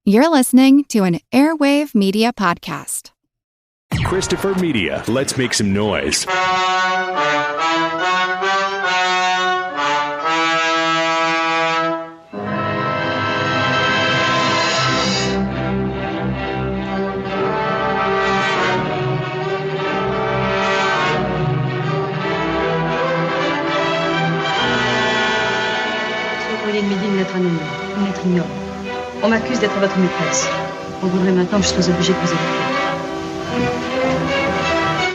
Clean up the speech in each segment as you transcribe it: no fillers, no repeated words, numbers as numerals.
You're listening to an Airwave Media Podcast. Christopher Media, let's make some noise. Courrier de midi, une lettre anonyme. Une lettre ignoble. On m'accuse d'être votre maîtresse. On voudrait maintenant que je sois obligée de vous écouter.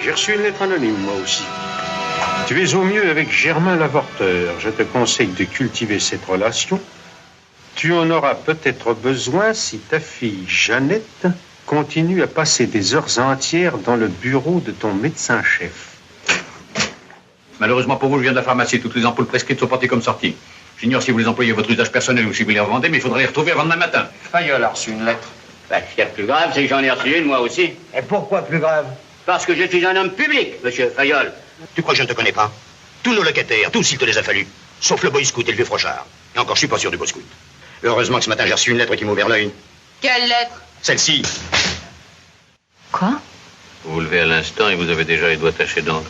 J'ai reçu une lettre anonyme, moi aussi. Tu es au mieux avec Germain l'avorteur. Je te conseille de cultiver cette relation. Tu en auras peut-être besoin si ta fille Jeannette continue à passer des heures entières dans le bureau de ton médecin-chef. Malheureusement pour vous, je viens de la pharmacie. Toutes les ampoules prescrites sont portées comme sorties. J'ignore si vous les employez à votre usage personnel ou si vous les revendez, mais il faudrait les retrouver avant demain matin. Fayol a reçu une lettre. Bah, ce qu'il y a de plus grave, c'est que j'en ai reçu une, moi aussi. Et pourquoi plus grave? Parce que je suis un homme public, monsieur Fayol. Tu crois que je ne te connais pas? Tous nos locataires, tous il te les a fallu. Sauf le boy scout et le vieux frochard. Et encore, je suis pas sûr du boy scout. Heureusement que ce matin, j'ai reçu une lettre qui m'a ouvert l'œil. Quelle lettre? Celle-ci. Quoi? Vous vous levez à l'instant et vous avez déjà les doigts tachés d'encre.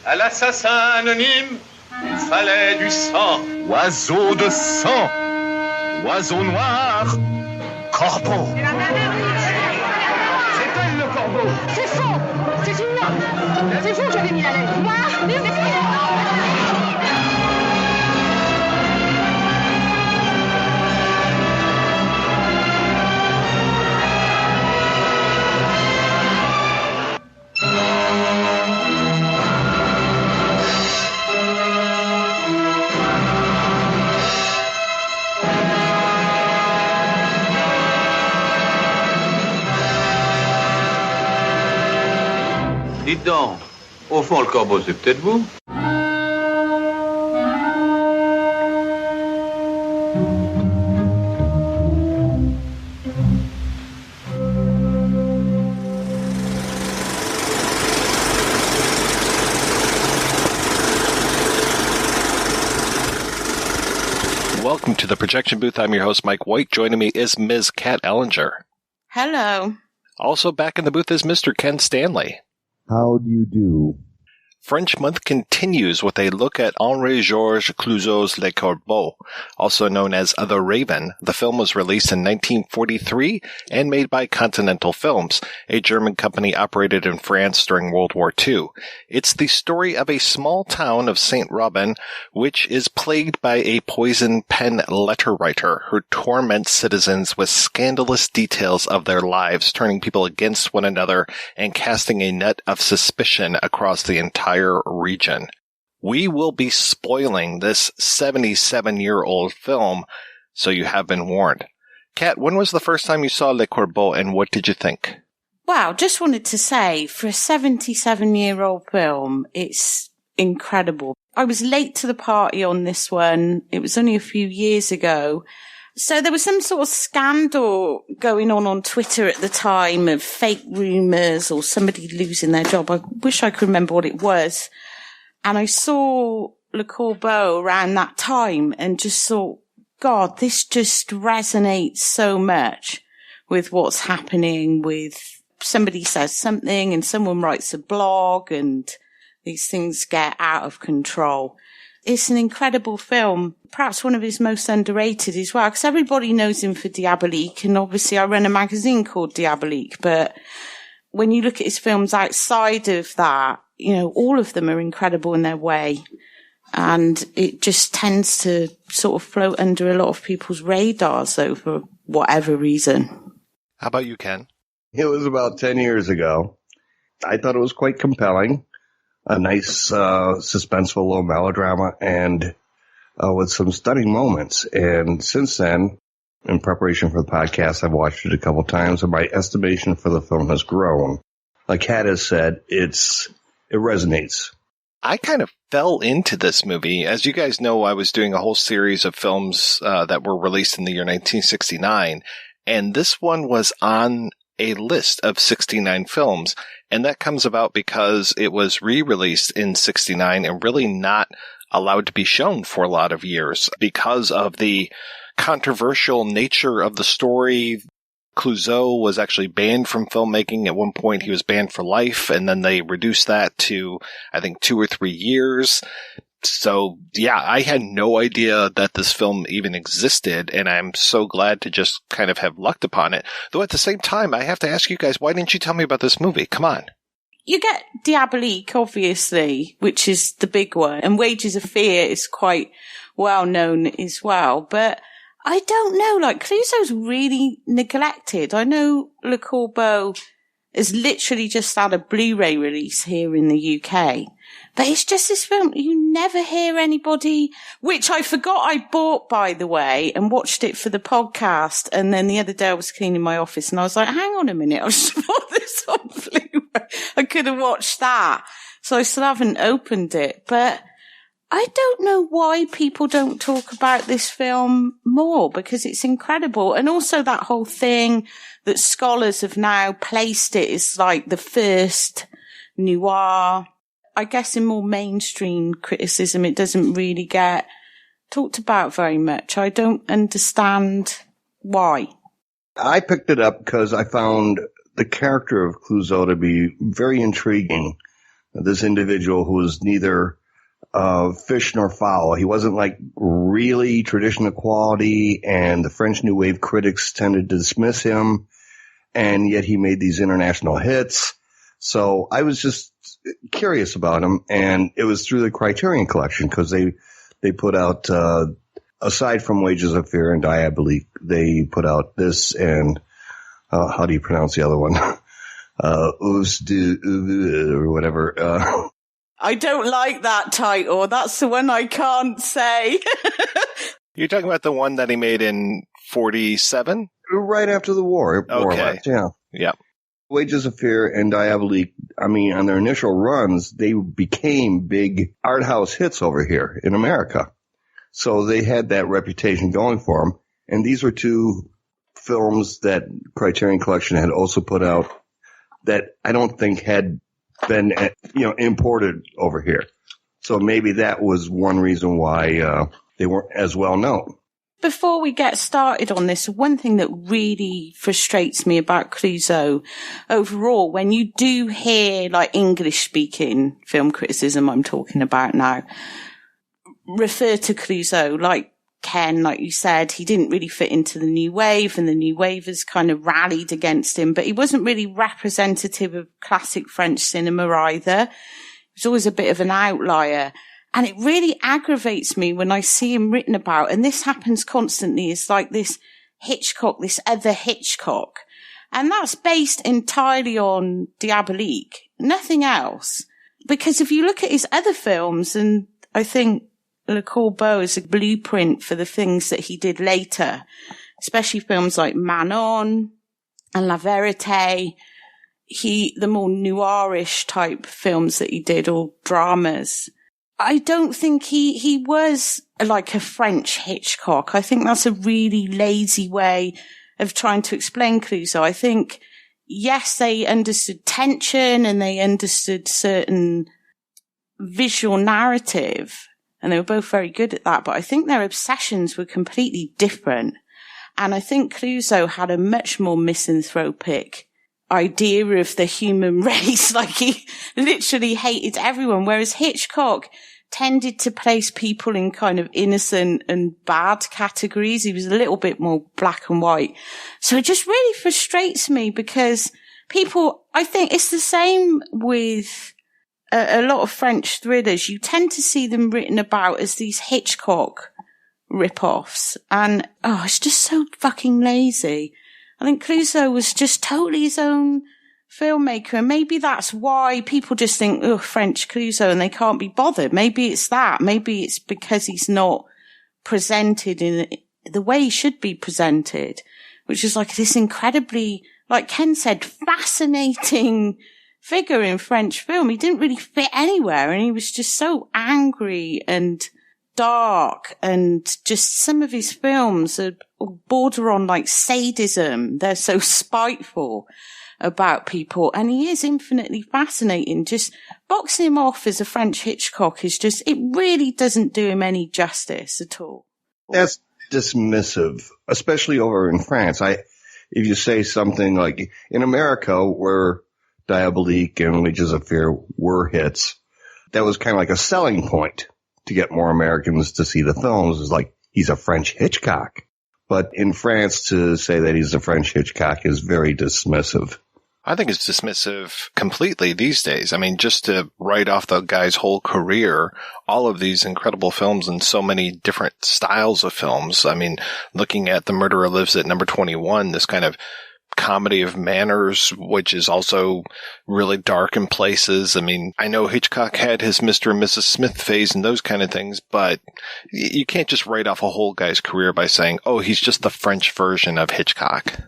À l'assassin anonyme, il fallait du sang. Oiseau de sang. Oiseau noir. Corbeau. C'est elle le corbeau. C'est faux. C'est une note. C'est vous qui avez mis la lettre. Moi? Dites donc, au fond, le corbeau, c'est peut-être vous? Welcome to the Projection Booth. I'm your host, Mike White. Joining me is Ms. Kat Ellinger. Hello. Also back in the booth is Mr. Ken Stanley. How do you do? French Month continues with a look at Henri-Georges Clouzot's Le Corbeau, also known as The Raven. The film was released in 1943 and made by Continental Films, a German company operated in France during World War II. It's the story of a small town of Saint Robin, which is plagued by a poison pen letter writer who torments citizens with scandalous details of their lives, turning people against one another and casting a net of suspicion across the entire region. We will be spoiling this 77-year-old film, so you have been warned. Kat, when was the first time you saw Le Corbeau, and what did you think? Wow, just wanted to say, for a 77-year-old film, it's incredible. I was late to the party on this one. It was only a few years ago. So there was some sort of scandal going on Twitter at the time of fake rumours or somebody losing their job. I wish I could remember what it was. And I saw Le Corbeau around that time and just thought, God, this just resonates so much with what's happening with somebody says something and someone writes a blog and these things get out of control. It's an incredible film, perhaps one of his most underrated as well, because everybody knows him for Diabolique, and obviously I run a magazine called Diabolique, but when you look at his films outside of that, you know, all of them are incredible in their way, and it just tends to sort of float under a lot of people's radars, though, for whatever reason. How about you, Ken? It was about 10 years ago. I thought it was quite compelling. A nice, suspenseful little melodrama and, with some stunning moments. And since then, in preparation for the podcast, I've watched it a couple times and my estimation for the film has grown. Like Kat has said, it resonates. I kind of fell into this movie. As you guys know, I was doing a whole series of films, that were released in the year 1969. And this one was on a list of 69 films. And that comes about because it was re-released in 69 and really not allowed to be shown for a lot of years because of the controversial nature of the story. Clouzot was actually banned from filmmaking. At one point, he was banned for life, and then they reduced that to, I think, 2 or 3 years. So, yeah, I had no idea that this film even existed, and I'm so glad to just kind of have lucked upon it. Though at the same time, I have to ask you guys, why didn't you tell me about this movie? Come on. You get Diabolique, obviously, which is the big one, and Wages of Fear is quite well known as well, but I don't know, like, Clouzot's really neglected. I know Le Corbeau has literally just had a Blu-ray release here in the UK, but it's just this film, you never hear anybody, which I forgot I bought, by the way, and watched it for the podcast, and then the other day I was cleaning my office, and I was like, hang on a minute, I just bought this on Blu-ray. I could have watched that, so I still haven't opened it, but I don't know why people don't talk about this film more, because it's incredible. And also that whole thing that scholars have now placed it as like the first noir. I guess in more mainstream criticism, it doesn't really get talked about very much. I don't understand why. I picked it up because I found the character of Clouzot to be very intriguing. This individual who was neither fish nor fowl. He wasn't like really traditional quality, and the French New Wave critics tended to dismiss him, and yet he made these international hits. So I was just curious about him, and it was through the Criterion Collection, because they put out, aside from Wages of Fear and Diabolique, they put out this and, how do you pronounce the other one? Or whatever. I don't like that title. That's the one I can't say. You're talking about the one that he made in 47? Right after the war. More or less, yeah. Yeah. Wages of Fear and Diabolique, I mean, on their initial runs, they became big art house hits over here in America. So they had that reputation going for them. And these were two films that Criterion Collection had also put out that I don't think had been, imported over here. So maybe that was one reason why they weren't as well known. Before we get started on this, one thing that really frustrates me about Clouzot overall, when you do hear like English-speaking film criticism I'm talking about now, refer to Clouzot, like Ken, like you said, he didn't really fit into the New Wave, and the New Wavers kind of rallied against him, but he wasn't really representative of classic French cinema either. He was always a bit of an outlier. And it really aggravates me when I see him written about, and this happens constantly. It's like this Hitchcock, this other Hitchcock. And that's based entirely on Diabolique, nothing else. Because if you look at his other films, and I think Le Corbeau is a blueprint for the things that he did later, especially films like Manon and La Vérité, the more noirish type films that he did, or dramas. I don't think he was like a French Hitchcock. I think that's a really lazy way of trying to explain Clouzot. I think, yes, they understood tension and they understood certain visual narrative, and they were both very good at that, but I think their obsessions were completely different. And I think Clouzot had a much more misanthropic idea of the human race. Like, he literally hated everyone, whereas Hitchcock tended to place people in kind of innocent and bad categories. He was a little bit more black and white. So it just really frustrates me, because people, I think it's the same with a lot of French thrillers. You tend to see them written about as these Hitchcock rip-offs, and it's just so fucking lazy. I think Clouzot was just totally his own filmmaker, and maybe that's why people just think, French Clouzot, and they can't be bothered. Maybe it's that. Maybe it's because he's not presented in the way he should be presented, which is like this incredibly, like Ken said, fascinating figure in French film. He didn't really fit anywhere, and he was just so angry and dark, and just some of his films are border on like sadism. They're so spiteful about people, and he is infinitely fascinating. Just boxing him off as a French Hitchcock is just, it really doesn't do him any justice at all. That's dismissive, especially over in France. If you say something like, in America, where Diabolique and Legions of Fear were hits, that was kind of like a selling point to get more Americans to see the films. It's like, he's a French Hitchcock. But in France, to say that he's a French Hitchcock is very dismissive. I think it's dismissive completely these days. I mean, just to write off the guy's whole career, all of these incredible films and so many different styles of films. I mean, looking at The Murderer Lives at number 21, this kind of comedy of manners, which is also really dark in places. I mean, I know Hitchcock had his Mr. and Mrs. Smith phase and those kind of things, but you can't just write off a whole guy's career by saying, oh, he's just the French version of Hitchcock.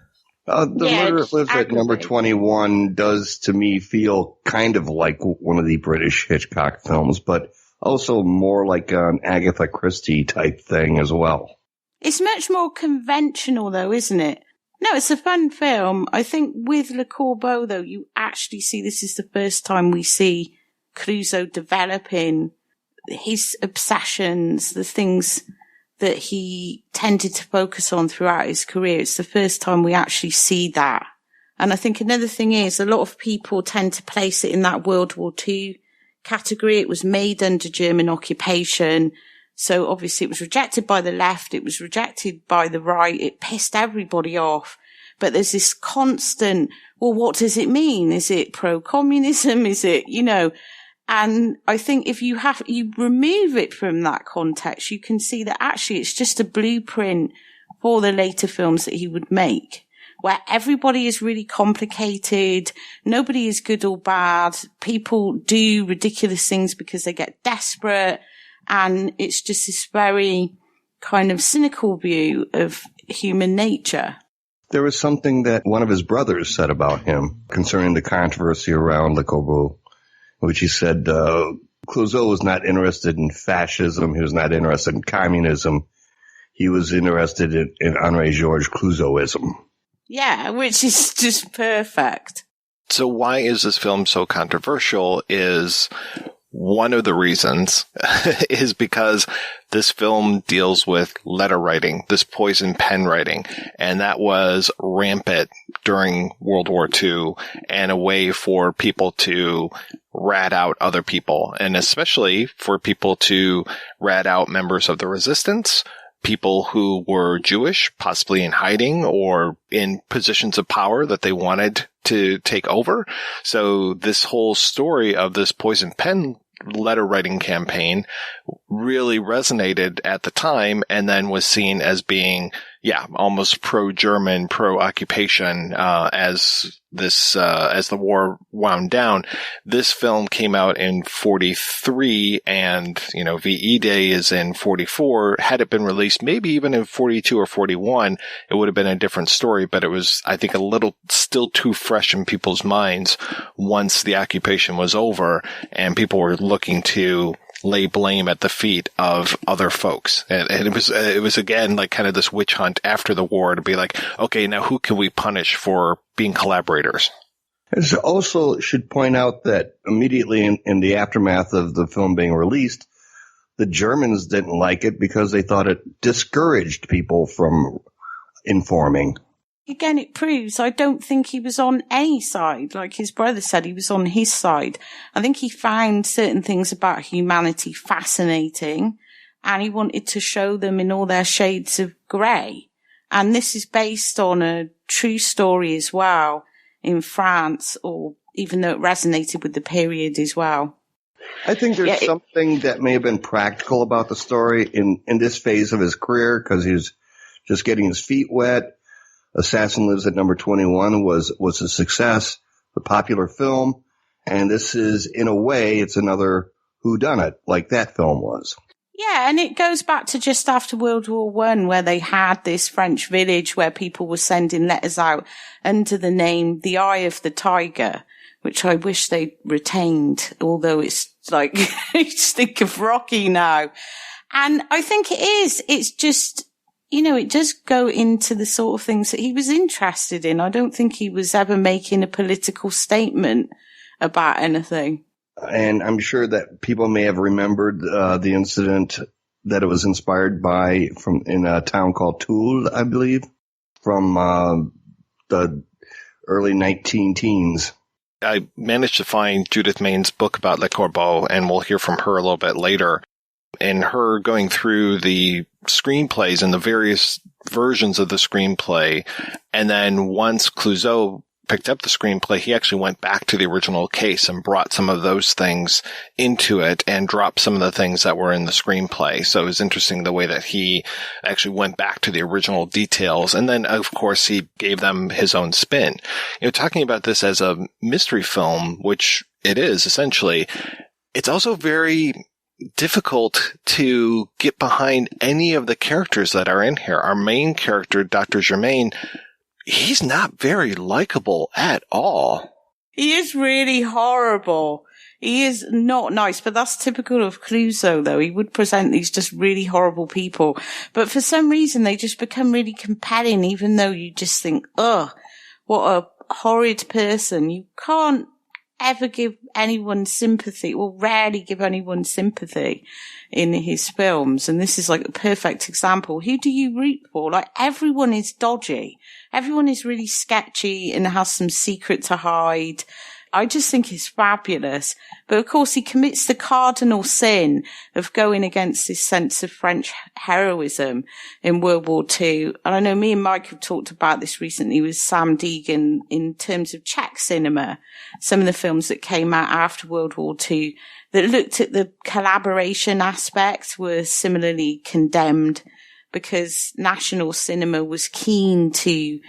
Murderer Lives at number 21 does, to me, feel kind of like one of the British Hitchcock films, but also more like an Agatha Christie type thing as well. It's much more conventional, though, isn't it? No, it's a fun film. I think with Le Corbeau, though, you actually see this is the first time we see Clouzot developing his obsessions, the things that he tended to focus on throughout his career. It's the first time we actually see that. And I think another thing is a lot of people tend to place it in that World War II category. It was made under German occupation. So obviously it was rejected by the left. It was rejected by the right. It pissed everybody off. But there's this constant, well, what does it mean? Is it pro-communism? Is it, and I think if you remove it from that context, you can see that actually it's just a blueprint for the later films that he would make, where everybody is really complicated. Nobody is good or bad. People do ridiculous things because they get desperate. And it's just this very kind of cynical view of human nature. There was something that one of his brothers said about him concerning the controversy around Le Corbeau, which he said Clouzot was not interested in fascism. He was not interested in communism. He was interested in Henri-Georges Clouzotism. Yeah, which is just perfect. So why is this film so controversial is one of the reasons is because this film deals with letter writing, this poison pen writing, and that was rampant during World War II and a way for people to rat out other people, and especially for people to rat out members of the resistance, people who were Jewish, possibly in hiding or in positions of power that they wanted to take over. So this whole story of this poison pen letter writing campaign really resonated at the time and then was seen as being, almost pro-German, pro-occupation, as the war wound down. This film came out in 43 and, VE Day is in 44. Had it been released maybe even in 42 or 41, it would have been a different story, but it was, I think, a little still too fresh in people's minds once the occupation was over and people were looking to lay blame at the feet of other folks. And it was again like kind of this witch hunt after the war to be like, okay, now who can we punish for being collaborators? I also should point out that immediately in the aftermath of the film being released, the Germans didn't like it because they thought it discouraged people from informing. Again, it proves I don't think he was on any side. Like his brother said, he was on his side. I think he found certain things about humanity fascinating and he wanted to show them in all their shades of grey. And this is based on a true story as well in France, or even though it resonated with the period as well. I think there's something that may have been practical about the story in this phase of his career because he was just getting his feet wet. Assassin Lives at number 21 was a success, a popular film, and this is, in a way, it's another whodunit, like that film was. Yeah, and it goes back to just after World War I, where they had this French village where people were sending letters out under the name The Eye of the Tiger, which I wish they retained, although it's like, I just think of Rocky now. And I think it's just, it does go into the sort of things that he was interested in. I don't think he was ever making a political statement about anything. And I'm sure that people may have remembered the incident that it was inspired by in a town called Toul, I believe, from the early 19-teens. I managed to find Judith Mayne's book about Le Corbeau, and we'll hear from her a little bit later. And her going through the screenplays and the various versions of the screenplay. And then once Clouzot picked up the screenplay, he actually went back to the original case and brought some of those things into it and dropped some of the things that were in the screenplay. So it was interesting the way that he actually went back to the original details. And then, of course, he gave them his own spin. Talking about this as a mystery film, which it is essentially, it's also very difficult to get behind any of the characters that are in here. Our main character, Dr. Germain, he's not very likable at all. He is really horrible. He is not nice, but that's typical of Clouzot, though. He would present these just really horrible people. But for some reason, they just become really compelling, even though you just think, ugh, what a horrid person. You can't ever give anyone sympathy, or rarely give anyone sympathy in his films. And this is like a perfect example. Who do you root for? Like, everyone is dodgy. Everyone is really sketchy and has some secret to hide. I just think it's fabulous. But of course, he commits the cardinal sin of going against this sense of French heroism in World War II. And I know me and Mike have talked about this recently with Sam Deegan in terms of Czech cinema. Some of the films that came out after World War II that looked at the collaboration aspect were similarly condemned, because national cinema was keen to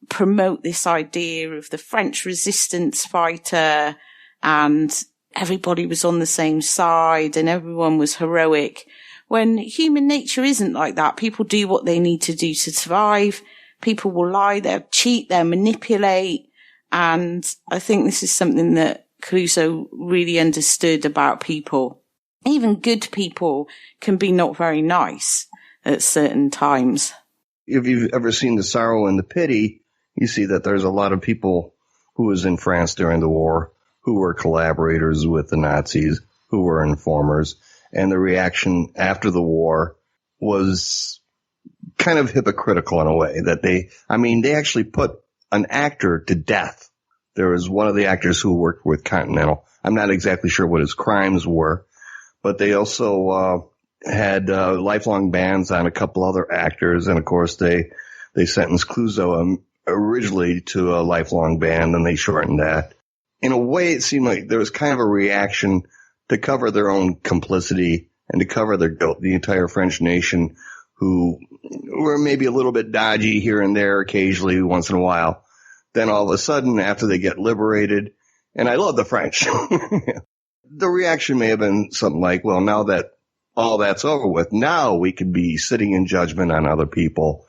promote this idea of the French resistance fighter, and everybody was on the same side and everyone was heroic, when human nature isn't like that. People do what they need to do to survive. People will lie, they'll cheat, they'll manipulate. And I think this is something that Clouzot really understood about people. Even good people can be not very nice at certain times. If you've ever seen The Sorrow and the Pity, you see that there's a lot of people who was in France during the war who were collaborators with the Nazis, who were informers, and the reaction after the war was kind of hypocritical in a way that they actually put an actor to death. There was one of the actors who worked with Continental. I'm not exactly sure what his crimes were, but they also had lifelong bans on a couple other actors, and of course they sentenced Clouzot originally to a lifelong ban, and they shortened that. In a way, it seemed like there was kind of a reaction to cover their own complicity and to cover the entire French nation, who were maybe a little bit dodgy here and there occasionally, once in a while. Then all of a sudden, after they get liberated, and I love the French, the reaction may have been something like, well, now that all that's over with, now we could be sitting in judgment on other people,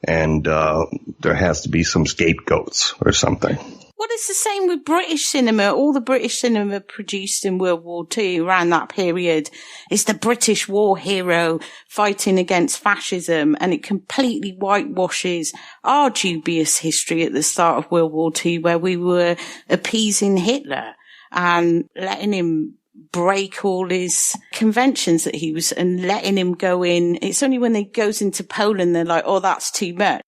and there has to be some scapegoats or something. Well, it's the same with British cinema. All the British cinema produced in World War II around that period is the British war hero fighting against fascism, and it completely whitewashes our dubious history at the start of World War II, where we were appeasing Hitler and letting him break all his conventions that he was, and letting him go in. It's only when he goes into Poland they're like, oh, that's too much.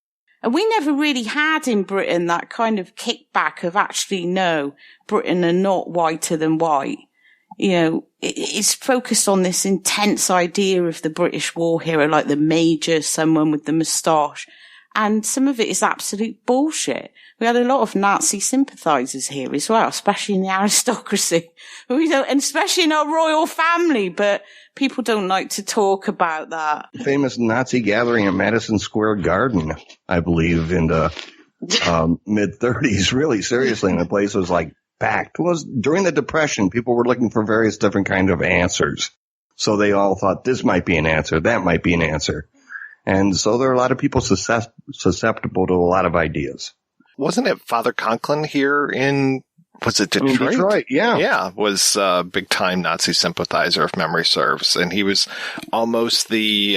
And we never really had in Britain that kind of kickback of actually, no, Britain are not whiter than white. You know, it's focused on this intense idea of the British war hero, like the major, someone with the moustache. And some of it is absolute bullshit. We had a lot of Nazi sympathisers here as well, especially in the aristocracy. And especially in our royal family, but people don't like to talk about that. Famous Nazi gathering at Madison Square Garden, I believe, in the mid-30s, really seriously, and the place was like packed. It was during the Depression, people were looking for various different kinds of answers. So they all thought this might be an answer, that might be an answer. And so there are a lot of people susceptible to a lot of ideas. Wasn't it Father Conklin here in, was it Detroit? In Detroit, yeah. Yeah, was a big-time Nazi sympathizer, if memory serves. And he was almost the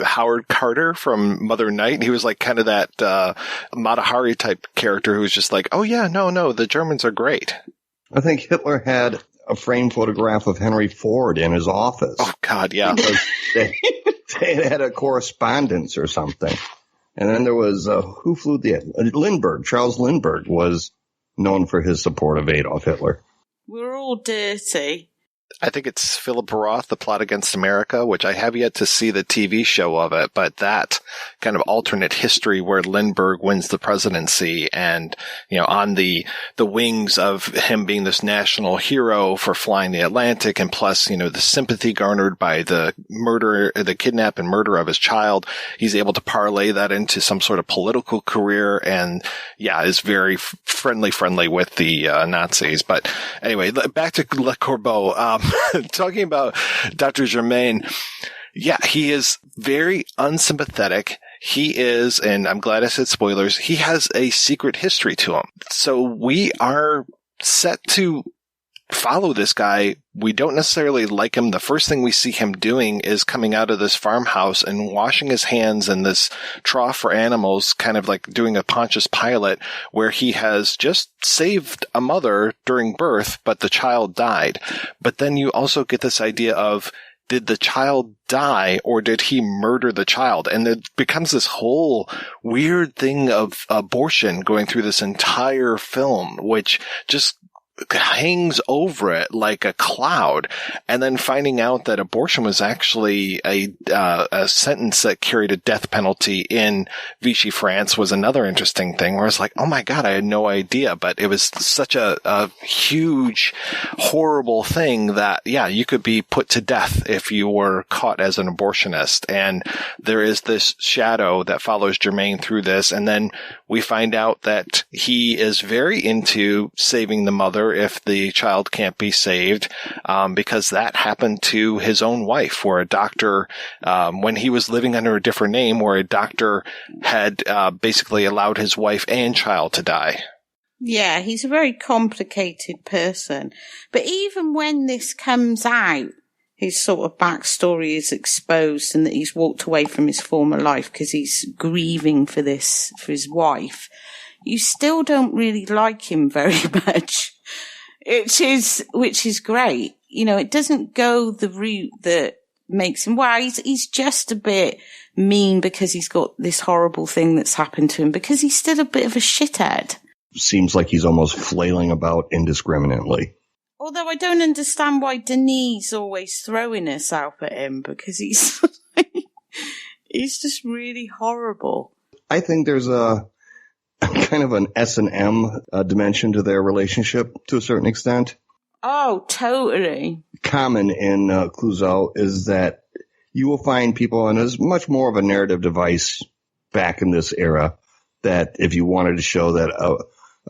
Howard Carter from Mother Night. He was like kind of that Mata Hari type character who was just like, oh, yeah, no, the Germans are great. I think Hitler had a framed photograph of Henry Ford in his office. Oh, God, yeah. They had a correspondence or something. And then there was, who flew Lindbergh. Charles Lindbergh was known for his support of Adolf Hitler. We're all dirty. I think it's Philip Roth, The Plot Against America, which I have yet to see the TV show of it, but that kind of alternate history where Lindbergh wins the presidency and, on the wings of him being this national hero for flying the Atlantic, and plus, the sympathy garnered by the kidnap and murder of his child, he's able to parlay that into some sort of political career and, is very friendly with the Nazis. But anyway, back to Le Corbeau. Talking about Dr. Germain, he is very unsympathetic. He is, and I'm glad I said spoilers, he has a secret history to him. So we are set to follow this guy. We don't necessarily like him. The first thing we see him doing is coming out of this farmhouse and washing his hands in this trough for animals, kind of like doing a Pontius Pilate, where he has just saved a mother during birth, but the child died. But then you also get this idea of, did the child die or did he murder the child? And it becomes this whole weird thing of abortion going through this entire film, which just hangs over it like a cloud. And then finding out that abortion was actually a sentence that carried a death penalty in Vichy France was another interesting thing, where it's like, oh my God, I had no idea. But it was such a huge, horrible thing that, you could be put to death if you were caught as an abortionist. And there is this shadow that follows Germain through this. And then we find out that he is very into saving the mother if the child can't be saved, because that happened to his own wife, where a doctor, when he was living under a different name, where a doctor had basically allowed his wife and child to die. Yeah, he's a very complicated person. But even when this comes out, his sort of backstory is exposed and that he's walked away from his former life because he's grieving for his wife, you still don't really like him very much. Which is great. It doesn't go the route that makes him, he's just a bit mean because he's got this horrible thing that's happened to him, because he's still a bit of a shithead. Seems like he's almost flailing about indiscriminately. Although I don't understand why Denise always throwing herself at him, because he's just really horrible. I think there's a kind of an S&M dimension to their relationship to a certain extent. Oh, totally. Common in Clouzot is that you will find people, and it's much more of a narrative device back in this era, that if you wanted to show that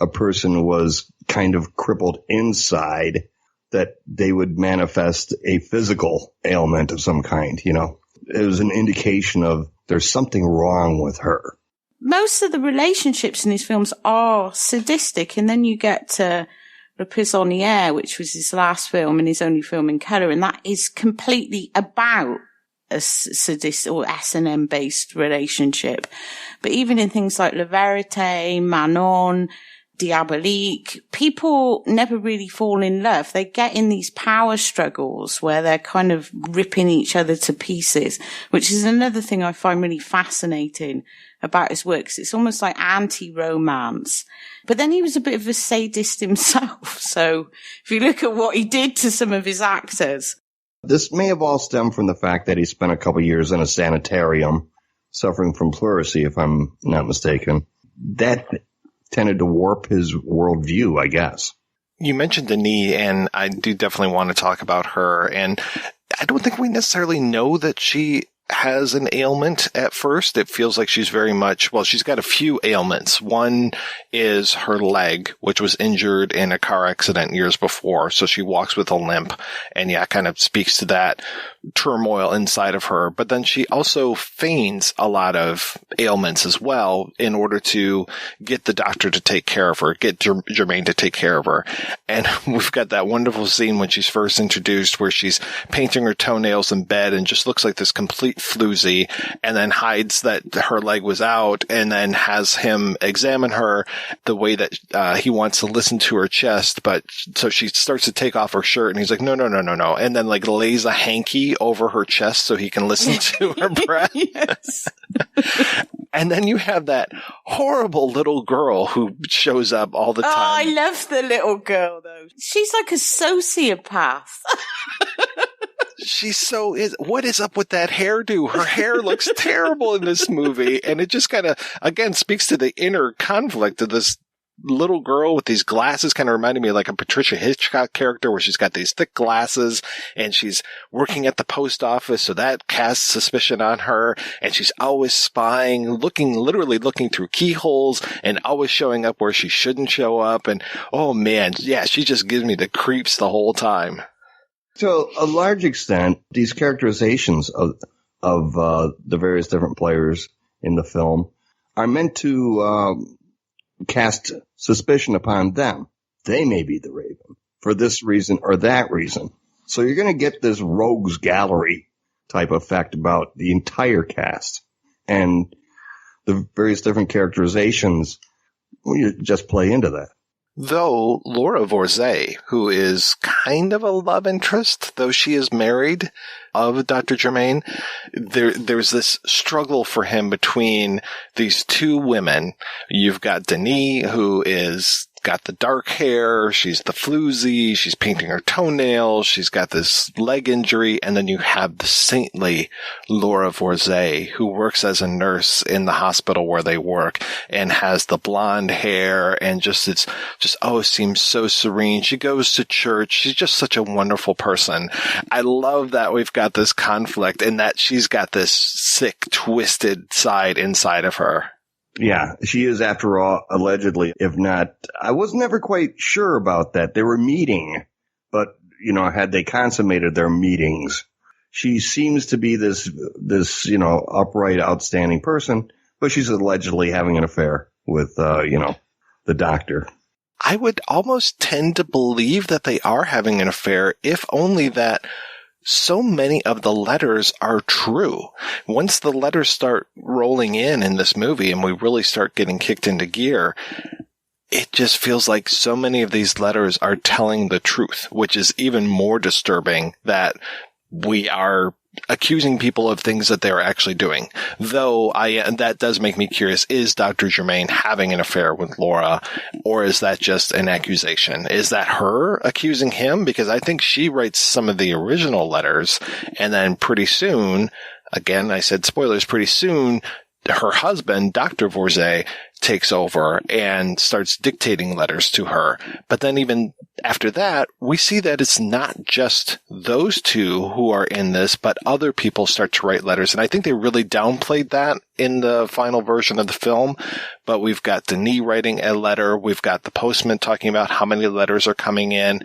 a person was kind of crippled inside, that they would manifest a physical ailment of some kind, It was an indication of there's something wrong with her. Most of the relationships in his films are sadistic, and then you get to Le Prisonnier, which was his last film and his only film in colour, and that is completely about a sadistic or S&M based relationship. But even in things like La Vérité, Manon, Diabolique, people never really fall in love. They get in these power struggles where they're kind of ripping each other to pieces, which is another thing I find really fascinating about his works. It's almost like anti-romance. But then he was a bit of a sadist himself. So if you look at what he did to some of his actors. This may have all stemmed from the fact that he spent a couple years in a sanitarium suffering from pleurisy, if I'm not mistaken. That tended to warp his worldview, I guess. You mentioned Denis, and I do definitely want to talk about her. And I don't think we necessarily know that she has an ailment at first. It feels like she's very much, she's got a few ailments. One is her leg, which was injured in a car accident years before. So she walks with a limp, and kind of speaks to that. turmoil inside of her, but then she also feigns a lot of ailments as well in order to get the doctor to take care of her, get Germaine to take care of her. And we've got that wonderful scene when she's first introduced where she's painting her toenails in bed and just looks like this complete floozy, and then hides that her leg was out, and then has him examine her the way that he wants to listen to her chest. But so she starts to take off her shirt, and he's like, no. And then like lays a hanky over her chest so he can listen to her breath. Yes. And then you have that horrible little girl who shows up all the time. Oh, I love the little girl, though. She's like a sociopath. What is up with that hairdo? Her hair looks terrible in this movie. And it just kind of, again, speaks to the inner conflict of this little girl with these glasses. Kind of reminded me of like a Patricia Hitchcock character where she's got these thick glasses and she's working at the post office. So that casts suspicion on her, and she's always spying, literally looking through keyholes and always showing up where she shouldn't show up. And oh man, yeah, she just gives me the creeps the whole time. To a large extent, these characterizations of the various different players in the film are meant to cast suspicion upon them. They may be the Raven for this reason or that reason. So you're going to get this rogues gallery type effect about the entire cast, and the various different characterizations. You just play into that. Though Laura Vorzay, who is kind of a love interest, though she is married, of Dr. Germain, there's this struggle for him between these two women. You've got Denis, who is got the dark hair, she's the floozy, she's painting her toenails, she's got this leg injury, and then you have the saintly Laura Vorzay, who works as a nurse in the hospital where they work, and has the blonde hair, and seems so serene. She goes to church. She's just such a wonderful person. I love that we've got this conflict and that she's got this sick, twisted side inside of her. Yeah, she is, after all, allegedly, if not, I was never quite sure about that. They were meeting, but, had they consummated their meetings, she seems to be this, upright, outstanding person, but she's allegedly having an affair with, the doctor. I would almost tend to believe that they are having an affair, if only that so many of the letters are true. Once the letters start rolling in this movie and we really start getting kicked into gear, it just feels like so many of these letters are telling the truth, which is even more disturbing, that we are accusing people of things that they're actually doing. Though that does make me curious, is Dr. Germain having an affair with Laura, or is that just an accusation? Is that her accusing him? Because I think she writes some of the original letters, and then pretty soon, again, I said spoilers, pretty soon, her husband, Dr. Vorzay, takes over and starts dictating letters to her. But then even after that, we see that it's not just those two who are in this, but other people start to write letters. And I think they really downplayed that in the final version of the film. But we've got Denis writing a letter. We've got the postman talking about how many letters are coming in.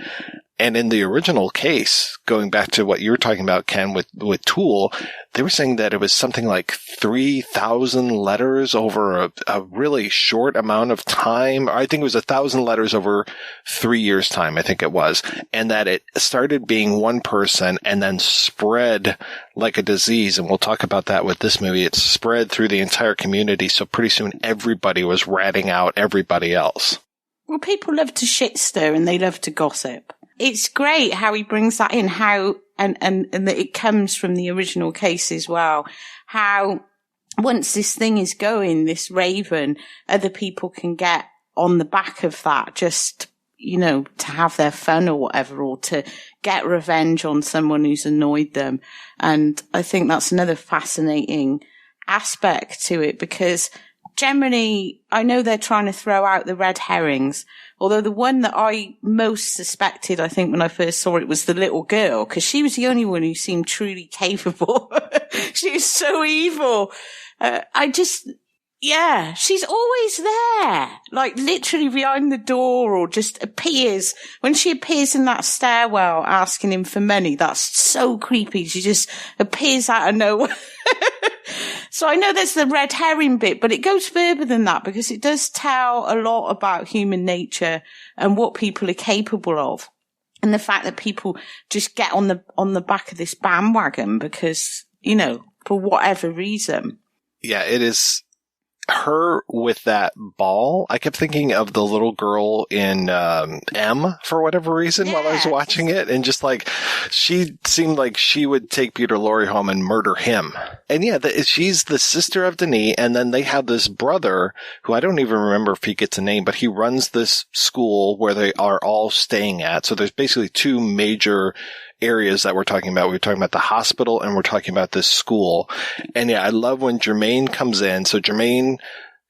And in the original case, going back to what you were talking about, Ken, with Tool, they were saying that it was something like 3,000 letters over a really short amount of time. I think it was 1,000 letters over 3 years' time, I think it was. And that it started being one person and then spread like a disease. And we'll talk about that with this movie. It spread through the entire community. So pretty soon everybody was ratting out everybody else. Well, people love to shit stir and they love to gossip. It's great how he brings that in, and that it comes from the original case as well. How once this thing is going, this Raven, other people can get on the back of that, just, to have their fun or whatever, or to get revenge on someone who's annoyed them. And I think that's another fascinating aspect to it, because generally, I know they're trying to throw out the red herrings, although the one that I most suspected, I think, when I first saw it, was the little girl, because she was the only one who seemed truly capable. She was so evil. Yeah, she's always there, like literally behind the door, or just appears. When she appears in that stairwell asking him for money, that's so creepy. She just appears out of nowhere. So I know there's the red herring bit, but it goes further than that because it does tell a lot about human nature and what people are capable of. And the fact that people just get on the back of this bandwagon because, you know, for whatever reason. Yeah, it is her with that ball. I kept thinking of the little girl in M for whatever reason while I was watching it. And just like, she seemed like she would take Peter Lorre home and murder him. And yeah, she's the sister of Denis. And then they have this brother who I don't even remember if he gets a name, but he runs this school where they are all staying at. So there's basically two major areas that we're talking about. We're talking about the hospital and we're talking about this school. And yeah, I love when Germaine comes in. So Germaine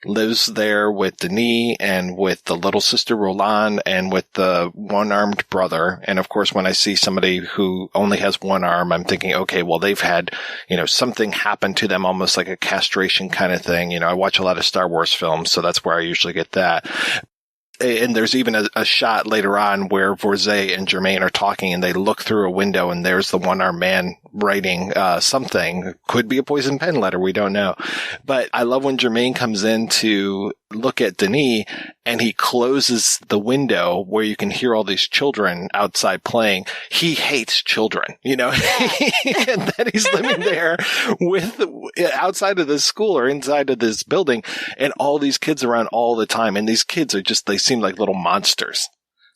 lives there with Denis and with the little sister Roland and with the one-armed brother. And of course, when I see somebody who only has one arm, I'm thinking, okay, well, they've had, you know, something happen to them, almost like a castration kind of thing. You know, I watch a lot of Star Wars films, so that's where I usually get that. And there's even a shot later on where Vorzay and Germaine are talking and they look through a window and there's the one-armed man writing something. Could be a poison pen letter. We don't know. But I love when Germaine comes in to look at Denis and he closes the window where you can hear all these children outside playing. He hates children, you know, and that he's living there with outside of this school or inside of this building and all these kids around all the time. And these kids are just, they seem like little monsters.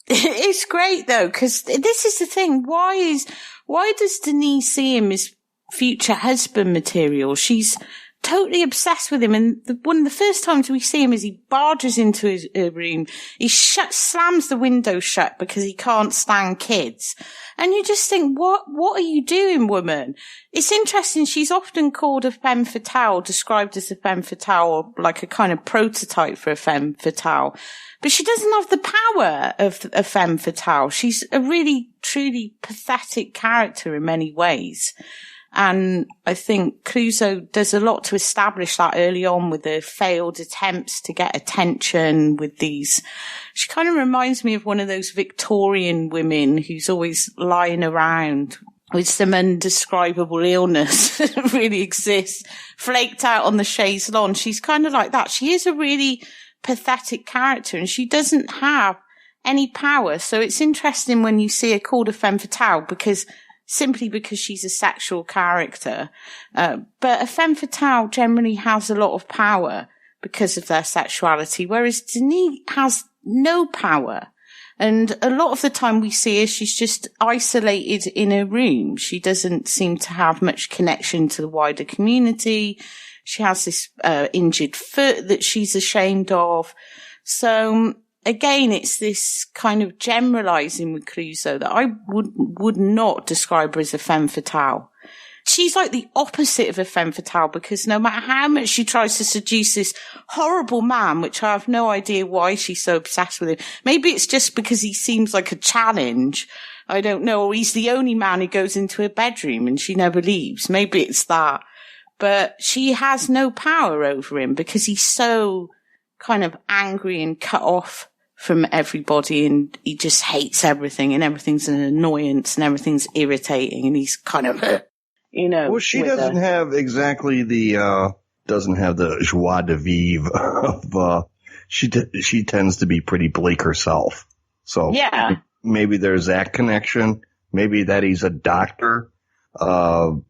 It's great though, because this is the thing. Why does Denis see him as future husband material? She's totally obsessed with him. And one of the first times we see him is he barges into his room. He slams the window shut because he can't stand kids. And you just think, what are you doing, woman? It's interesting. She's often called a femme fatale, described as a femme fatale, or like a kind of prototype for a femme fatale. But she doesn't have the power of a femme fatale. She's a really, truly pathetic character in many ways. And I think Clouzot does a lot to establish that early on with the failed attempts to get attention with these. She kind of reminds me of one of those Victorian women who's always lying around with some undescribable illness that really exists, flaked out on the chaise lounge. She's kind of like that. She is a really pathetic character and she doesn't have any power. So it's interesting when you see her called a femme fatale simply because she's a sexual character. But a femme fatale generally has a lot of power because of their sexuality, whereas Denis has no power. And a lot of the time we see her, she's just isolated in her room. She doesn't seem to have much connection to the wider community. She has this injured foot that she's ashamed of. So again, it's this kind of generalizing with Clouzot that I would not describe her as a femme fatale. She's like the opposite of a femme fatale because no matter how much she tries to seduce this horrible man, which I have no idea why she's so obsessed with him. Maybe it's just because he seems like a challenge. I don't know. Or he's the only man who goes into her bedroom and she never leaves. Maybe it's that. But she has no power over him because he's so kind of angry and cut off from everybody and he just hates everything and everything's an annoyance and everything's irritating and he's kind of, you know. Well, she doesn't have exactly the joie de vivre of, she tends to be pretty bleak herself. So yeah, maybe there's that connection. Maybe that he's a doctor, and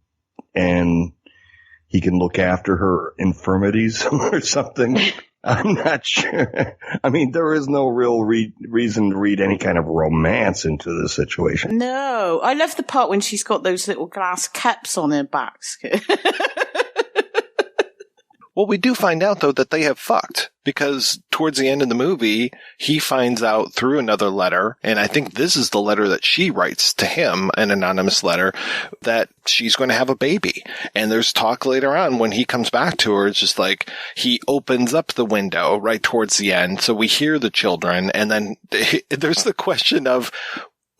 he can look after her infirmities or something. I'm not sure. I mean, there is no real reason to read any kind of romance into this situation. No. I love the part when she's got those little glass cups on her back. Well, we do find out, though, that they have fucked because towards the end of the movie, he finds out through another letter, and I think this is the letter that she writes to him, an anonymous letter, that she's going to have a baby. And there's talk later on when he comes back to her, it's just like he opens up the window right towards the end. So we hear the children, and then there's the question of,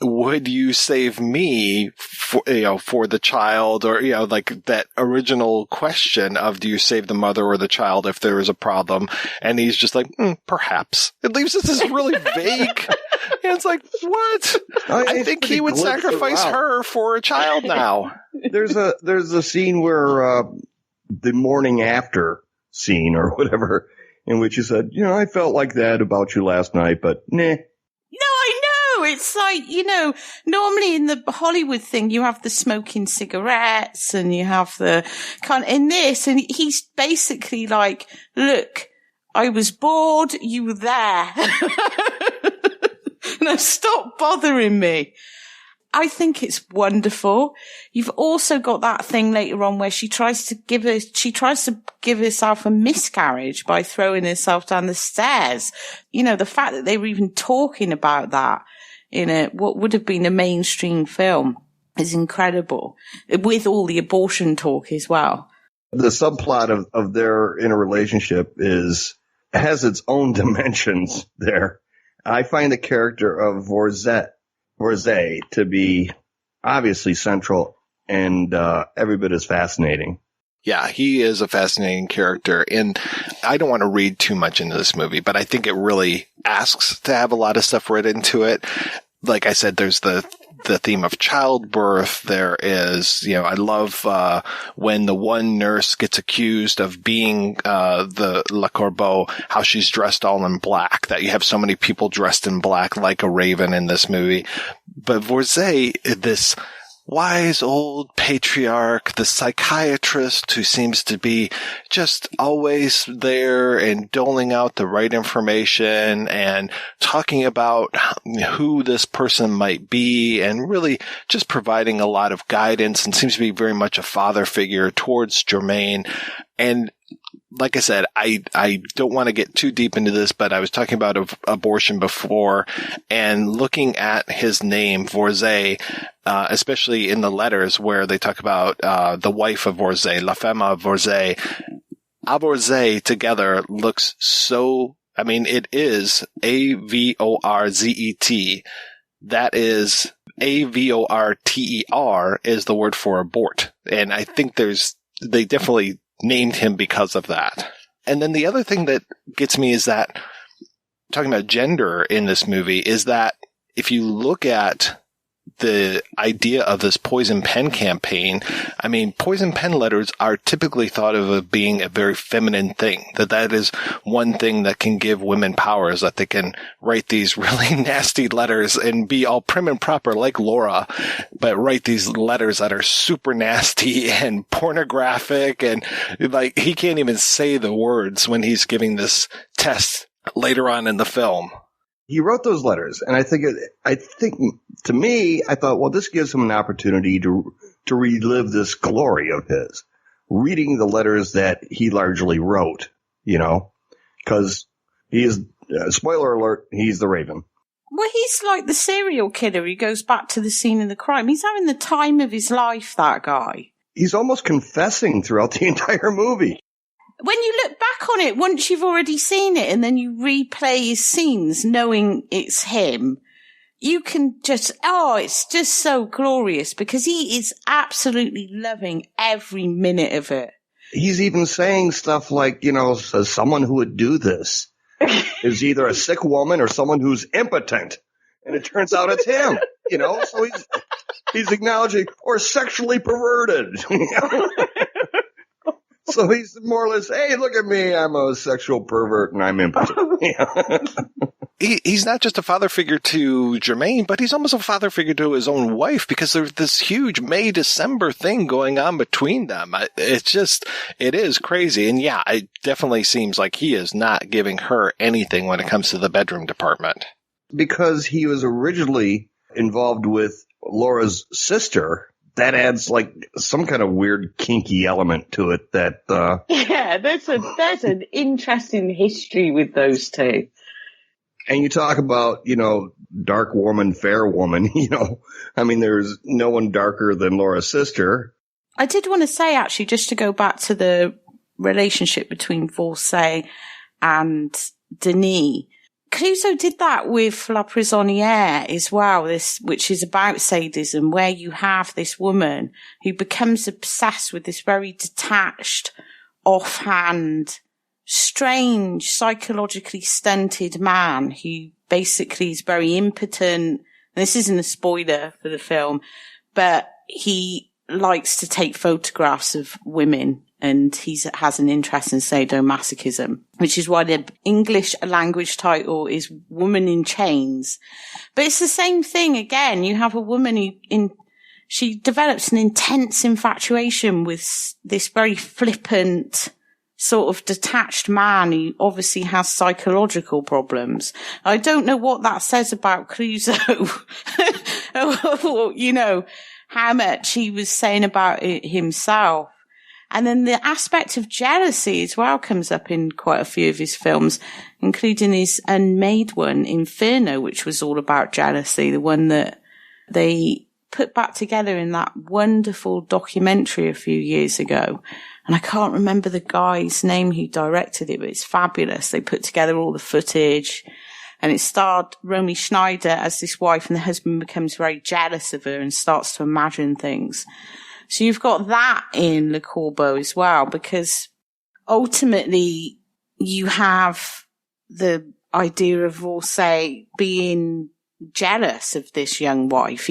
would you save me for the child, or, like that original question of, do you save the mother or the child if there is a problem? And he's just like, perhaps. It leaves us this really vague. And it's like, what? I think he would sacrifice her for a child now. There's a scene where, the morning after scene or whatever, in which he said, I felt like that about you last night, but nah. No, I know. It's like, normally in the Hollywood thing, you have the smoking cigarettes and you have the in this, and he's basically like, look, I was bored, you were there. Now stop bothering me. I think it's wonderful. You've also got that thing later on where she tries to give herself a miscarriage by throwing herself down the stairs. The fact that they were even talking about that in what would have been a mainstream film is incredible, with all the abortion talk as well. The subplot of their interrelationship has its own dimensions there. I find the character of Vorzay to be obviously central and every bit as fascinating. Yeah, he is a fascinating character, and I don't want to read too much into this movie, but I think it really asks to have a lot of stuff read into it. Like I said, there's the theme of childbirth. There is, I love when the one nurse gets accused of being the Le Corbeau, how she's dressed all in black, that you have so many people dressed in black like a raven in this movie. But Vorzay, this wise old patriarch, the psychiatrist who seems to be just always there and doling out the right information and talking about who this person might be and really just providing a lot of guidance, and seems to be very much a father figure towards Germaine. And like I said, I don't want to get too deep into this, but I was talking about abortion before, and looking at his name, Vorzay, especially in the letters where they talk about the wife of Vorzay, La Femme of Vorzay. Vorzay together looks so, it is Avorzet. That is Avorter is the word for abort. And I think they definitely named him because of that. And then the other thing that gets me is that, talking about gender in this movie, is that if you look at the idea of this poison pen campaign, poison pen letters are typically thought of as being a very feminine thing, that is one thing that can give women power, is that they can write these really nasty letters and be all prim and proper like Laura, but write these letters that are super nasty and pornographic, and like he can't even say the words when he's giving this test later on in the film. He wrote those letters, and I think to me, I thought, well, this gives him an opportunity to relive this glory of his, reading the letters that he largely wrote, because he is, spoiler alert, he's the Raven. Well, he's like the serial killer. He goes back to the scene of the crime. He's having the time of his life, that guy. He's almost confessing throughout the entire movie. When you look back on it, once you've already seen it and then you replay his scenes knowing it's him, you can it's just so glorious, because he is absolutely loving every minute of it. He's even saying stuff like, someone who would do this is either a sick woman or someone who's impotent. And it turns out it's him, so he's acknowledging, or sexually perverted. So he's more or less, hey, look at me, I'm a sexual pervert and I'm impotent. He's not just a father figure to Germaine, but he's almost a father figure to his own wife, because there's this huge May-December thing going on between them. It is crazy. And yeah, it definitely seems like he is not giving her anything when it comes to the bedroom department. Because he was originally involved with Laura's sister, that adds like some kind of weird kinky element to it that yeah, there's an interesting history with those two. And you talk about, dark woman, fair woman, there's no one darker than Laura's sister. I did want to say, actually, just to go back to the relationship between Vorzay and Denis, Clouzot did that with La Prisonnière as well, which is about sadism, where you have this woman who becomes obsessed with this very detached, offhand, strange, psychologically stunted man who basically is very impotent. This isn't a spoiler for the film, but he likes to take photographs of women, and he has an interest in sadomasochism, which is why the English language title is Woman in Chains. But it's the same thing again. You have a woman she develops an intense infatuation with this very flippant, sort of detached man who obviously has psychological problems. I don't know what that says about Clouzot. How much he was saying about it himself. And then the aspect of jealousy as well comes up in quite a few of his films, including his unmade one, Inferno, which was all about jealousy, the one that they put back together in that wonderful documentary a few years ago. And I can't remember the guy's name who directed it, but it's fabulous. They put together all the footage, and it starred Romy Schneider as this wife, and the husband becomes very jealous of her and starts to imagine things. So you've got that in Le Corbeau as well, because ultimately you have the idea of, say, being jealous of this young wife.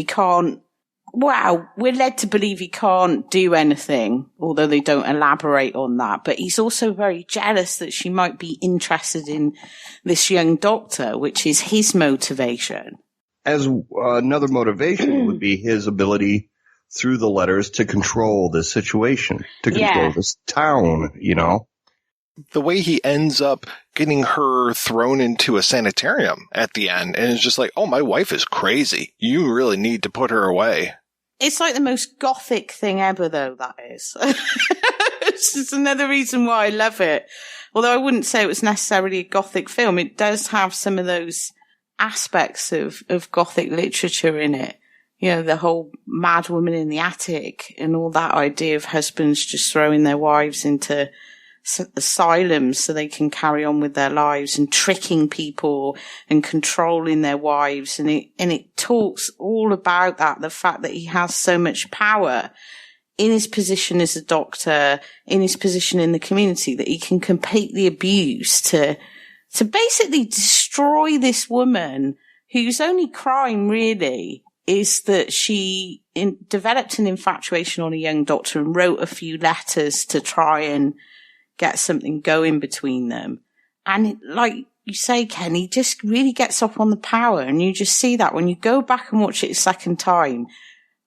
We're led to believe he can't do anything, although they don't elaborate on that. But he's also very jealous that she might be interested in this young doctor, which is his motivation. As another motivation would be his ability through the letters to control this situation, to control this town, The way he ends up getting her thrown into a sanitarium at the end, and it's just like, oh, my wife is crazy. You really need to put her away. It's like the most gothic thing ever, though, that is. It's just another reason why I love it. Although I wouldn't say it was necessarily a gothic film, it does have some of those aspects of gothic literature in it. The whole mad woman in the attic and all that idea of husbands just throwing their wives into asylums so they can carry on with their lives, and tricking people and controlling their wives. And it talks all about that, the fact that he has so much power in his position as a doctor, in his position in the community, that he can completely abuse to basically destroy this woman whose only crime really is that she developed an infatuation on a young doctor and wrote a few letters to try and get something going between them. And like you say, Ken, he just really gets up on the power, and you just see that when you go back and watch it a second time.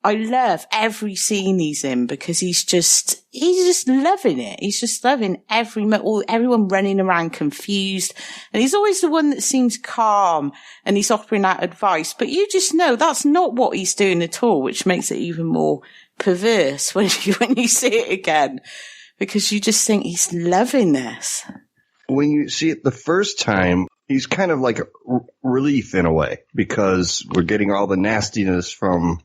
I love every scene he's in, because he's just loving it. He's just loving everyone running around confused. And he's always the one that seems calm, and he's offering out advice. But you just know that's not what he's doing at all, which makes it even more perverse when you see it again, because you just think he's loving this. When you see it the first time, he's kind of like a relief in a way, because we're getting all the nastiness from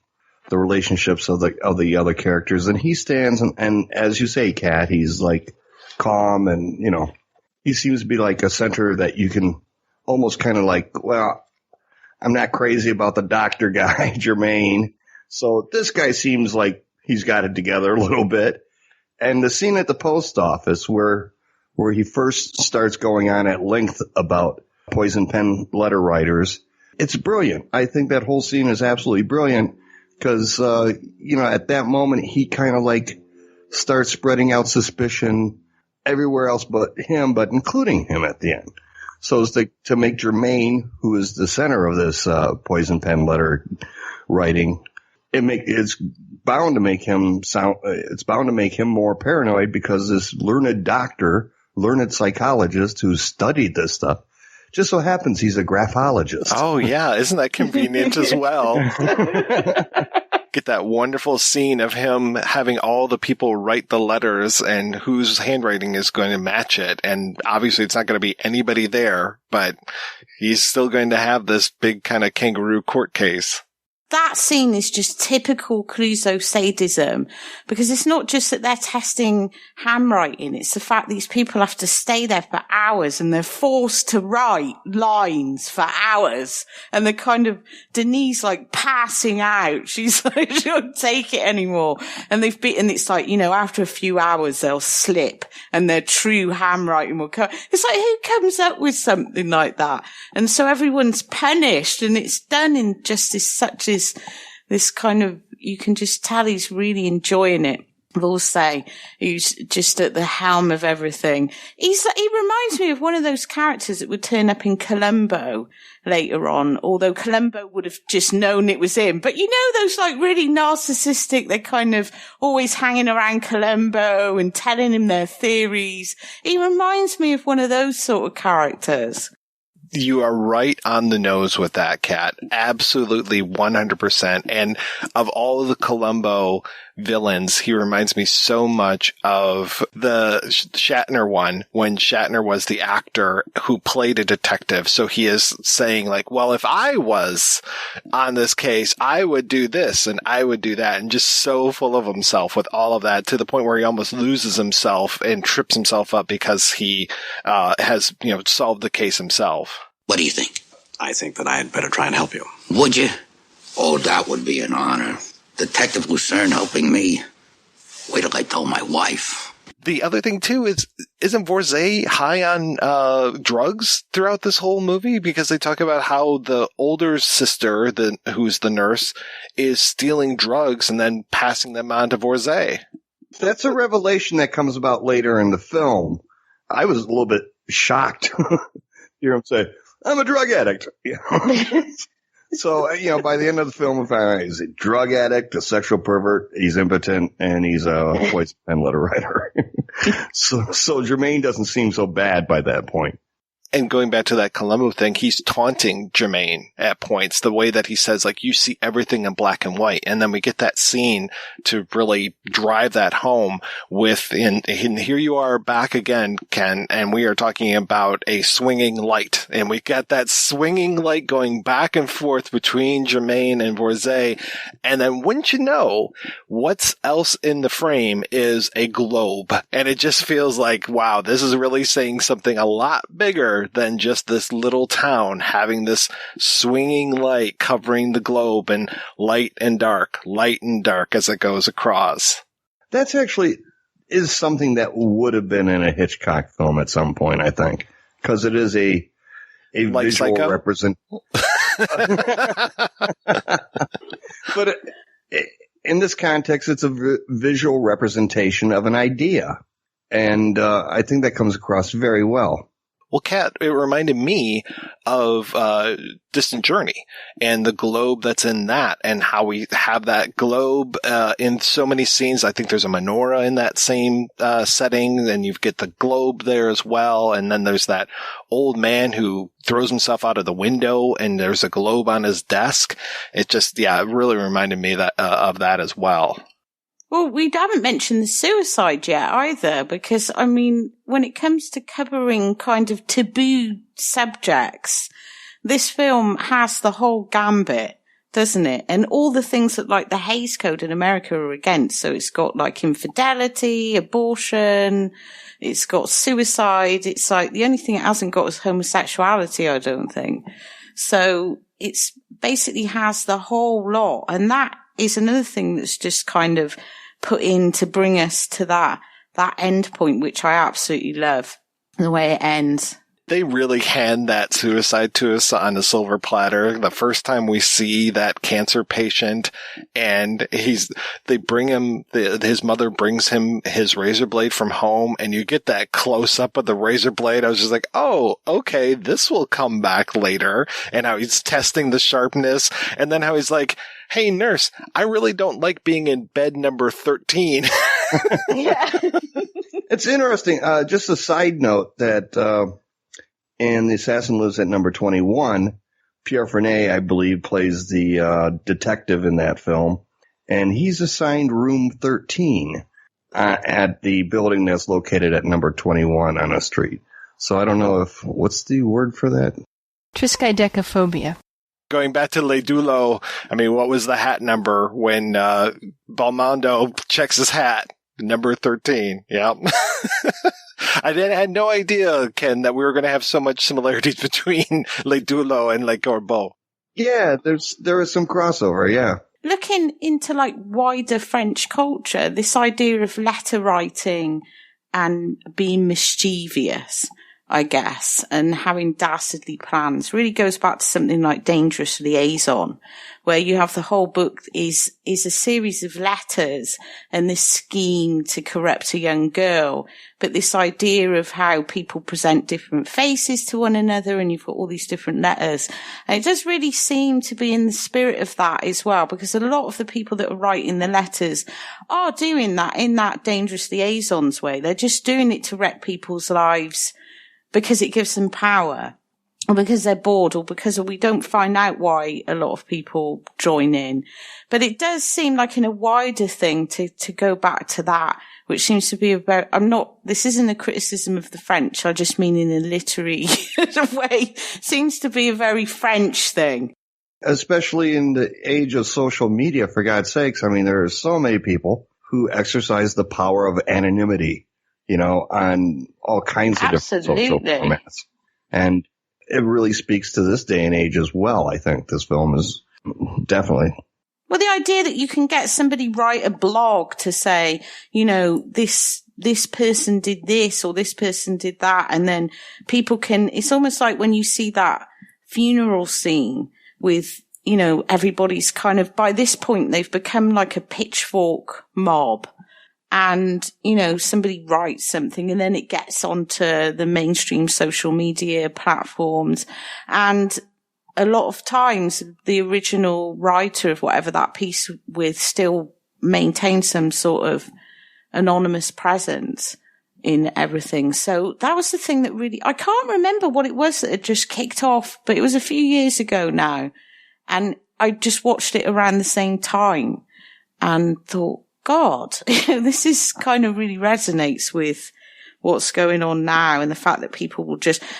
the relationships of the other characters, and he stands and as you say, Kat, he's like calm, and he seems to be like a center that you can almost kind of like, well, I'm not crazy about the doctor guy, Germain, so this guy seems like he's got it together a little bit. And the scene at the post office where he first starts going on at length about poison pen letter writers, it's brilliant. I think that whole scene is absolutely brilliant. Because, at that moment, he kind of like starts spreading out suspicion everywhere else but him, but including him at the end. So as to make Germain, who is the center of this poison pen letter writing, it's bound to make him more paranoid, because this learned psychologist who studied this stuff just so happens he's a graphologist. Oh, yeah. Isn't that convenient as well? Get that wonderful scene of him having all the people write the letters and whose handwriting is going to match it. And obviously it's not going to be anybody there, but he's still going to have this big kind of kangaroo court case. that scene is just typical Clouzot sadism, because it's not just that they're testing handwriting, it's the fact these people have to stay there for hours and they're forced to write lines for hours, and they're kind of, Denise like passing out. She's like, she won't take it anymore. And it's like, you know, after a few hours they'll slip and their true handwriting will come. It's like, who comes up with something like that? And so everyone's punished, and it's done in just this kind of, you can just tell he's really enjoying it. We'll say he's just at the helm of everything. He reminds me of one of those characters that would turn up in Columbo later on, although Columbo would have just known it was him. But you know, those like really narcissistic, they're kind of always hanging around Columbo and telling him their theories. He reminds me of one of those sort of characters. You are right on the nose with that, Kat. Absolutely 100%. And of all of the Columbo villains, he reminds me so much of the Shatner one, when Shatner was the actor who played a detective. So he is saying like, well, if I was on this case, I would do this and I would do that. And just so full of himself with all of that, to the point where he almost loses himself and trips himself up because he has, you know, solved the case himself. What do you think? I think that I had better try and help you. Would you? Oh, that would be an honor. Detective Lucerne helping me. Wait till I tell my wife. The other thing, too, is, isn't Vorzay high on drugs throughout this whole movie? Because they talk about how the older sister, who's the nurse, is stealing drugs and then passing them on to Vorzay. That's a revelation that comes about later in the film. I was a little bit shocked. You hear him say, I'm a drug addict. So, you know, by the end of the film, we find out he's a drug addict, a sexual pervert, he's impotent, and he's a poison pen letter writer. So Germaine doesn't seem so bad by that point. And going back to that Columbo thing, he's taunting Germaine at points, the way that he says, like, you see everything in black and white. And then we get that scene to really drive that home with, and here you are back again, Ken, and we are talking about a swinging light. And we got that swinging light going back and forth between Germaine and Vorzay. And then wouldn't you know, what's else in the frame is a globe. And it just feels like, wow, this is really saying something a lot bigger than just this little town having this swinging light covering the globe, and light and dark as it goes across. That's actually is something that would have been in a Hitchcock film at some point, I think, because it is a visual represent. But in this context, it's a visual representation of an idea, and I think that comes across very well. Well, Kat, it reminded me of Distant Journey and the globe that's in that, and how we have that globe in so many scenes. I think there's a menorah in that same setting, and you get the globe there as well. And then there's that old man who throws himself out of the window, and there's a globe on his desk. It just, it really reminded me of that as well. Well, we haven't mentioned the suicide yet either, because, I mean, when it comes to covering kind of taboo subjects, this film has the whole gambit, doesn't it? And all the things that, like, the Hays Code in America are against. So it's got, like, infidelity, abortion, it's got suicide. It's like the only thing it hasn't got is homosexuality, I don't think. So it's basically has the whole lot. And that is another thing that's just kind of put in to bring us to that end point, which I absolutely love, the way it ends. They really hand that suicide to us on a silver platter. The first time we see that cancer patient, and they bring him, his mother brings him his razor blade from home, and you get that close up of the razor blade. I was just like, oh, okay, this will come back later. And how he's testing the sharpness, and then how he's like, hey, nurse, I really don't like being in bed number 13. Yeah. It's interesting. Just a side note that in The Assassin Lives at Number 21, Pierre Fernet, I believe, plays the detective in that film, and he's assigned room 13 at the building that's located at number 21 on a street. So I don't know what's the word for that? Triskaidekaphobia. Going back to Le Dulo, I mean, what was the hat number when Belmondo checks his hat? Number 13. Yep. I had no idea, Ken, that we were going to have so much similarities between Le Dulo and Le Corbeau. Yeah, there is some crossover, yeah. Looking into like wider French culture, this idea of letter writing and being mischievous, I guess, and having dastardly plans really goes back to something like Dangerous Liaison, where you have the whole book is a series of letters and this scheme to corrupt a young girl. But this idea of how people present different faces to one another, and you've got all these different letters. And it does really seem to be in the spirit of that as well, because a lot of the people that are writing the letters are doing that in that Dangerous Liaisons way. They're just doing it to wreck people's lives because it gives them power, or because they're bored, or because we don't find out why a lot of people join in. But it does seem like in a wider thing to go back to that, which seems to be this isn't a criticism of the French, I just mean in a literary way, seems to be a very French thing. Especially in the age of social media, for God's sakes. I mean, there are so many people who exercise the power of anonymity, on all kinds of different social formats. And it really speaks to this day and age as well. I think this film is definitely. Well, the idea that you can get somebody write a blog to say, this person did this or this person did that. And then people it's almost like when you see that funeral scene with, everybody's kind of, by this point, they've become like a pitchfork mob. And, somebody writes something and then it gets onto the mainstream social media platforms. And a lot of times the original writer of whatever that piece with still maintains some sort of anonymous presence in everything. So that was the thing that really, I can't remember what it was that had just kicked off, but it was a few years ago now. And I just watched it around the same time and thought, God, this is kind of really resonates with what's going on now, and the fact that people will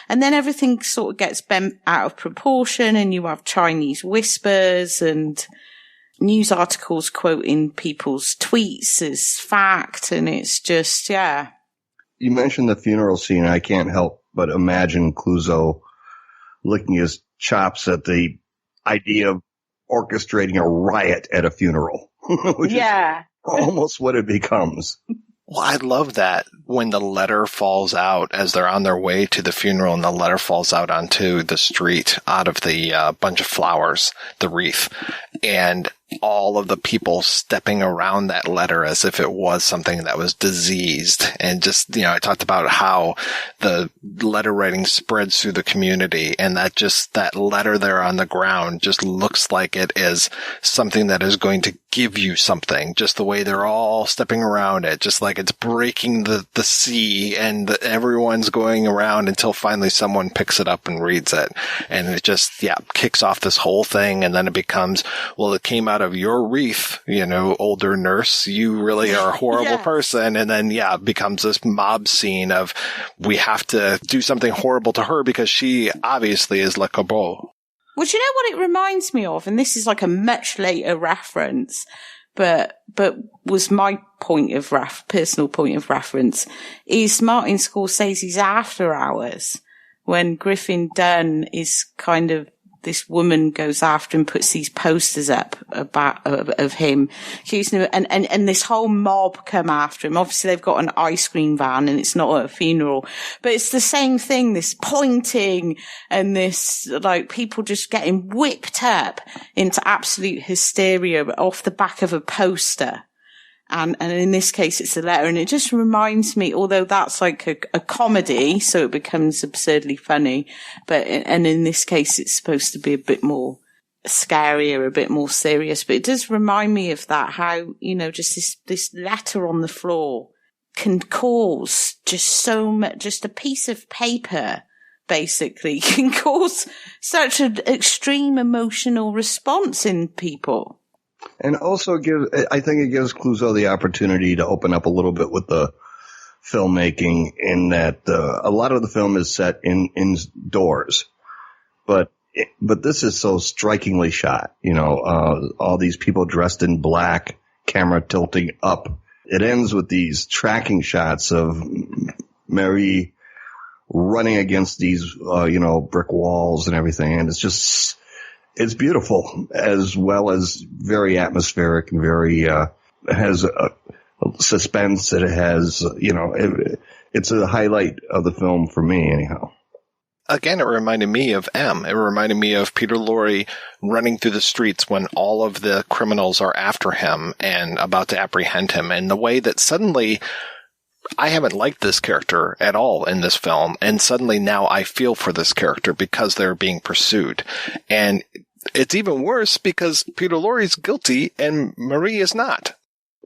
and then everything sort of gets bent out of proportion, and you have Chinese whispers and news articles quoting people's tweets as fact, and it's just, yeah. You mentioned the funeral scene. I can't help but imagine Clouzot licking his chops at the idea of orchestrating a riot at a funeral. Which is almost what it becomes. Well, I love that when the letter falls out as they're on their way to the funeral, and the letter falls out onto the street out of the bunch of flowers, the wreath, and all of the people stepping around that letter as if it was something that was diseased. And just, I talked about how the letter writing spreads through the community, and that letter there on the ground just looks like it is something that is going to give you something, just the way they're all stepping around it, just like it's breaking the sea, and everyone's going around until finally someone picks it up and reads it. And it just, kicks off this whole thing. And then it becomes, well, it came out of your wreath, older nurse, you really are a horrible person. And then, it becomes this mob scene of, we have to do something horrible to her because she obviously is Le Corbeau. Well, do you know what it reminds me of? And this is like a much later reference, but was my personal point of reference, is Martin Scorsese's After Hours, when Griffin Dunn is kind of, this woman goes after and puts these posters up of him, accusing him, and this whole mob come after him. Obviously, they've got an ice cream van, and it's not a funeral, but it's the same thing. This pointing and this like people just getting whipped up into absolute hysteria off the back of a poster. And in this case, it's a letter. And it just reminds me, although that's like a comedy, so it becomes absurdly funny. And in this case, it's supposed to be a bit more scarier, a bit more serious. But it does remind me of that, how, just this letter on the floor can cause just so much, just a piece of paper, basically, can cause such an extreme emotional response in people. And also I think it gives Clouzot the opportunity to open up a little bit with the filmmaking, in that a lot of the film is set indoors, but But this is so strikingly shot, all these people dressed in black, camera tilting up. It ends with these tracking shots of Marie running against these, brick walls and everything. And it's beautiful, as well as very atmospheric and very, has a suspense. It has, it's a highlight of the film for me anyhow. Again, it reminded me of M. It reminded me of Peter Lorre running through the streets when all of the criminals are after him and about to apprehend him. And the way that suddenly I haven't liked this character at all in this film. And suddenly now I feel for this character because they're being pursued. And it's even worse because Peter Lorre's guilty and Marie is not.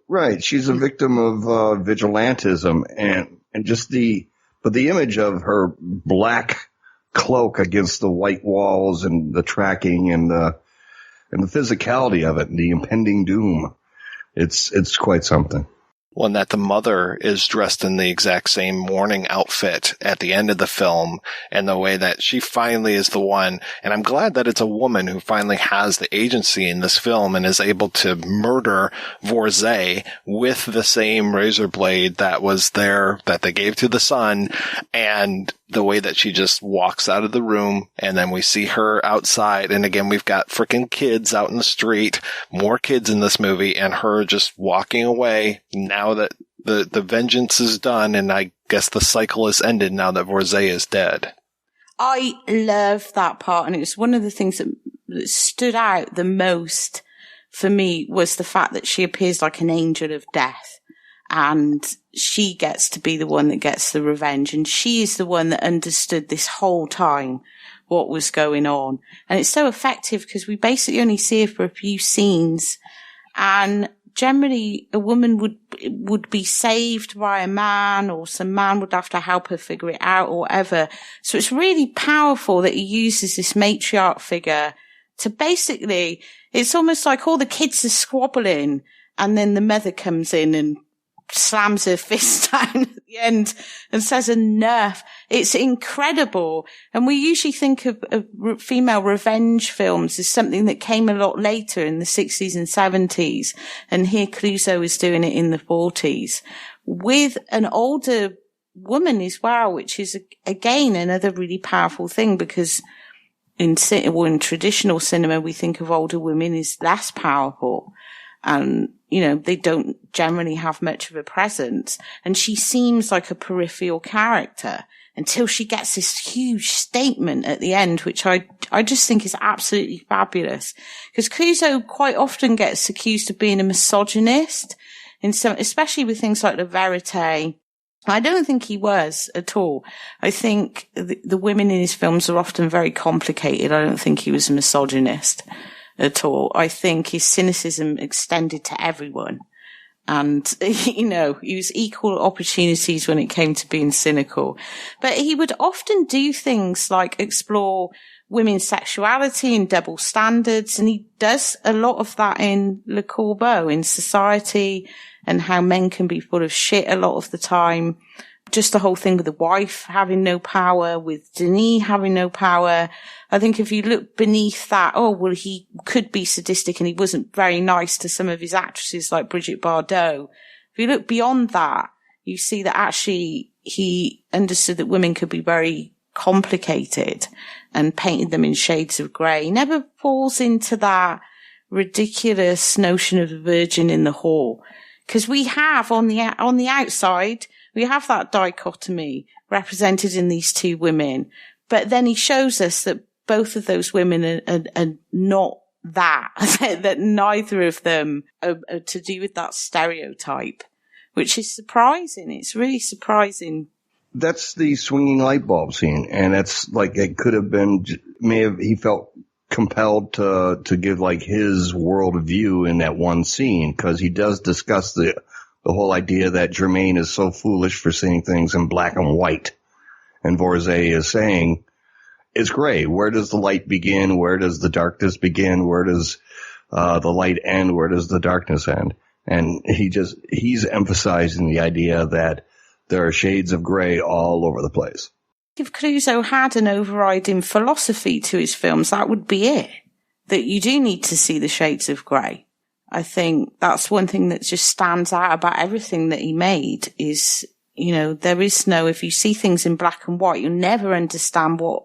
Right. She's a victim of vigilantism and just the image of her black cloak against the white walls and the tracking and the physicality of it and the impending doom. It's quite something. One that the mother is dressed in the exact same mourning outfit at the end of the film, and the way that she finally is the one. And I'm glad that it's a woman who finally has the agency in this film and is able to murder Vorzay with the same razor blade that was there, that they gave to the son. And the way that she just walks out of the room, and then we see her outside. And again, we've got freaking kids out in the street, more kids in this movie, and her just walking away now that the vengeance is done. And I guess the cycle is ended now that Vorzay is dead. I love that part. And it was one of the things that stood out the most for me was the fact that she appears like an angel of death. And she gets to be the one that gets the revenge. And she is the one that understood this whole time what was going on. And it's so effective because we basically only see her for a few scenes. And generally a woman would be saved by a man, or some man would have to help her figure it out or whatever. So it's really powerful that he uses this matriarch figure to basically, it's almost like all the kids are squabbling and then the mother comes in and slams her fist down at the end and says enough. It's incredible. And we usually think of female revenge films as something that came a lot later in the 60s and 70s. And here Clouzot is doing it in the 40s with an older woman as well, which is again another really powerful thing, because in traditional cinema we think of older women as less powerful. And, they don't generally have much of a presence. And she seems like a peripheral character until she gets this huge statement at the end, which I just think is absolutely fabulous. Because Clouzot quite often gets accused of being a misogynist, especially with things like the Verite. I don't think he was at all. I think the women in his films are often very complicated. I don't think he was a misogynist at all. I think his cynicism extended to everyone. And, he was equal opportunities when it came to being cynical. But he would often do things like explore women's sexuality and double standards. And he does a lot of that in Le Corbeau, in Society, and how men can be full of shit a lot of the time. Just the whole thing with the wife having no power, with Denis having no power. I think if you look beneath that, he could be sadistic and he wasn't very nice to some of his actresses like Brigitte Bardot. If you look beyond that, you see that actually he understood that women could be very complicated and painted them in shades of grey. He never falls into that ridiculous notion of a virgin in the hall. Because we have on the outside, we have that dichotomy represented in these two women. But then he shows us that both of those women are not that, that neither of them are to do with that stereotype, which is surprising. It's really surprising. That's the swinging light bulb scene. And it's like, it could have been, he felt compelled to give like his worldview in that one scene, because he does discuss the whole idea that Germaine is so foolish for seeing things in black and white. And Vorzay is saying, it's gray. Where does the light begin? Where does the darkness begin? Where does the light end? Where does the darkness end? And he's emphasizing the idea that there are shades of gray all over the place. If Clouzot had an overriding philosophy to his films, that would be it. That you do need to see the shades of grey. I think that's one thing that just stands out about everything that he made is, there is no, if you see things in black and white, you'll never understand what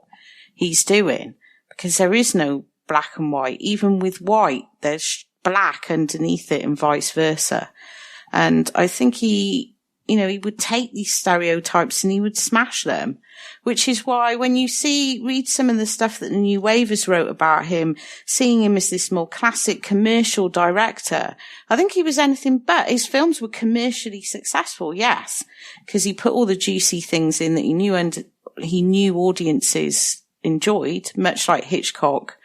he's doing because there is no black and white. Even with white, there's black underneath it and vice versa. And I think he would take these stereotypes and he would smash them, which is why when you read some of the stuff that the New Wavers wrote about him, seeing him as this more classic commercial director, I think he was anything but. His films were commercially successful, yes, because he put all the juicy things in that he knew and he knew audiences enjoyed, much like Hitchcock.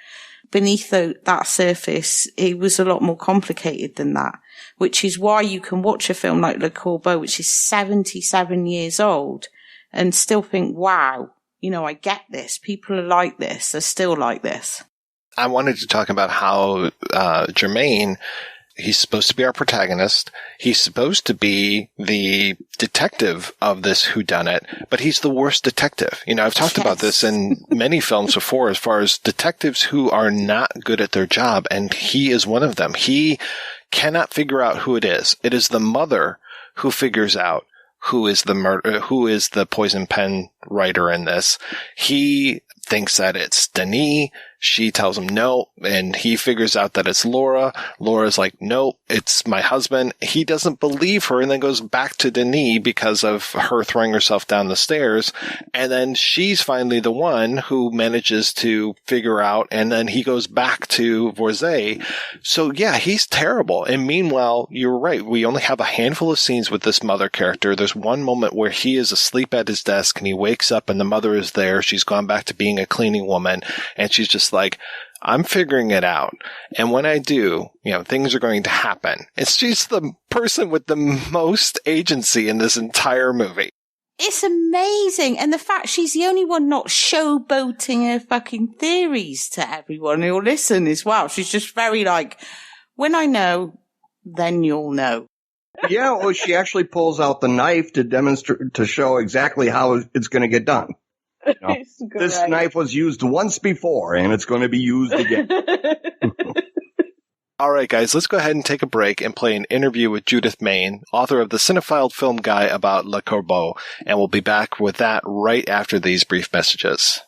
Beneath that surface, it was a lot more complicated than that, which is why you can watch a film like Le Corbeau, which is 77 years old, and still think, wow, I get this. People are like this. They're still like this. I wanted to talk about how Germain, he's supposed to be our protagonist. He's supposed to be the detective of this whodunit, but he's the worst detective. I've talked about this in many films before as far as detectives who are not good at their job, and he is one of them. He cannot figure out who it is. It is the mother who figures out who is the poison pen writer in this. He thinks that it's Denis. She tells him no, and he figures out that it's Laura. Laura's like, no, it's my husband. He doesn't believe her and then goes back to Denis because of her throwing herself down the stairs. And then she's finally the one who manages to figure out, and then he goes back to Vorzay. So yeah, he's terrible. And meanwhile, you're right. We only have a handful of scenes with this mother character. There's one moment where he is asleep at his desk and he wakes up and the mother is there. She's gone back to being a cleaning woman, and she's just like, I'm figuring it out. And when I do, things are going to happen. She's the person with the most agency in this entire movie. It's amazing. And the fact she's the only one not showboating her fucking theories to everyone who'll listen as well. She's just very like, when I know, then you'll know. Yeah, well, she actually pulls out the knife to demonstrate, to show exactly how it's going to get done. This knife was used once before, and it's going to be used again. All right, guys, let's go ahead and take a break and play an interview with Judith Mayne, author of the Cinephile Film Guide about Le Corbeau, and we'll be back with that right after these brief messages.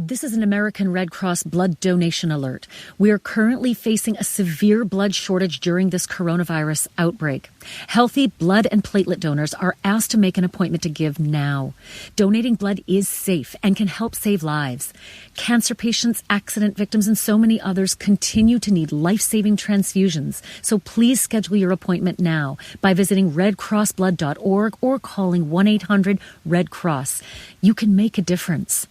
This is an American Red Cross blood donation alert. We are currently facing a severe blood shortage during this coronavirus outbreak. Healthy blood and platelet donors are asked to make an appointment to give now. Donating blood is safe and can help save lives. Cancer patients, accident victims, and so many others continue to need life-saving transfusions. So please schedule your appointment now by visiting redcrossblood.org or calling 1-800-RED-CROSS. You can make a difference.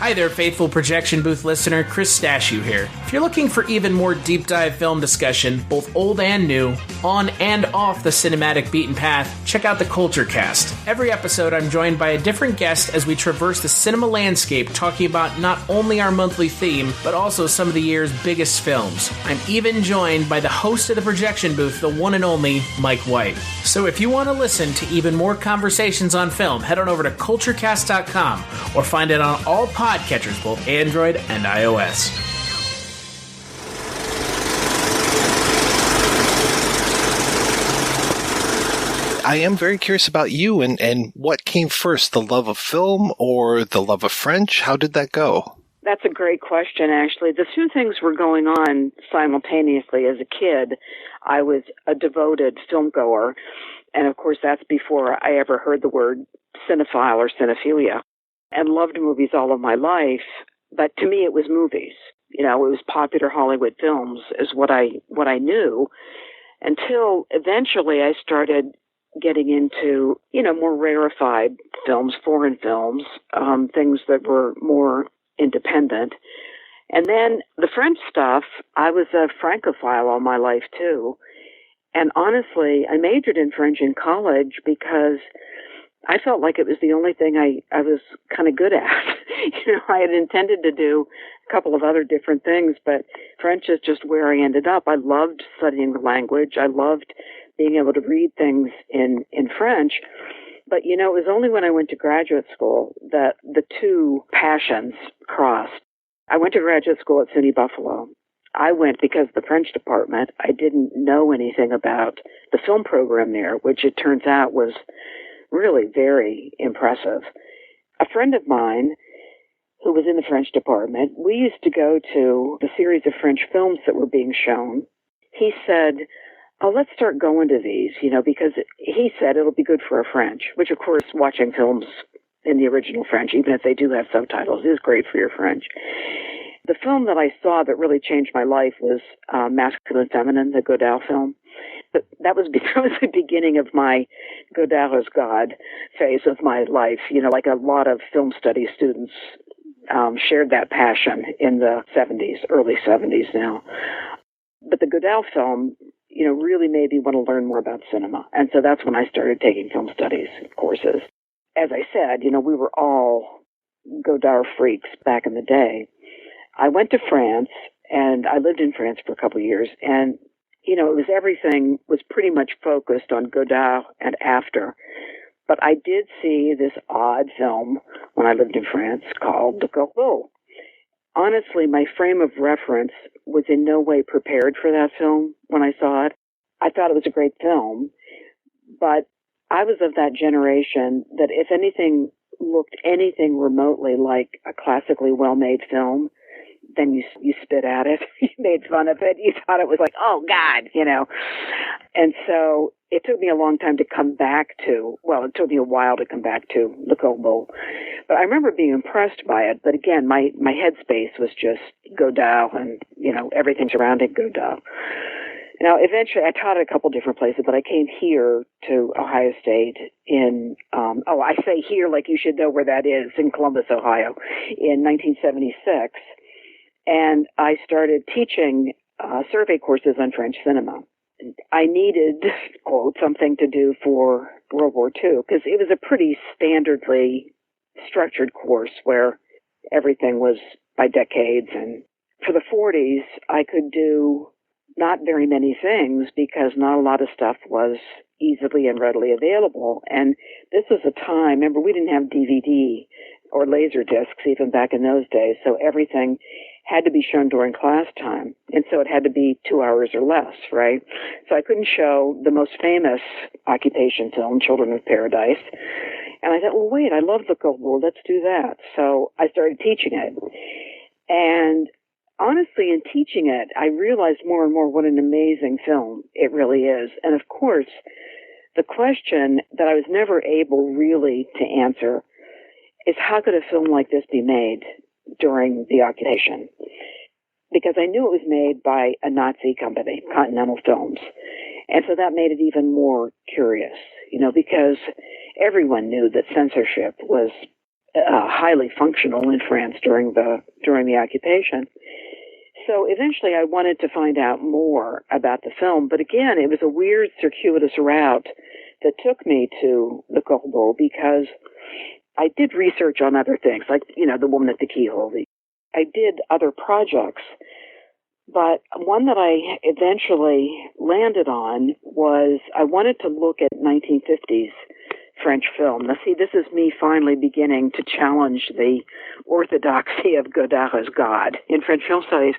Hi there, faithful projection booth listener, Chris Stashew here. If you're looking for even more deep dive film discussion, both old and new, on and off the cinematic beaten path, check out the Culture Cast. Every episode I'm joined by a different guest as we traverse the cinema landscape talking about not only our monthly theme, but also some of the year's biggest films. I'm even joined by the host of the projection booth, the one and only Mike White. So if you want to listen to even more conversations on film, head on over to culturecast.com or find it on all podcatchers, both Android and iOS. I am very curious about you and what came first, the love of film or the love of French? How did that go? That's a great question, actually. The two things were going on simultaneously. As a kid, I was a devoted film goer, and of course that's before I ever heard the word cinephile or cinephilia, and loved movies all of my life. But to me, it was movies. It was popular Hollywood films is what I knew, until eventually I started getting into, more rarefied films, foreign films, things that were more independent. And then the French stuff, I was a Francophile all my life too. And honestly, I majored in French in college because I felt like it was the only thing I was kind of good at. I had intended to do a couple of other different things, but French is just where I ended up. I loved studying the language. I loved being able to read things in French. But, it was only when I went to graduate school that the two passions crossed. I went to graduate school at SUNY Buffalo. I went because the French department, I didn't know anything about the film program there, which it turns out was really very impressive. A friend of mine who was in the French department, we used to go to the series of French films that were being shown. He said, oh, let's start going to these, because he said it'll be good for our French, which, of course, watching films in the original French, even if they do have subtitles, is great for your French. The film that I saw that really changed my life was Masculine and Feminine, the Godard film. But that was the beginning of my Godard as God phase of my life. Like a lot of film studies students shared that passion in the 70s, early 70s now. But the Godard film, really made me want to learn more about cinema. And so that's when I started taking film studies courses. As I said, we were all Godard freaks back in the day. I went to France, and I lived in France for a couple of years, and, everything was pretty much focused on Godard and after. But I did see this odd film when I lived in France called Corbeau. Honestly, my frame of reference was in no way prepared for that film when I saw it. I thought it was a great film, but I was of that generation that if anything looked anything remotely like a classically well-made film, then you spit at it. You made fun of it. You thought it was like, oh, God, And so it took me a long time to come back to, it took me a while to come back to Le Corbeau. But I remember being impressed by it. But again, my headspace was just Godard and, everything surrounding Godard. Now, eventually, I taught at a couple different places, but I came here to Ohio State in, I say here like you should know where that is, in Columbus, Ohio, in 1976. And I started teaching survey courses on French cinema. I needed, quote, something to do for World War II, because it was a pretty standardly structured course where everything was by decades. And for the 40s, I could do not very many things because not a lot of stuff was easily and readily available. And this was a time, remember, we didn't have DVD or laser discs even back in those days, so everything had to be shown during class time. And so it had to be 2 hours or less, right? So I couldn't show the most famous occupation film, Children of Paradise. And I thought, well, wait, I love the Corbeau, let's do that. So I started teaching it. And honestly, in teaching it, I realized more and more what an amazing film it really is. And of course, the question that I was never able really to answer is how could a film like this be made during the occupation? Because I knew it was made by a Nazi company, Continental Films. And so that made it even more curious, because everyone knew that censorship was highly functional in France during the occupation. So eventually I wanted to find out more about the film, but again, it was a weird circuitous route that took me to Le Corbeau because I did research on other things, like, The Woman at the Keyhole. I did other projects, but one that I eventually landed on was I wanted to look at 1950s French film. Now, see, this is me finally beginning to challenge the orthodoxy of Godard as God in French film studies.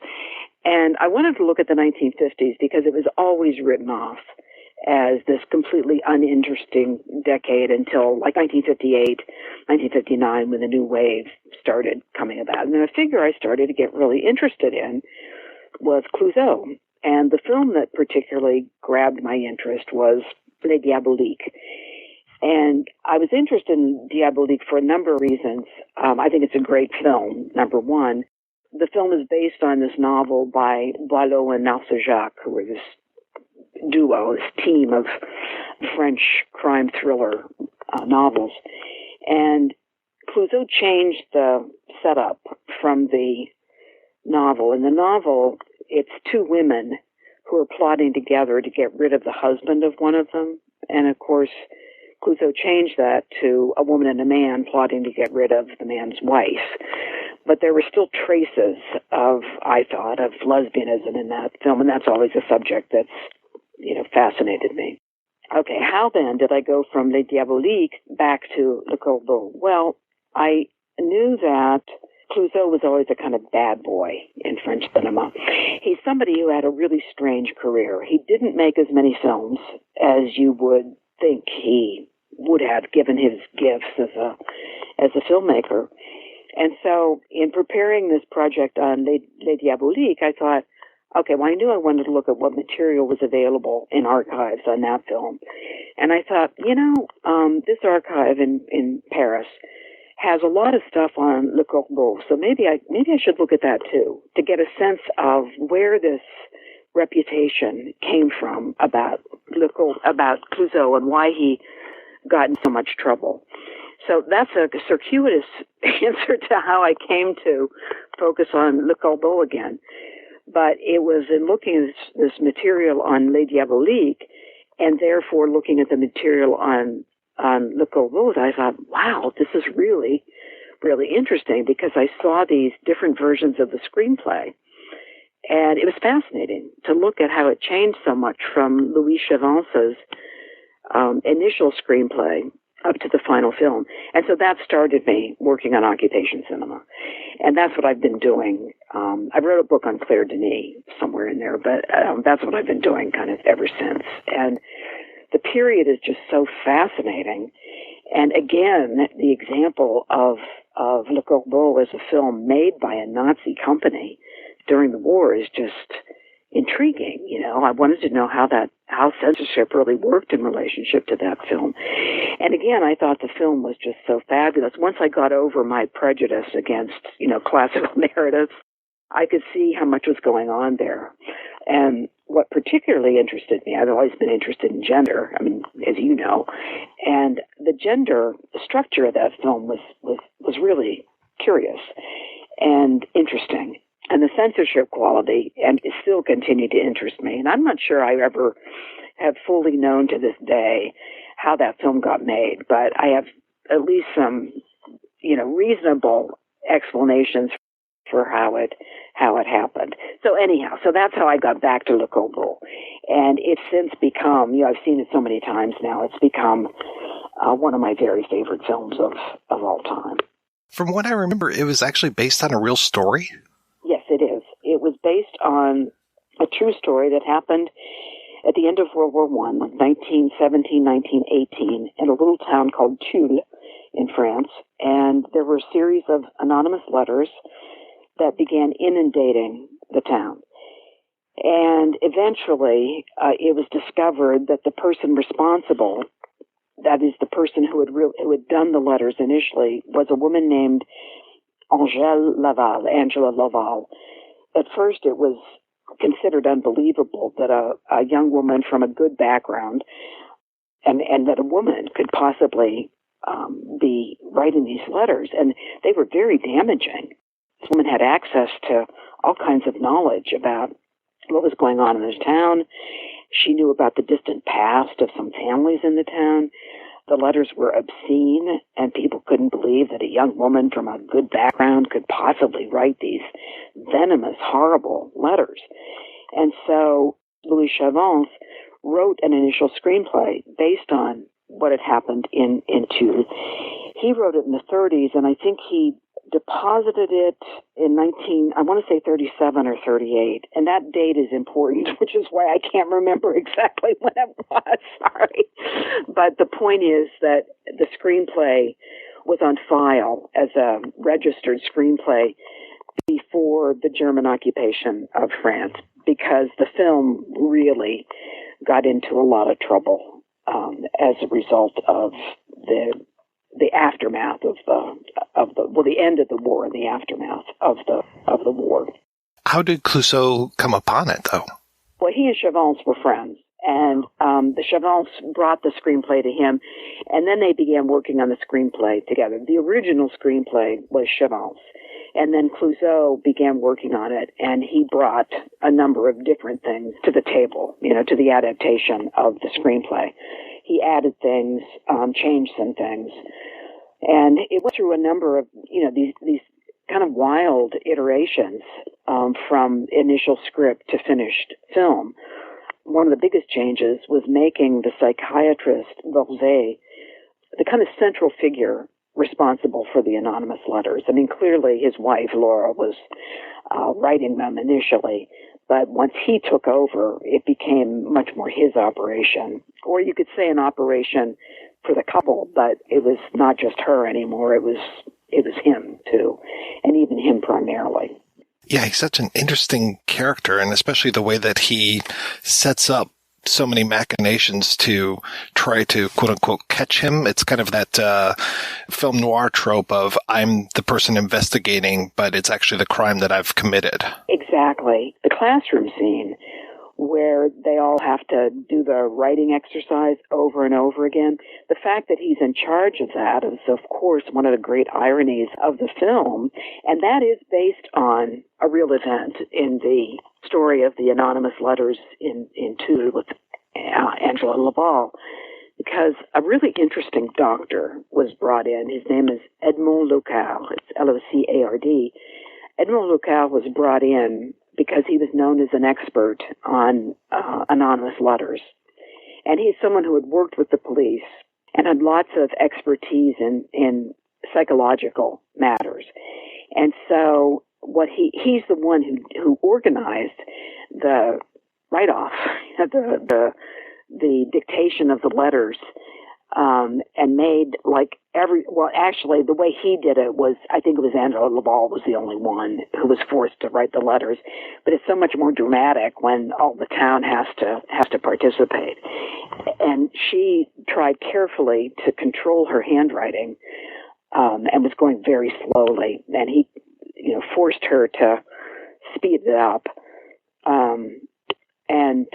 And I wanted to look at the 1950s because it was always written off as this completely uninteresting decade until like 1958, 1959, when the new wave started coming about. And then a figure I started to get really interested in was Clouzot. And the film that particularly grabbed my interest was Les Diaboliques. And I was interested in Diabolique for a number of reasons. I think it's a great film, number one. The film is based on this novel by Boileau and Narcejac, who were this duo, this team of French crime thriller novels. And Clouzot changed the setup from the novel. In the novel, it's two women who are plotting together to get rid of the husband of one of them. And of course, Clouzot changed that to a woman and a man plotting to get rid of the man's wife. But there were still traces of, I thought, of lesbianism in that film, and that's always a subject that's, fascinated me. Okay, how then did I go from Les Diaboliques back to Le Corbeau? Well, I knew that Clouzot was always a kind of bad boy in French cinema. He's somebody who had a really strange career. He didn't make as many films as you would think he would have, given his gifts as a filmmaker. And so in preparing this project on Les Diaboliques, I thought, okay, well, I knew I wanted to look at what material was available in archives on that film. And I thought, this archive in Paris has a lot of stuff on Le Corbeau, so maybe I should look at that too, to get a sense of where this reputation came from about Clouzot and why he got in so much trouble. So that's a circuitous answer to how I came to focus on Le Corbeau again. But it was in looking at this material on Les Diaboliques, and therefore looking at the material on Le Corbeau, I thought, wow, this is really, really interesting, because I saw these different versions of the screenplay. And it was fascinating to look at how it changed so much from Louis Chavance's initial screenplay up to the final film. And so that started me working on occupation cinema. And that's what I've been doing. I wrote a book on Claire Denis somewhere in there, but that's what I've been doing kind of ever since. And the period is just so fascinating. And again, the example of Le Corbeau as a film made by a Nazi company during the war is just intriguing. I wanted to know how censorship really worked in relationship to that film. And again, I thought the film was just so fabulous. Once I got over my prejudice against, classical narratives, I could see how much was going on there. And what particularly interested me, I've always been interested in gender, as you know, and the gender structure of that film was really curious and interesting. And the censorship quality and it still continued to interest me. And I'm not sure I ever have fully known to this day how that film got made, but I have at least some, reasonable explanations for how it happened. So anyhow, that's how I got back to Le Corbeau. And it's since become, I've seen it so many times now, it's become one of my very favorite films of all time. From what I remember, it was actually based on a real story? Yes, it is. It was based on a true story that happened at the end of World War I, 1917, 1918, in a little town called Tulle in France. And there were a series of anonymous letters that began inundating the town. And eventually, it was discovered that the person responsible, that is the person who had done the letters initially, was a woman named Angela Laval. At first, it was considered unbelievable that a young woman from a good background and that a woman could possibly be writing these letters. And they were very damaging. This woman had access to all kinds of knowledge about what was going on in this town. She knew about the distant past of some families in the town. The letters were obscene, and people couldn't believe that a young woman from a good background could possibly write these venomous, horrible letters. And so Louis Chavance wrote an initial screenplay based on what had happened in Tulle. He wrote it in the 30s, and I think he deposited it in 37 or 38. And that date is important, which is why I can't remember exactly when it was. Sorry. But the point is that the screenplay was on file as a registered screenplay before the German occupation of France, because the film really got into a lot of trouble as a result of the aftermath of the end of the war and the aftermath of the war. How did Clouzot come upon it, though? Well, he and Chavance were friends, and the Chavance brought the screenplay to him, and then they began working on the screenplay together. The original screenplay was Chavance, and then Clouzot began working on it, and he brought a number of different things to the table, to the adaptation of the screenplay. He added things, changed some things, and it went through a number of, these kind of wild iterations from initial script to finished film. one of the biggest changes was making the psychiatrist, Volzé, the kind of central figure responsible for the anonymous letters. I mean, clearly his wife, Laura, was writing them initially, but once he took over, it became much more his operation. Or you could say an operation for the couple, but it was not just her anymore. It was him, too, and even him primarily. Yeah, he's such an interesting character, and especially the way that he sets up so many machinations to try to, quote-unquote, catch him. It's kind of that film noir trope of, I'm the person investigating, but it's actually the crime that I've committed. Exactly. The classroom scene where they all have to do the writing exercise over and over again. The fact that he's in charge of that is, of course, one of the great ironies of the film, and that is based on a real event in the story of the anonymous letters in Tulle with Angela Laval, because a really interesting doctor was brought in. His name is Edmond Locard. It's Locard. Edmond Locard was brought in because he was known as an expert on anonymous letters. And he's someone who had worked with the police and had lots of expertise in psychological matters. And so he's the one who organized the write-off, the dictation of the letters, and made actually the way he did it was, I think it was Angela Laval was the only one who was forced to write the letters, but it's so much more dramatic when all the town has to participate. And she tried carefully to control her handwriting, and was going very slowly, and he, forced her to speed it up, and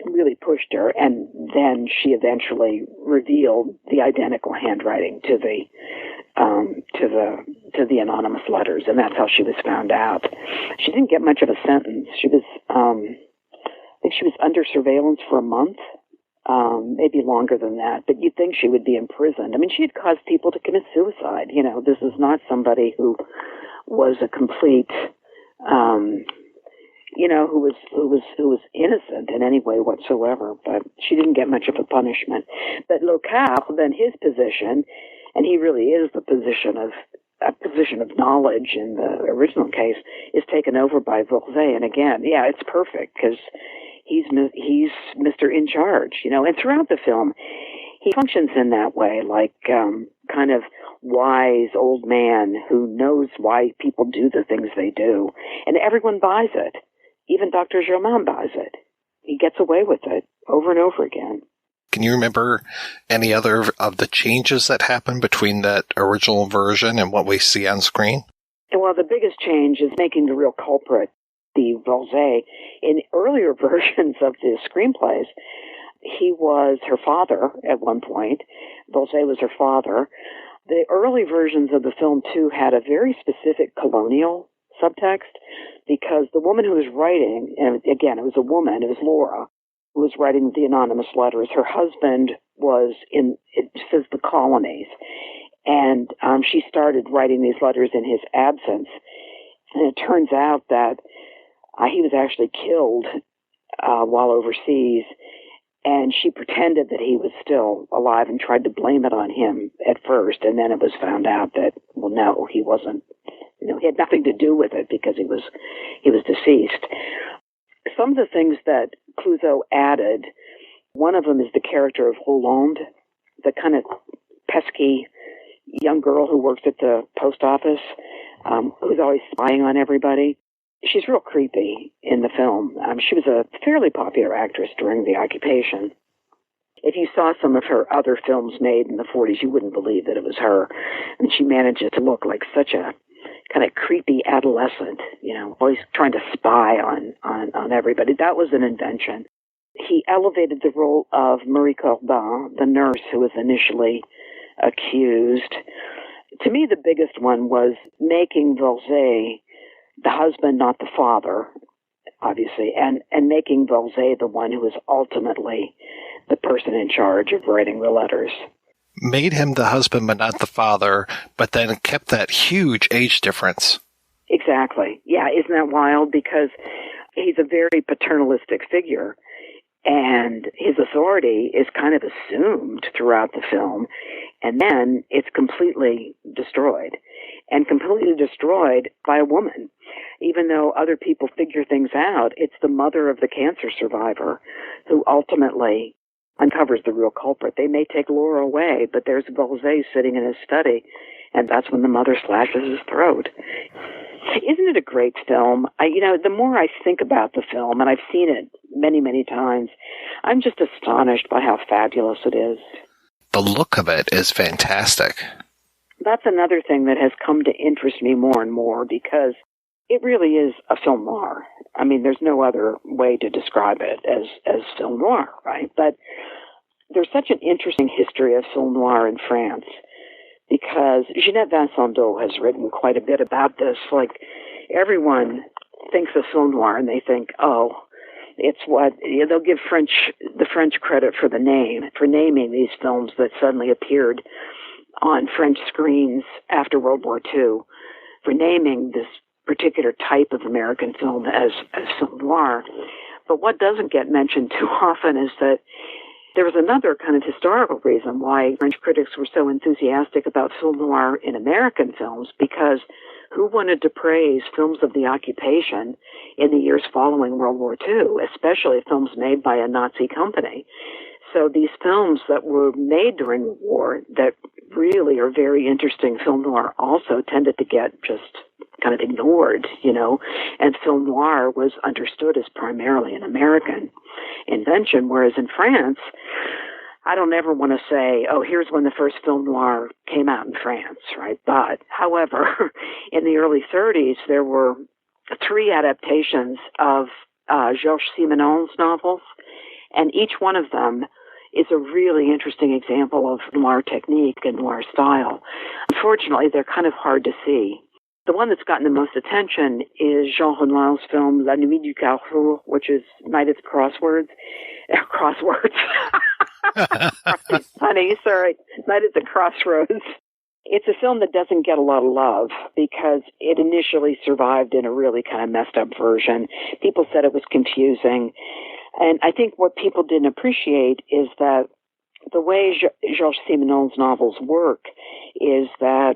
really pushed her, and then she eventually revealed the identical handwriting to the anonymous letters, and that's how she was found out. She didn't get much of a sentence. She was, I think she was under surveillance for a month, maybe longer than that, but you'd think she would be imprisoned. I mean, she had caused people to commit suicide. This is not somebody who was a complete, who was innocent in any way whatsoever, but she didn't get much of a punishment. But Locard, then his position, and he really is a position of knowledge in the original case, is taken over by Volzé. And again, yeah, it's perfect because he's Mr. In Charge, and throughout the film, he functions in that way, like kind of wise old man who knows why people do the things they do, and everyone buys it. Even Dr. Germain buys it. He gets away with it over and over again. Can you remember any other of the changes that happened between that original version and what we see on screen? Well, the biggest change is making the real culprit, the Volzé. In earlier versions of the screenplays, he was her father at one point. Volzé was her father. The early versions of the film, too, had a very specific colonial subtext, because the woman who was writing, and again, it was a woman, it was Laura, who was writing the anonymous letters. Her husband was it says the colonies, and she started writing these letters in his absence. And it turns out that he was actually killed while overseas, and she pretended that he was still alive and tried to blame it on him at first, and then it was found out that, well, no, he wasn't. He had nothing to do with it because he was deceased. Some of the things that Clouzot added, one of them is the character of Hollande, the kind of pesky young girl who works at the post office, who's always spying on everybody. She's real creepy in the film. She was a fairly popular actress during the occupation. If you saw some of her other films made in the 40s, you wouldn't believe that it was her. And she manages to look like such a kind of creepy adolescent, always trying to spy on everybody. That was an invention. He elevated the role of Marie Corbeau, the nurse who was initially accused. To me, the biggest one was making Volzé the husband, not the father, obviously, and making Volzé the one who was ultimately the person in charge of writing the letters. Made him the husband but not the father, but then kept that huge age difference. Exactly. Yeah, isn't that wild? Because he's a very paternalistic figure. And his authority is kind of assumed throughout the film, and then it's completely destroyed. And completely destroyed by a woman. Even though other people figure things out, it's the mother of the cancer survivor who ultimately uncovers the real culprit. They may take Laura away, but there's Volzé sitting in his study, and that's when the mother slashes his throat. Isn't it a great film? The more I think about the film, and I've seen it many, many times, I'm just astonished by how fabulous it is. The look of it is fantastic. That's another thing that has come to interest me more and more, because it really is a film noir. I mean, there's no other way to describe it as film noir, right? But there's such an interesting history of film noir in France, because Ginette Vincent d'O has written quite a bit about this. Like, everyone thinks of film noir and they think, oh, it's what they'll give the French credit for the name, for naming these films that suddenly appeared on French screens after World War II, for naming this particular type of American film as film noir. But what doesn't get mentioned too often is that there was another kind of historical reason why French critics were so enthusiastic about film noir in American films, because who wanted to praise films of the occupation in the years following World War II, especially films made by a Nazi company? So these films that were made during the war that really are very interesting film noir also tended to get just kind of ignored, and film noir was understood as primarily an American invention, whereas in France, I don't ever want to say, oh, here's when the first film noir came out in France, right? But, however, in the early 30s, there were 3 adaptations of Georges Simenon's novels, and each one of them is a really interesting example of noir technique and noir style. Unfortunately, they're kind of hard to see. The one that's gotten the most attention is Jean Renoir's film La Nuit du Carrefour, which is Night at the Crossroads. Honey, sorry. Night at the Crossroads. It's a film that doesn't get a lot of love because it initially survived in a really kind of messed up version. People said it was confusing. And I think what people didn't appreciate is that the way Georges Simenon's novels work is that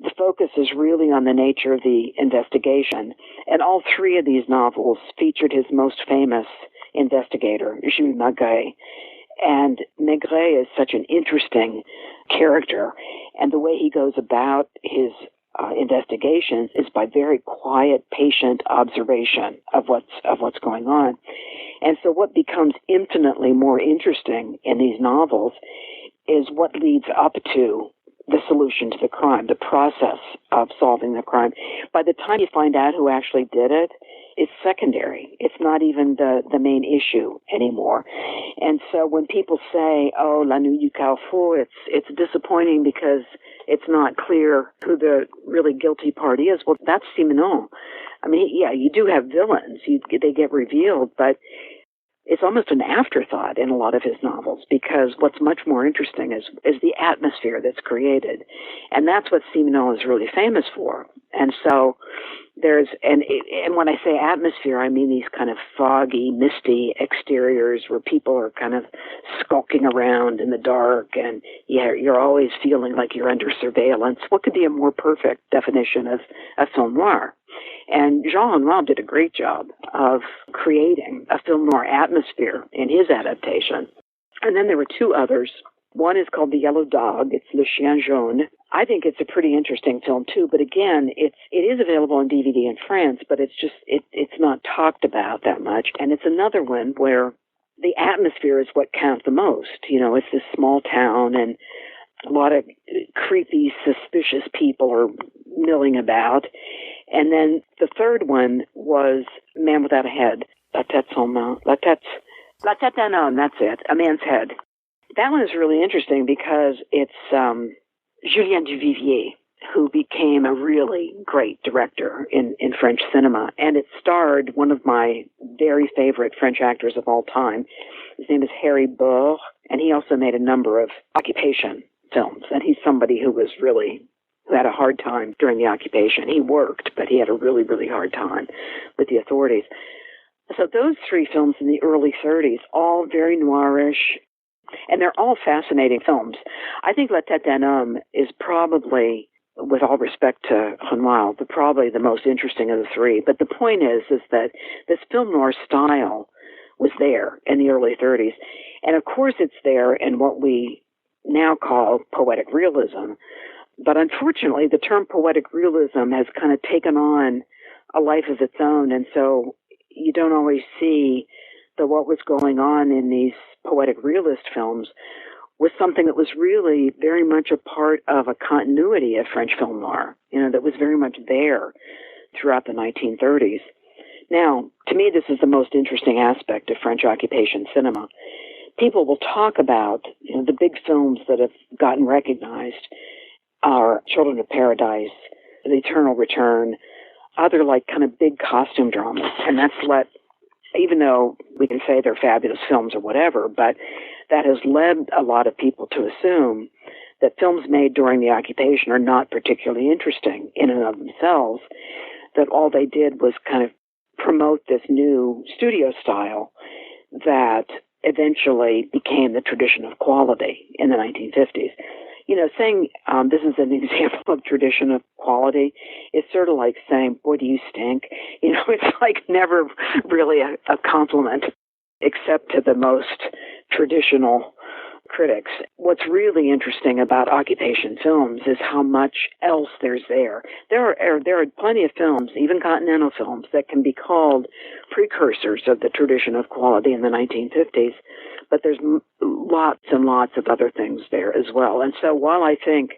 the focus is really on the nature of the investigation. And all 3 of these novels featured his most famous investigator, Jules Maigret. And Maigret is such an interesting character. And the way he goes about his investigations is by very quiet, patient observation of what's going on. And so what becomes infinitely more interesting in these novels is what leads up to the solution to the crime, the process of solving the crime. By the time you find out who actually did it, it's secondary. It's not even the main issue anymore. And so when people say, oh, La Nuit du Carrefour, it's disappointing because it's not clear who the really guilty party is. Well, that's Simenon. I mean, yeah, you do have villains. They get revealed, but it's almost an afterthought in a lot of his novels, because what's much more interesting is the atmosphere that's created. And that's what Simenon is really famous for. And so and when I say atmosphere, I mean these kind of foggy, misty exteriors where people are kind of skulking around in the dark, and you're always feeling like you're under surveillance. What could be a more perfect definition of film noir? And Jean Renoir did a great job of creating a film noir atmosphere in his adaptation. And then there were 2 others. One is called The Yellow Dog. It's Le Chien Jaune. I think it's a pretty interesting film too, but again, it is available on DVD in France, but it's not talked about that much. And it's another one where the atmosphere is what counts the most. It's this small town, and a lot of creepy, suspicious people are milling about. And then the third one was Man Without a Head. La tête sans main. La tête d'un homme, that's it. A man's head. That one is really interesting because it's Julien Duvivier, who became a really great director in French cinema. And it starred one of my very favorite French actors of all time. His name is Henri-Georges, and he also made a number of occupation films. And he's somebody who had a hard time during the occupation. He worked, but he had a really, really hard time with the authorities. So those three films in the early 30s, all very noirish, and they're all fascinating films. I think La Tête d'un Homme is probably, with all respect to Renoir, probably the most interesting of the three. But the point is that this film noir style was there in the early 30s. And of course it's there in what we now call poetic realism. But unfortunately, the term poetic realism has kind of taken on a life of its own. And so you don't always see that what was going on in these poetic realist films was something that was really very much a part of a continuity of French film noir, that was very much there throughout the 1930s. Now, to me, this is the most interesting aspect of French occupation cinema. People will talk about, the big films that have gotten recognized are Children of Paradise, The Eternal Return, other like kind of big costume dramas. And that's even though we can say they're fabulous films or whatever, but that has led a lot of people to assume that films made during the occupation are not particularly interesting in and of themselves, that all they did was kind of promote this new studio style that eventually became the tradition of quality in the 1950s. Saying this is an example of tradition of quality is sort of like saying, boy, do you stink. It's like never really a compliment except to the most traditional critics. What's really interesting about occupation films is how much else there's there. There are plenty of films, even Continental films, that can be called precursors of the tradition of quality in the 1950s, but there's lots and lots of other things there as well. And so while I think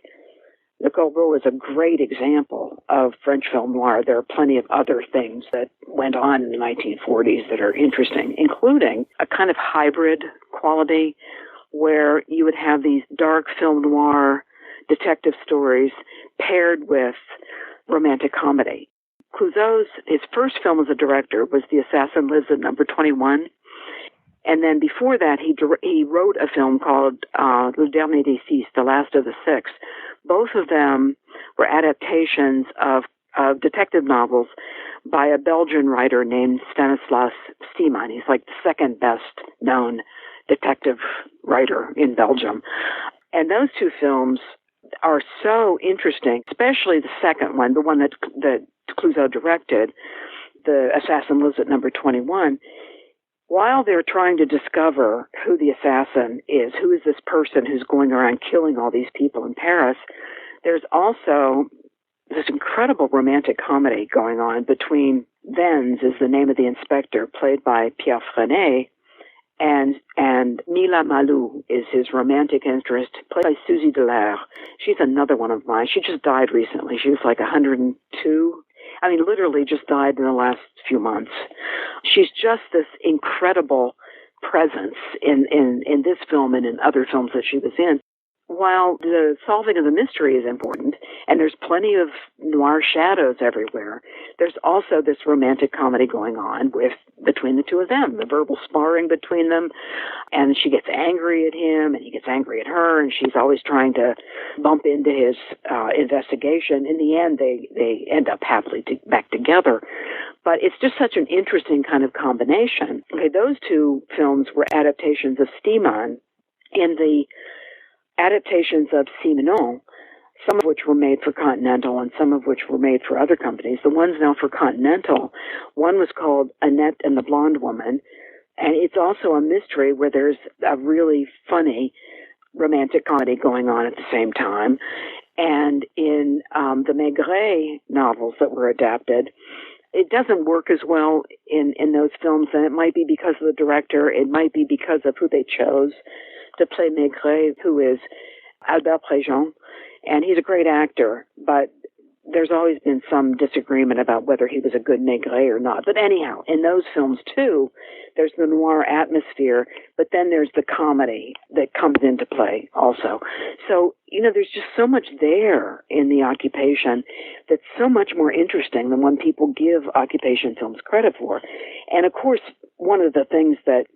the Corbeau is a great example of French film noir, there are plenty of other things that went on in the 1940s that are interesting, including a kind of hybrid quality where you would have these dark film noir detective stories paired with romantic comedy. Clouzot's, his first film as a director was The Assassin Lives at Number 21. And then before that, he wrote a film called Le Dernier des Six, The Last of the Six. Both of them were adaptations of detective novels by a Belgian writer named Stanislas Steeman. He's like the second best known detective writer in Belgium. And those two films are so interesting, especially the second one, the one that Clouzot directed, The Assassin Lives at Number 21. While they're trying to discover who the assassin is, who is this person who's going around killing all these people in Paris, there's also this incredible romantic comedy going on between Venz is the name of the inspector, played by Pierre Freinet, and Mila Malou is his romantic interest, played by Suzy Delaire. She's another one of mine. She just died recently. She was like 102. I mean, literally just died in the last few months. She's just this incredible presence in this film and in other films that she was in. While the solving of the mystery is important, and there's plenty of noir shadows everywhere, there's also this romantic comedy going on between the two of them, the verbal sparring between them, and she gets angry at him, and he gets angry at her, and she's always trying to bump into his investigation. In the end, they end up happily back together. But it's just such an interesting kind of combination. Okay, those two films were adaptations of Steeman, and the adaptations of Simenon, some of which were made for Continental and some of which were made for other companies. The ones now for Continental, one was called Annette and the Blonde Woman, and it's also a mystery where there's a really funny romantic comedy going on at the same time. And in the Maigret novels that were adapted, it doesn't work as well in those films, and it might be because of the director, it might be because of who they chose to play Maigret, who is Albert Préjean, and he's a great actor, but there's always been some disagreement about whether he was a good Maigret or not. But anyhow, in those films too, there's the noir atmosphere, but then there's the comedy that comes into play also. So, there's just so much there in the occupation that's so much more interesting than when people give occupation films credit for. And of course, one of the things that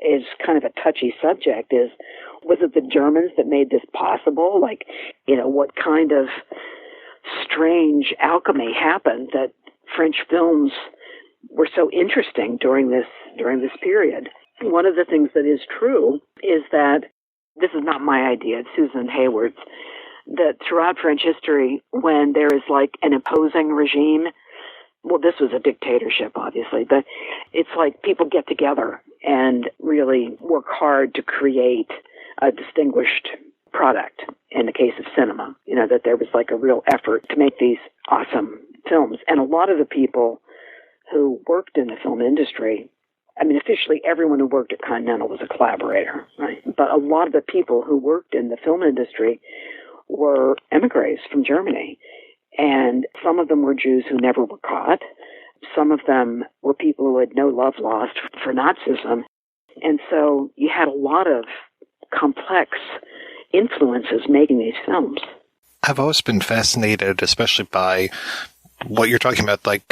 is kind of a touchy subject is, was it the Germans that made this possible? Like, what kind of strange alchemy happened that French films were so interesting during this period. One of the things that is true is that, this is not my idea, it's Susan Hayward's, that throughout French history, when there is like an opposing regime, well, this was a dictatorship, obviously, but it's like people get together and really work hard to create a distinguished product. In the case of cinema, that there was like a real effort to make these awesome films. And a lot of the people who worked in the film industry, I mean, officially everyone who worked at Continental was a collaborator, right? But a lot of the people who worked in the film industry were emigres from Germany. And some of them were Jews who never were caught. Some of them were people who had no love lost for Nazism. And so you had a lot of complex influences making these films. I've always been fascinated, especially by what you're talking about, like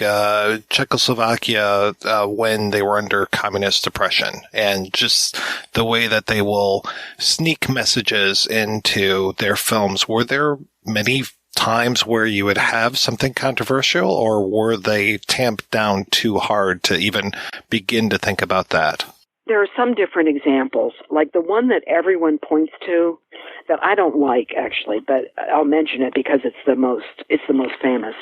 Czechoslovakia when they were under communist oppression, and just the way that they will sneak messages into their films. Were there many times where you would have something controversial, or were they tamped down too hard to even begin to think about that? There are some different examples, like the one that everyone points to that I don't like, actually, but I'll mention it because it's the most famous.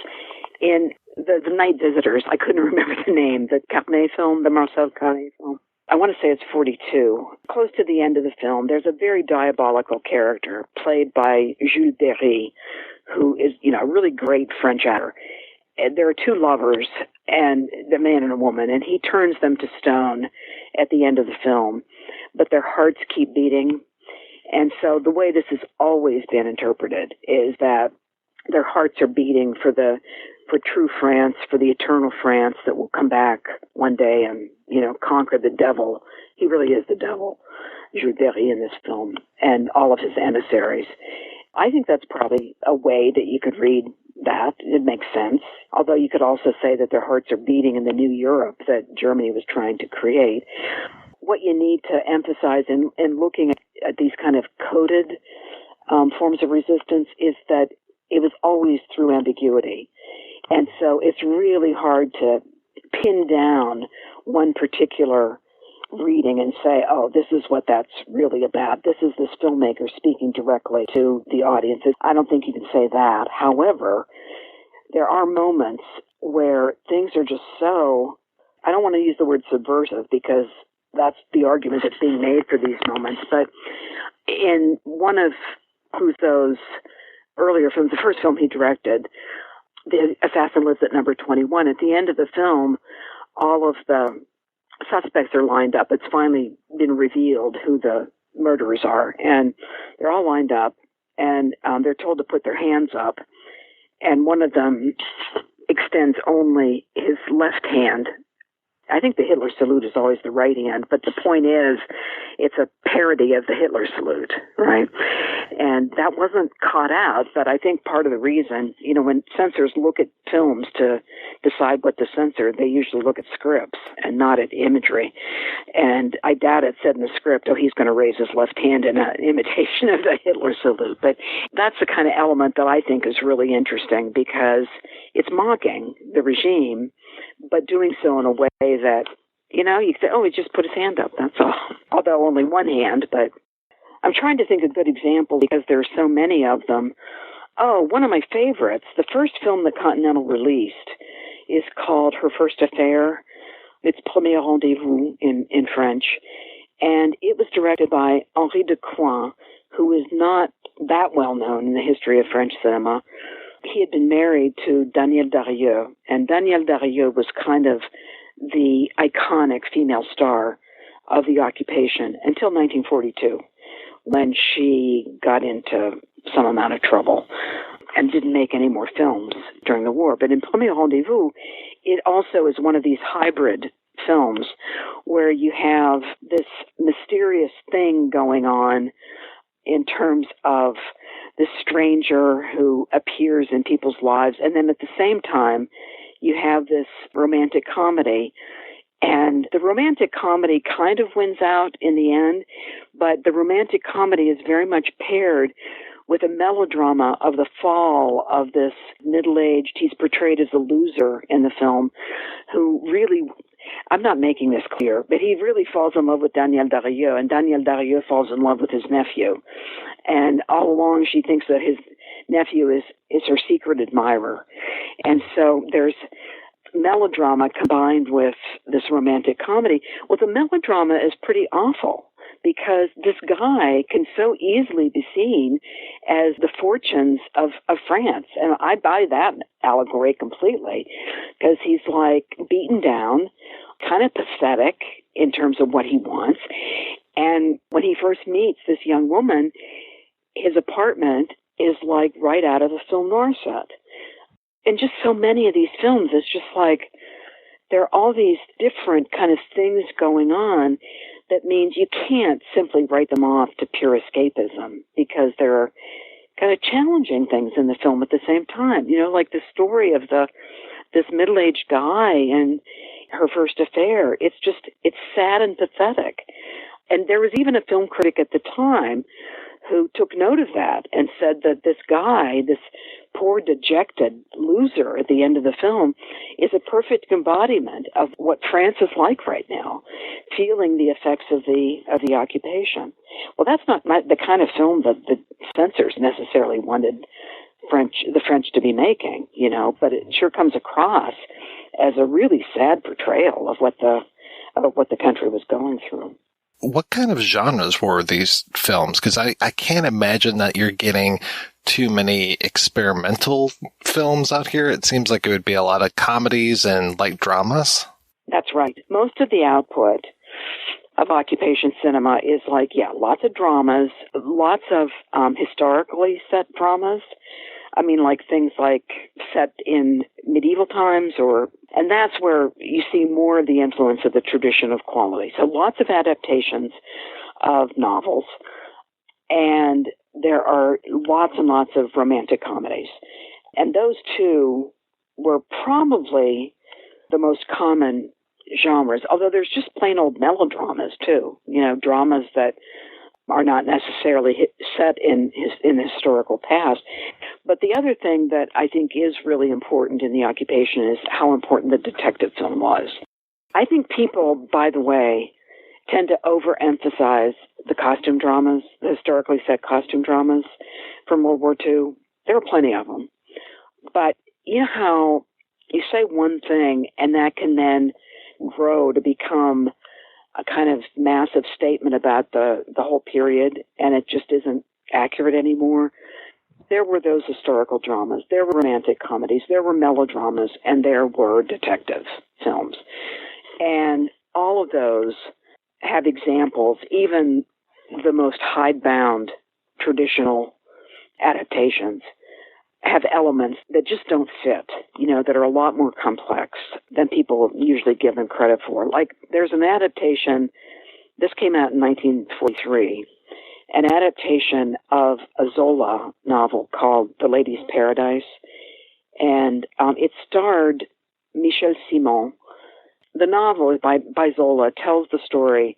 In the Night Visitors, I couldn't remember the name, the Carnet film, the Marcel Carnet film. I want to say it's 42. Close to the end of the film, there's a very diabolical character played by Jules Berry, who is, a really great French actor. And there are two lovers, and the man and a woman, and he turns them to stone at the end of the film, but their hearts keep beating. And so the way this has always been interpreted is that their hearts are beating for true France, for the eternal France that will come back one day and, conquer the devil. He really is the devil, Jules Berry, in this film, and all of his emissaries. I think that's probably a way that you could read that. It makes sense. Although you could also say that their hearts are beating in the new Europe that Germany was trying to create. What you need to emphasize in looking at these kind of coded forms of resistance is that it was always through ambiguity. And so it's really hard to pin down one particular reading and say, oh, this is what that's really about. This is this filmmaker speaking directly to the audience. I don't think you can say that. However, there are moments where things are just so, I don't want to use the word subversive because that's the argument that's being made for these moments. But in one of Clouzot's earlier films, the first film he directed, The Assassin Lives at Number 21, at the end of the film, all of the suspects are lined up. It's finally been revealed who the murderers are, and they're all lined up, and they're told to put their hands up, and one of them extends only his left hand. I think the Hitler salute is always the right hand, but the point is, it's a parody of the Hitler salute, right? And that wasn't caught out, but I think part of the reason, when censors look at films to decide what to censor, they usually look at scripts and not at imagery. And I doubt it said in the script, oh, he's going to raise his left hand in an imitation of the Hitler salute. But that's the kind of element that I think is really interesting because it's mocking the regime, but doing so in a way that, you could say, oh, he just put his hand up, that's all. Although only one hand, but I'm trying to think of good examples because there are so many of them. Oh, one of my favorites, the first film that Continental released is called Her First Affair. It's Premier Rendezvous in French. And it was directed by Henri de Coin, who is not that well known in the history of French cinema. He had been married to Danielle Darrieux, and Danielle Darrieux was kind of the iconic female star of the occupation until 1942, when she got into some amount of trouble and didn't make any more films during the war. But in Premier Rendezvous, it also is one of these hybrid films where you have this mysterious thing going on in terms of this stranger who appears in people's lives. And then at the same time, you have this romantic comedy. And the romantic comedy kind of wins out in the end, but the romantic comedy is very much paired with a melodrama of the fall of this middle-aged, he's portrayed as a loser in the film, who really, I'm not making this clear, but he really falls in love with Danielle Darrieux, and Danielle Darrieux falls in love with his nephew. And all along she thinks that his nephew is her secret admirer. And so there's melodrama combined with this romantic comedy. Well, the melodrama is pretty awful, because this guy can so easily be seen as the fortunes of France. And I buy that allegory completely, because he's like beaten down, kind of pathetic in terms of what he wants. And when he first meets this young woman, his apartment is like right out of a film noir set. And just so many of these films, it's just like there are all these different kind of things going on that means you can't simply write them off to pure escapism, because there are kind of challenging things in the film at the same time. You know, like the story of this middle-aged guy and her first affair. It's sad and pathetic. And there was even a film critic at the time who took note of that and said that this guy, this poor dejected loser at the end of the film, is a perfect embodiment of what France is like right now, feeling the effects of the occupation. Well, that's not the kind of film that the censors necessarily wanted the French to be making, you know, but it sure comes across as a really sad portrayal of what the country was going through. What kind of genres were these films? Because I can't imagine that you're getting too many experimental films out here. It seems like it would be a lot of comedies and light dramas. That's right. Most of the output of occupation cinema is like, lots of dramas, lots of historically set dramas. I mean, like things like set in medieval times, and that's where you see more of the influence of the tradition of quality. So lots of adaptations of novels, and there are lots and lots of romantic comedies. And those two were probably the most common genres, although there's just plain old melodramas too, you know, dramas that are not necessarily set in the historical past. But the other thing that I think is really important in the occupation is how important the detective film was. I think people, by the way, tend to overemphasize the costume dramas, the historically set costume dramas from World War II. There were plenty of them. But you know how you say one thing and that can then grow to become a kind of massive statement about the whole period, and it just isn't accurate anymore. There were those historical dramas, there were romantic comedies, there were melodramas, and there were detective films. And all of those have examples, even the most hidebound traditional adaptations have elements that just don't fit, you know, that are a lot more complex than people usually give them credit for. Like, there's an adaptation, this came out in 1943, an adaptation of a Zola novel called The Lady's Paradise, and it starred Michel Simon. The novel by Zola tells the story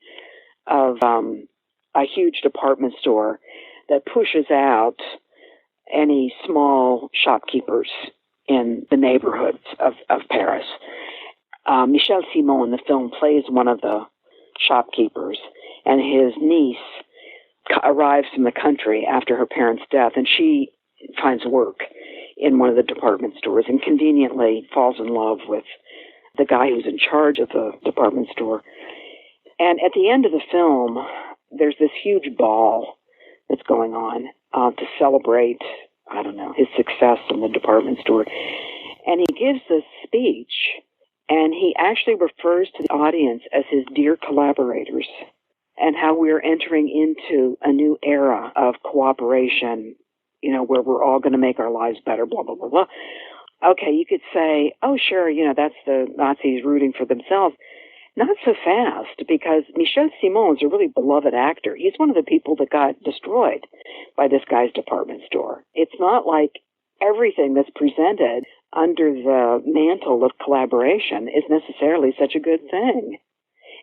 of a huge department store that pushes out any small shopkeepers in the neighborhoods of Paris. Michel Simon in the film plays one of the shopkeepers, and his niece arrives from the country after her parents' death, and she finds work in one of the department stores and conveniently falls in love with the guy who's in charge of the department store. And at the end of the film, there's this huge ball that's going on to celebrate, I don't know, his success in the department store. And he gives this speech, and he actually refers to the audience as his dear collaborators, and how we're entering into a new era of cooperation, you know, where we're all going to make our lives better, blah, blah, blah, blah. Okay, you could say, oh, sure, you know, that's the Nazis rooting for themselves. Not so fast, because Michel Simon is a really beloved actor. He's one of the people that got destroyed by this guy's department store. It's not like everything that's presented under the mantle of collaboration is necessarily such a good thing.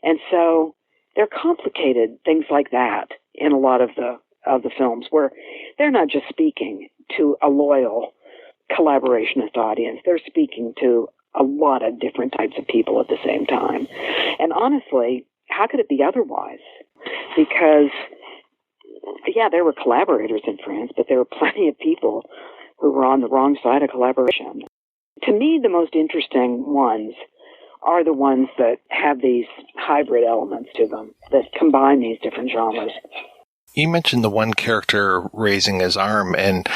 And so they're complicated things like that in a lot of the of the films, where they're not just speaking to a loyal collaborationist audience. They're speaking to a lot of different types of people at the same time. And honestly, how could it be otherwise? Because, yeah, there were collaborators in France, but there were plenty of people who were on the wrong side of collaboration. To me, the most interesting ones are the ones that have these hybrid elements to them, that combine these different genres. You mentioned the one character raising his arm, and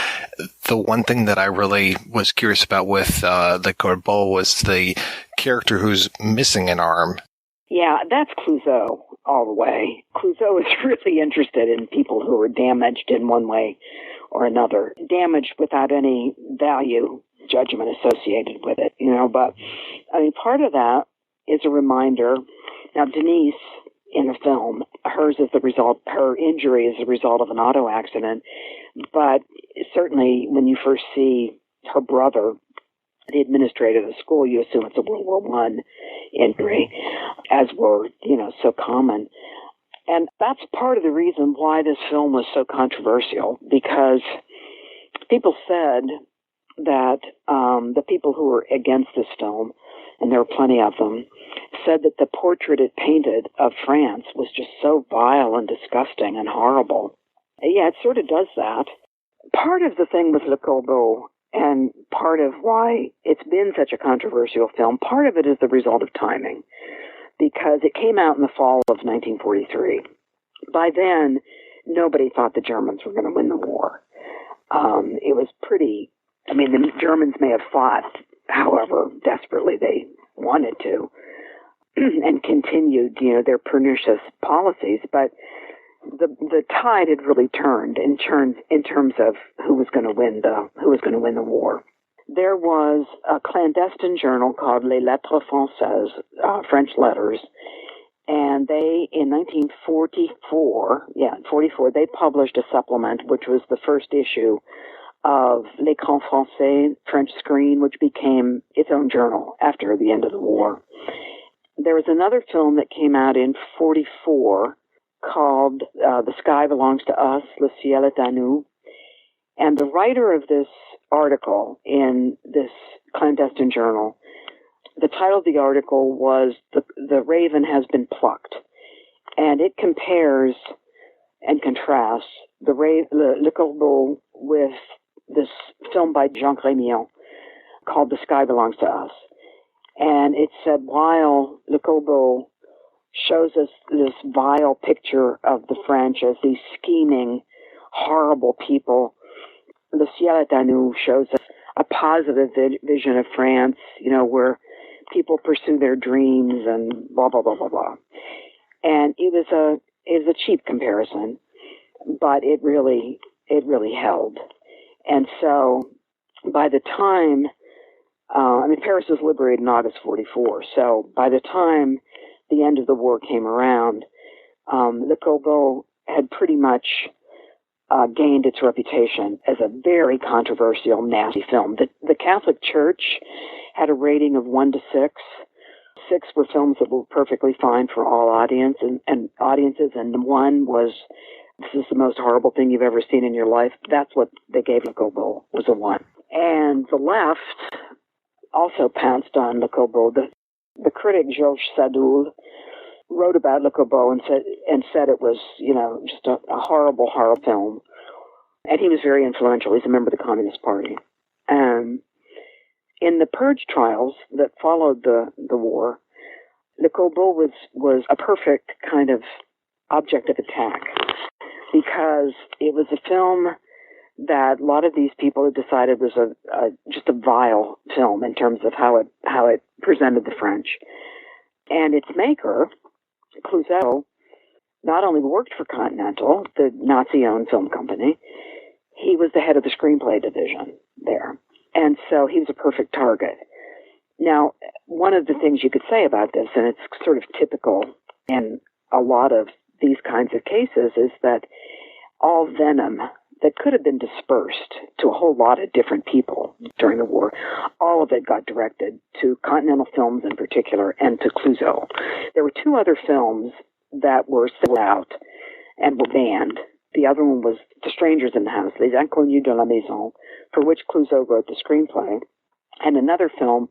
the one thing that I really was curious about with the Corbeau was the character who's missing an arm. Yeah, that's Clouzot all the way. Clouzot is really interested in people who are damaged in one way or another, damaged without any value judgment associated with it, but I mean, part of that is a reminder. Now, Denise in the film, her injury is the result of an auto accident, but certainly when you first see her brother, the administrator of the school, you assume it's a World War I injury, as were, so common. And that's part of the reason why this film was so controversial, because people said that the people who were against this film, and there were plenty of them, said that the portrait it painted of France was just so vile and disgusting and horrible. Yeah, it sort of does that. Part of the thing with Le Corbeau, and part of why it's been such a controversial film, part of it is the result of timing, because it came out in the fall of 1943. By then, nobody thought the Germans were going to win the war. It was pretty... I mean, the Germans may have fought, however desperately they wanted to, and continued, their pernicious policies. But the tide had really turned in terms of who was going to win the war. There was a clandestine journal called Les Lettres Françaises, French Letters, and they, in 1944, they published a supplement, which was the first issue of L'Écran Français, French Screen, which became its own journal after the end of the war. There was another film that came out in 1944 called The Sky Belongs to Us, Le Ciel est à nous. And the writer of this article in this clandestine journal, the title of the article was The Raven Has Been Plucked. And it compares and contrasts Le Corbeau with this film by Jean Grémillon called The Sky Belongs to Us. And it said, while Le Corbeau shows us this vile picture of the French as these scheming, horrible people, Le Ciel est à nous shows us a positive vision of France, where people pursue their dreams and blah, blah, blah, blah, blah. And it was a cheap comparison, but it really held. And so by the time, Paris was liberated in August 1944, so by the time the end of the war came around, Le Corbeau had pretty much gained its reputation as a very controversial, nasty film. The Catholic Church had a rating of 1 to 6. 6 were films that were perfectly fine for all audiences, and 1 was, this is the most horrible thing you've ever seen in your life. That's what they gave Le Corbeau, was a 1. And the left also pounced on Le Corbeau. The critic Georges Sadoul wrote about Le Corbeau and said it was, just a horrible, horrible film. And he was very influential. He's a member of the Communist Party. In the purge trials that followed the war, Le Corbeau was a perfect kind of object of attack, because it was a film that a lot of these people had decided was just a vile film in terms of how it presented the French. And its maker, Clouzot, not only worked for Continental, the Nazi-owned film company, he was the head of the screenplay division there. And so he was a perfect target. Now, one of the things you could say about this, and it's sort of typical in a lot of these kinds of cases, is that all venom that could have been dispersed to a whole lot of different people during the war, all of it got directed to Continental Films in particular and to Clouzot. There were 2 other films that were sold out and were banned The other one was The Strangers in the House, Les Inconnus de la Maison, for which Clouzot wrote the screenplay. And another film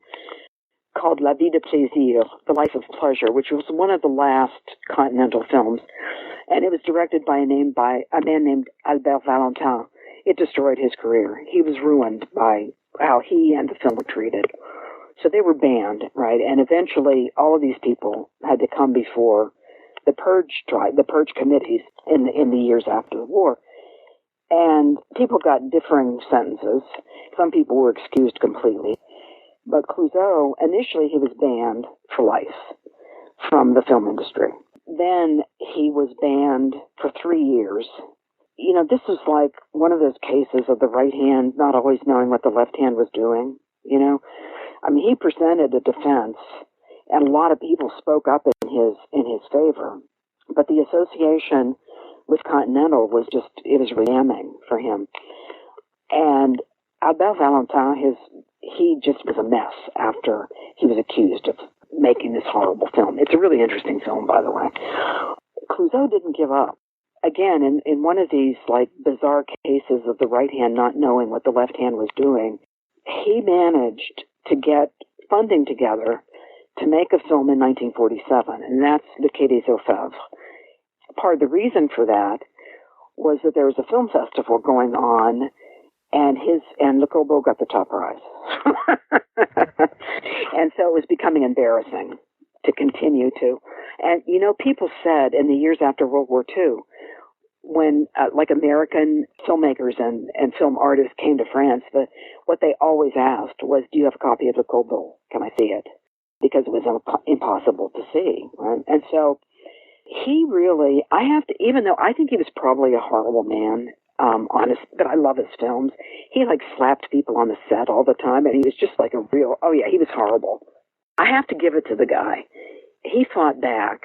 called La Vie de Plaisir, The Life of Pleasure, which was one of the last Continental films. And it was directed by a man named Albert Valentin. It destroyed his career. He was ruined by how he and the film were treated. So they were banned, right? And eventually all of these people had to come before the purge committees in the years after the war. And people got differing sentences. Some people were excused completely. But Clouzot, initially he was banned for life from the film industry. Then he was banned for 3 years. You know, this was like one of those cases of the right hand not always knowing what the left hand was doing, you know. I mean, he presented a defense, and a lot of people spoke up in his favor. But the association with Continental was ramming for him. And Albert Valentin, he just was a mess after he was accused of making this horrible film. It's a really interesting film, by the way. Clouzot didn't give up. Again, in one of these like bizarre cases of the right hand not knowing what the left hand was doing, he managed to get funding together to make a film in 1947, and that's Le Quai des Orfèvres. Part of the reason for that was that there was a film festival going on, and Le Corbeau got the top prize. And so it was becoming embarrassing to continue to. And, you know, people said in the years after World War II, when like American filmmakers and film artists came to France, what they always asked was, do you have a copy of Le Corbeau? Can I see it? Because it was impossible to see. Right? And so he really, even though I think he was probably a horrible man, honest, but I love his films. He like slapped people on the set all the time, and he was just like he was horrible. I have to give it to the guy. He fought back,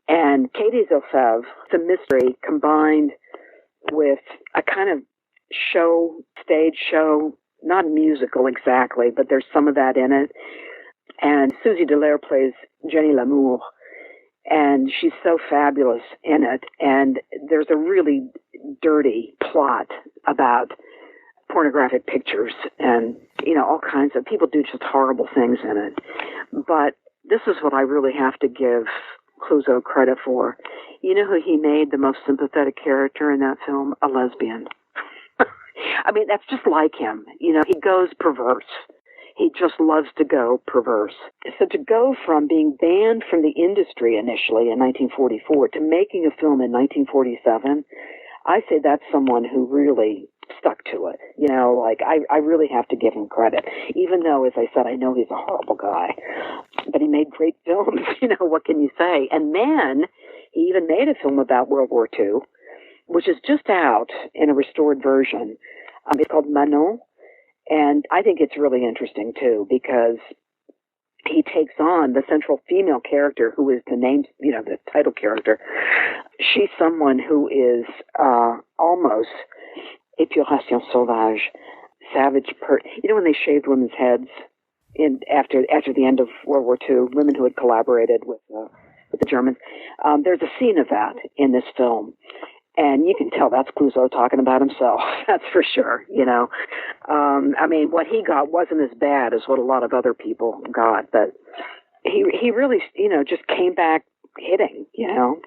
and Quai des Orfèvres, it's a mystery combined with a kind of stage show, not musical exactly, but there's some of that in it. And Suzy Delaire plays Jenny Lamour, and she's so fabulous in it. And there's a really dirty plot about pornographic pictures and, you know, all kinds of people do just horrible things in it. But this is what I really have to give Clouzot credit for. You know who he made the most sympathetic character in that film? A lesbian. I mean, that's just like him. You know, he goes perverse. He just loves to go perverse. So to go from being banned from the industry initially in 1944 to making a film in 1947, I say that's someone who really stuck to it. You know, like I really have to give him credit, even though, as I said, I know he's a horrible guy, but he made great films. You know, what can you say? And then he even made a film about World War II, which is just out in a restored version. It's called Manon. And I think it's really interesting, too, because he takes on the central female character who is the title character. She's someone who is almost épuration sauvage, savage. You know when they shaved women's heads after the end of World War II, women who had collaborated with the Germans. There's a scene of that in this film. And you can tell that's Clouzot talking about himself. That's for sure, you know. I mean, what he got wasn't as bad as what a lot of other people got, but he really, you know, just came back hitting, you know.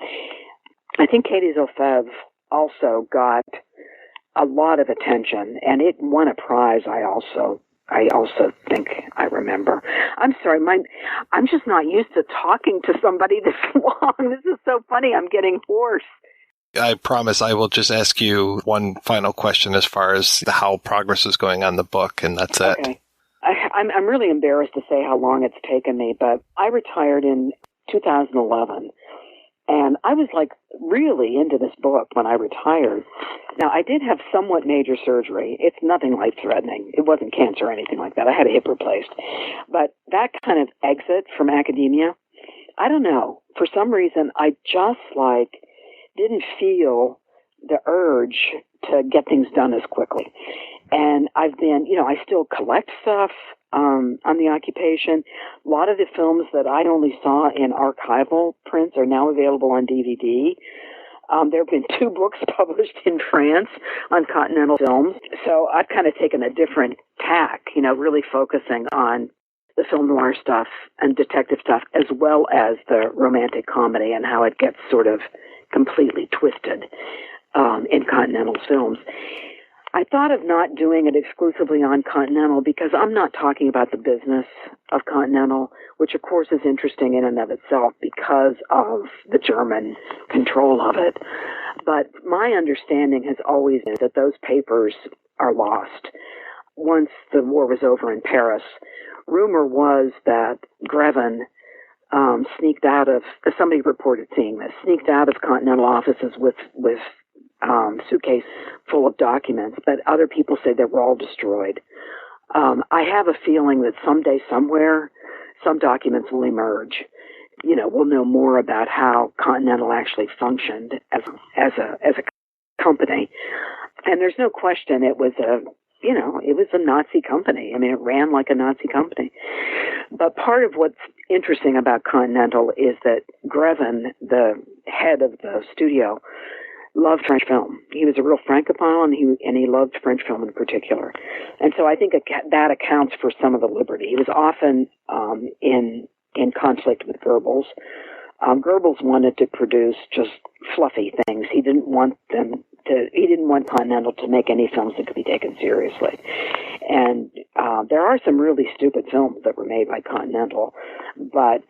I think Quai des Orfèvres also got a lot of attention, and it won a prize. I also think I remember. I'm sorry, I'm just not used to talking to somebody this long. This is so funny. I'm getting hoarse. I promise I will just ask you one final question as far as how progress is going on the book, and that's it. Okay. I'm really embarrassed to say how long it's taken me, but I retired in 2011, and I was like really into this book when I retired. Now, I did have somewhat major surgery. It's nothing life-threatening. It wasn't cancer or anything like that. I had a hip replaced. But that kind of exit from academia, I don't know. For some reason, I just didn't feel the urge to get things done as quickly. And I've been, you know, I still collect stuff on the occupation. A lot of the films that I only saw in archival prints are now available on DVD. There have been 2 books published in France on Continental Films. So I've kind of taken a different tack, really focusing on the film noir stuff and detective stuff, as well as the romantic comedy and how it gets sort of completely twisted in Continental Films. I thought of not doing it exclusively on Continental because I'm not talking about the business of Continental, which of course is interesting in and of itself because of the German control of it. But my understanding has always been that those papers are lost. Once the war was over in Paris, rumor was that Grevin sneaked out of, somebody reported seeing this, sneaked out of Continental offices with suitcase full of documents, but other people say they were all destroyed. I have a feeling that someday, somewhere, some documents will emerge. We'll know more about how Continental actually functioned as a company. And there's no question it was a Nazi company. I mean, it ran like a Nazi company. But part of what's interesting about Continental is that Grevin, the head of the studio, loved French film. He was a real francophile, and he loved French film in particular. And so I think that accounts for some of the liberty. He was often in conflict with Goebbels. Goebbels wanted to produce just fluffy things. He didn't want Continental to make any films that could be taken seriously. And there are some really stupid films that were made by Continental, but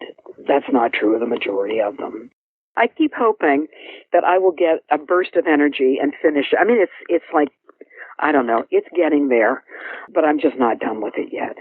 that's not true of the majority of them. I keep hoping that I will get a burst of energy and finish. I mean, it's like, I don't know, it's getting there, but I'm just not done with it yet.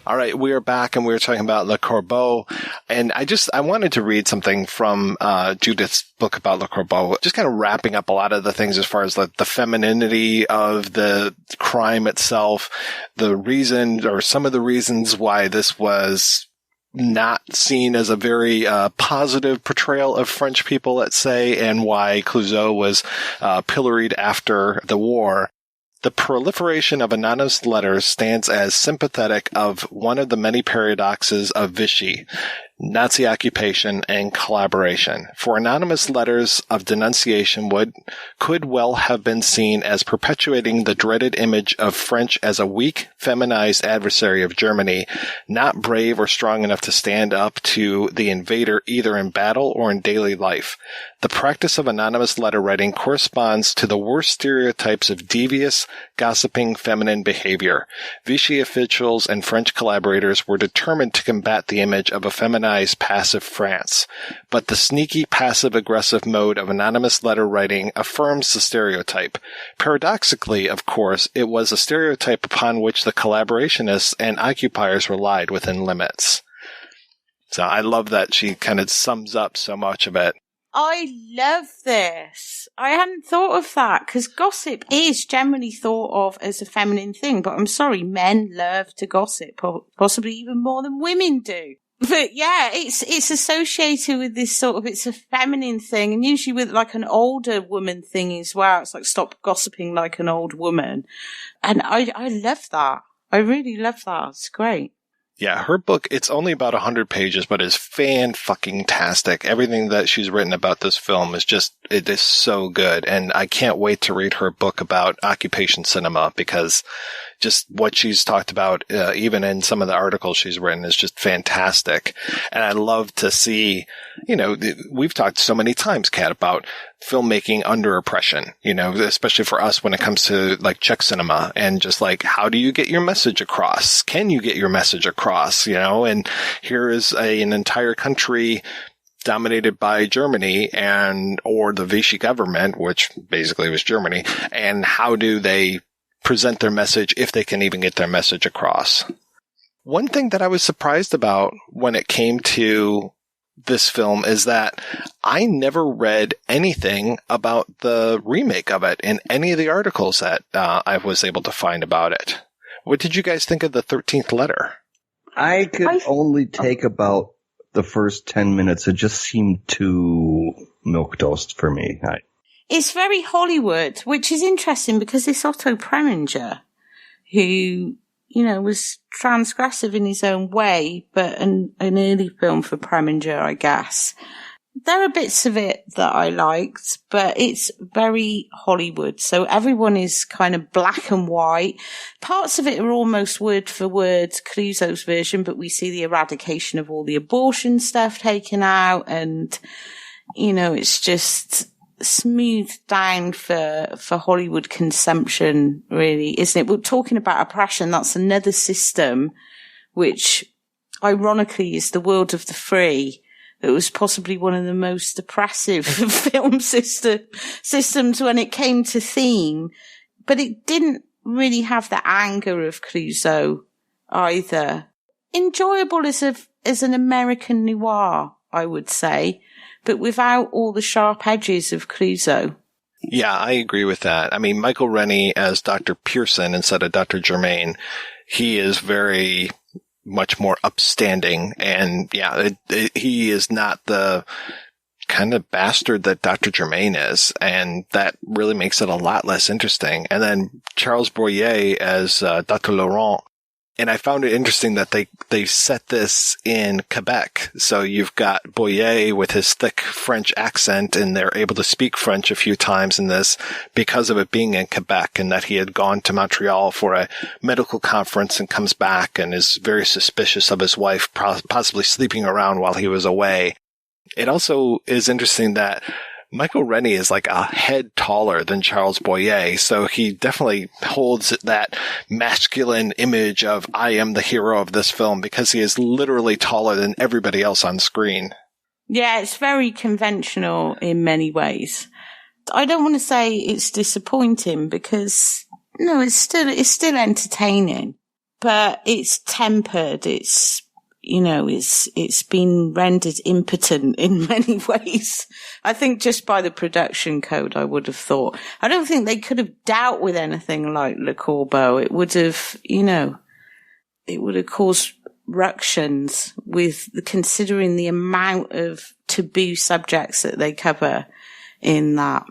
All right, we are back and we were talking about Le Corbeau. And I wanted to read something from Judith's book about Le Corbeau, just kind of wrapping up a lot of the things as far as the femininity of the crime itself, the reason or some of the reasons why this was not seen as a very positive portrayal of French people, let's say, and why Clouzot was pilloried after the war. The proliferation of anonymous letters stands as sympathetic of one of the many paradoxes of Vichy, Nazi occupation, and collaboration. For anonymous letters of denunciation could well have been seen as perpetuating the dreaded image of French as a weak, feminized adversary of Germany, not brave or strong enough to stand up to the invader either in battle or in daily life. The practice of anonymous letter writing corresponds to the worst stereotypes of devious, gossiping feminine behavior. Vichy officials and French collaborators were determined to combat the image of a feminized, passive France. But the sneaky, passive-aggressive mode of anonymous letter writing affirms the stereotype. Paradoxically, of course, it was a stereotype upon which the collaborationists and occupiers relied within limits. So I love that she kind of sums up so much of it. I love this. I hadn't thought of that because gossip is generally thought of as a feminine thing, but I'm sorry, men love to gossip, possibly even more than women do. But yeah, it's associated with this sort of, it's a feminine thing, and usually with like an older woman thing as well. It's like, stop gossiping like an old woman. And I love that. I really love that. It's great. Yeah, her book, it's only about 100 pages, but is fan-fucking-tastic. Everything that she's written about this film is just, it is so good. And I can't wait to read her book about occupation cinema, because just what she's talked about, even in some of the articles she's written, is just fantastic. And I love to see, we've talked so many times, Kat, about filmmaking under oppression, especially for us when it comes to like Czech cinema, and just like, how do you get your message across? Can you get your message across? And here is an entire country dominated by Germany or the Vichy government, which basically was Germany. And how do they present their message, if they can even get their message across? One thing that I was surprised about when it came to this film is that I never read anything about the remake of it in any of the articles that I was able to find about it. What did you guys think of the 13th Letter? I could only take about the first 10 minutes. It just seemed too milquetoast for me. It's very Hollywood, which is interesting because it's Otto Preminger, who, was transgressive in his own way, but an early film for Preminger, I guess. There are bits of it that I liked, but it's very Hollywood. So everyone is kind of black and white. Parts of it are almost word for word Clouzot's version, but we see the eradication of all the abortion stuff taken out, and, it's just smoothed down for Hollywood consumption, really, isn't it? We're talking about oppression. That's another system which ironically is the world of the free. That was possibly one of the most oppressive film systems when it came to theme, but it didn't really have the anger of Clouzot either. Enjoyable as an American noir, I would say, but without all the sharp edges of Clouzot. Yeah, I agree with that. I mean, Michael Rennie as Dr. Pearson instead of Dr. Germain, he is very much more upstanding, and he is not the kind of bastard that Dr. Germain is, and that really makes it a lot less interesting. And then Charles Boyer as Dr. Laurent. And I found it interesting that they set this in Quebec. So you've got Boyer with his thick French accent, and they're able to speak French a few times in this because of it being in Quebec, and that he had gone to Montreal for a medical conference and comes back and is very suspicious of his wife possibly sleeping around while he was away. It also is interesting that Michael Rennie is like a head taller than Charles Boyer, so he definitely holds that masculine image of I am the hero of this film, because he is literally taller than everybody else on screen. Yeah, it's very conventional in many ways. I don't want to say it's disappointing, because no, it's still entertaining, but it's tempered. It's it's been rendered impotent in many ways. I think just by the production code, I would have thought. I don't think they could have dealt with anything like Le Corbeau. It would have, it would have caused ructions with considering the amount of taboo subjects that they cover in that.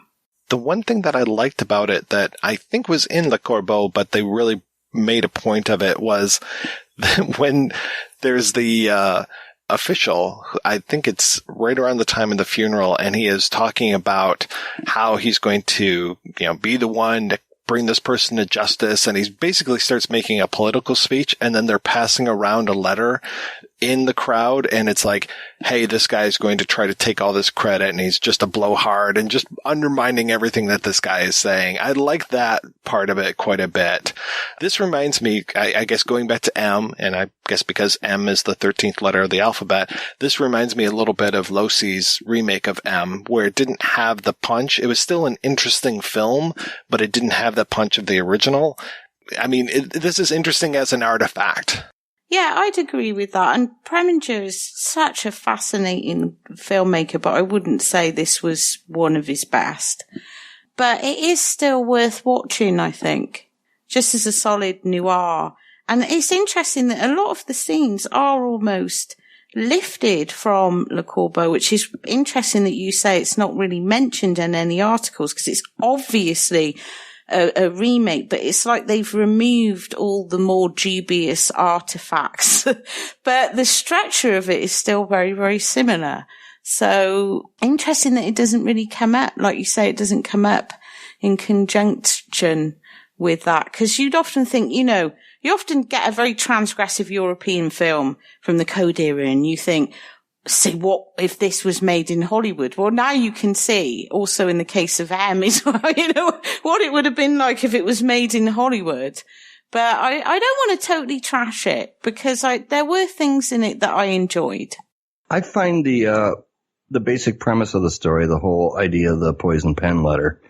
The one thing that I liked about it that I think was in Le Corbeau, but they really made a point of it, was when there's the official, I think it's right around the time of the funeral, and he is talking about how he's going to, be the one to bring this person to justice, and he basically starts making a political speech, and then they're passing around a letter in the crowd, and it's like, hey, this guy's going to try to take all this credit, and he's just a blowhard, and just undermining everything that this guy is saying. I like that part of it quite a bit. This reminds me, I guess going back to M, and I guess because M is the 13th letter of the alphabet, this reminds me a little bit of Losey's remake of M, where it didn't have the punch. It was still an interesting film, but it didn't have the punch of the original. I mean, this is interesting as an artifact. Yeah, I'd agree with that. And Preminger is such a fascinating filmmaker, but I wouldn't say this was one of his best. But it is still worth watching, I think, just as a solid noir. And it's interesting that a lot of the scenes are almost lifted from Le Corbeau, which is interesting that you say it's not really mentioned in any articles, because it's obviously a remake, but it's like they've removed all the more dubious artifacts. But the structure of it is still very, very similar. So interesting that it doesn't really come up, like you say, it doesn't come up in conjunction with that. Because you'd often think, you often get a very transgressive European film from the Code era and you think, see, what if this was made in Hollywood? Well, now you can see, also in the case of M, is what it would have been like if it was made in Hollywood. But I don't want to totally trash it because there were things in it that I enjoyed. I find the basic premise of the story, the whole idea of the poison pen letter,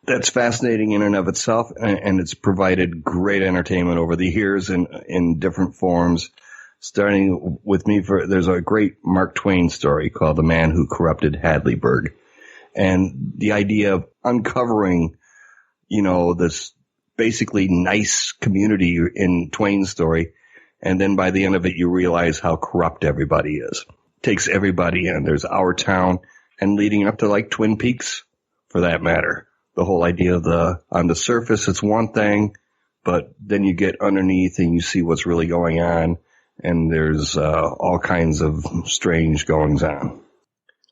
that's fascinating in and of itself, and it's provided great entertainment over the years in different forms. Starting with me, there's a great Mark Twain story called The Man Who Corrupted Hadleyburg. And the idea of uncovering, this basically nice community in Twain's story. And then by the end of it, you realize how corrupt everybody is. Takes everybody in. There's Our Town and leading up to like Twin Peaks for that matter. The whole idea of on the surface, it's one thing, but then you get underneath and you see what's really going on. And there's all kinds of strange goings on.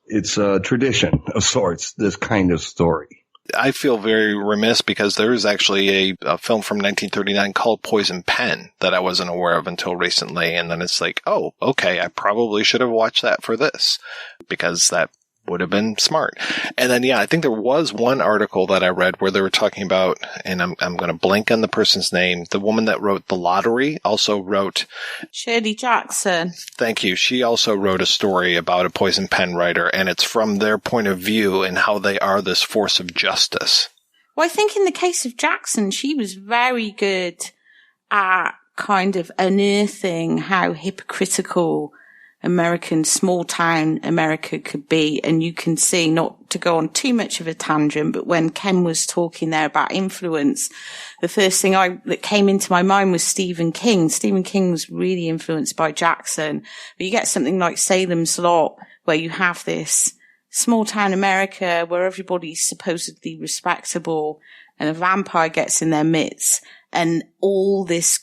It's a tradition of sorts, this kind of story. I feel very remiss because there is actually a film from 1939 called Poison Pen that I wasn't aware of until recently. And then it's like, oh, okay, I probably should have watched that for this because that would have been smart. And then, I think there was one article that I read where they were talking about, and I'm going to blank on the person's name. The woman that wrote The Lottery also wrote Shirley Jackson. Thank you. She also wrote a story about a poison pen writer, and it's from their point of view and how they are this force of justice. Well, I think in the case of Jackson, she was very good at kind of unearthing how hypocritical small town America could be. And you can see, not to go on too much of a tangent, but when Ken was talking there about influence, the first thing that came into my mind was Stephen King. Stephen King was really influenced by Jackson. But you get something like Salem's Lot, where you have this small town America where everybody's supposedly respectable and a vampire gets in their midst and all this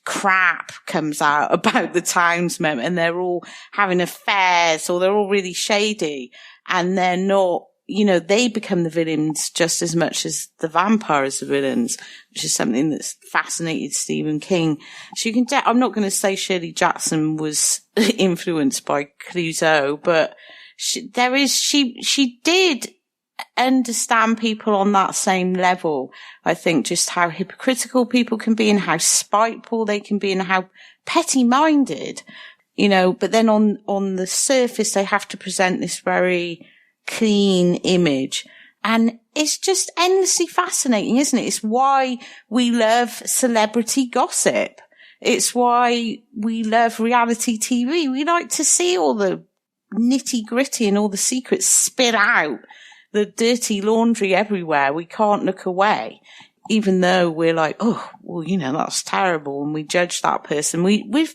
crap comes out about the townsmen and they're all having affairs or they're all really shady and they're not, they become the villains just as much as the vampires are villains, which is something that's fascinated Stephen King. So you can, I'm not going to say Shirley Jackson was influenced by Clouzot, but she did understand people on that same level. I think just how hypocritical people can be and how spiteful they can be and how petty-minded, but then on the surface they have to present this very clean image. And it's just endlessly fascinating, isn't it? It's why we love celebrity gossip. It's why we love reality TV. We like to see all the nitty-gritty and all the secrets spit out, the dirty laundry everywhere. We can't look away, even though we're like, oh, well, that's terrible. And we judge that person. We're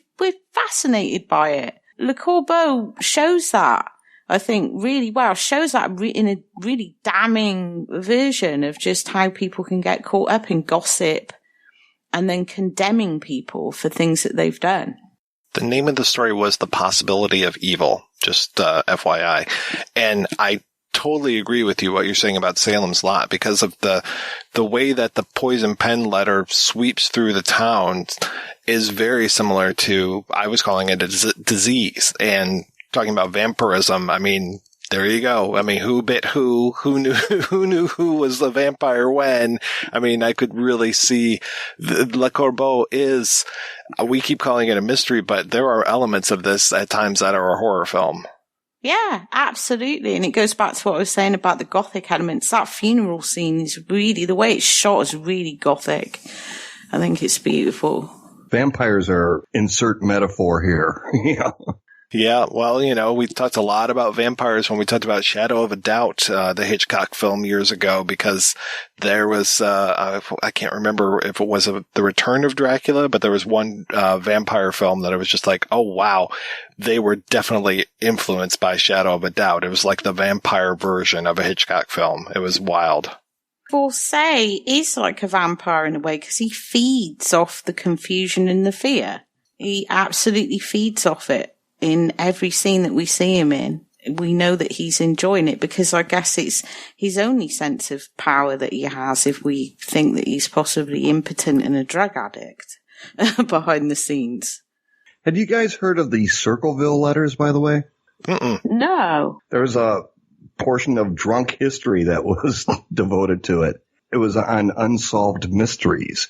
fascinated by it. Le Corbeau shows that, I think, really well, shows that in a really damning version of just how people can get caught up in gossip and then condemning people for things that they've done. The name of the story was The Possibility of Evil, just FYI. And I totally agree with you what you're saying about Salem's Lot because of the way that the poison pen letter sweeps through the town is very similar to, I was calling it a disease. And talking about vampirism, I mean, there you go. I mean, who bit who knew who was the vampire when? I mean, I could really see Le Corbeau is, we keep calling it a mystery, but there are elements of this at times that are a horror film. Yeah, absolutely. And it goes back to what I was saying about the gothic elements. That funeral scene is really, the way it's shot is really gothic. I think it's beautiful. Vampires are insert metaphor here. Yeah, well, we talked a lot about vampires when we talked about Shadow of a Doubt, the Hitchcock film years ago, because there was, I can't remember if it was The Return of Dracula, but there was one vampire film that I was just like, oh, wow, they were definitely influenced by Shadow of a Doubt. It was like the vampire version of a Hitchcock film. It was wild. Say is like a vampire in a way because he feeds off the confusion and the fear. He absolutely feeds off it in every scene that we see him in. We know that he's enjoying it because I guess it's his only sense of power that he has if we think that he's possibly impotent and a drug addict behind the scenes. Had you guys heard of the Circleville letters, by the way? Mm-mm. No. There's a portion of Drunk History that was devoted to it. It was on unsolved mysteries,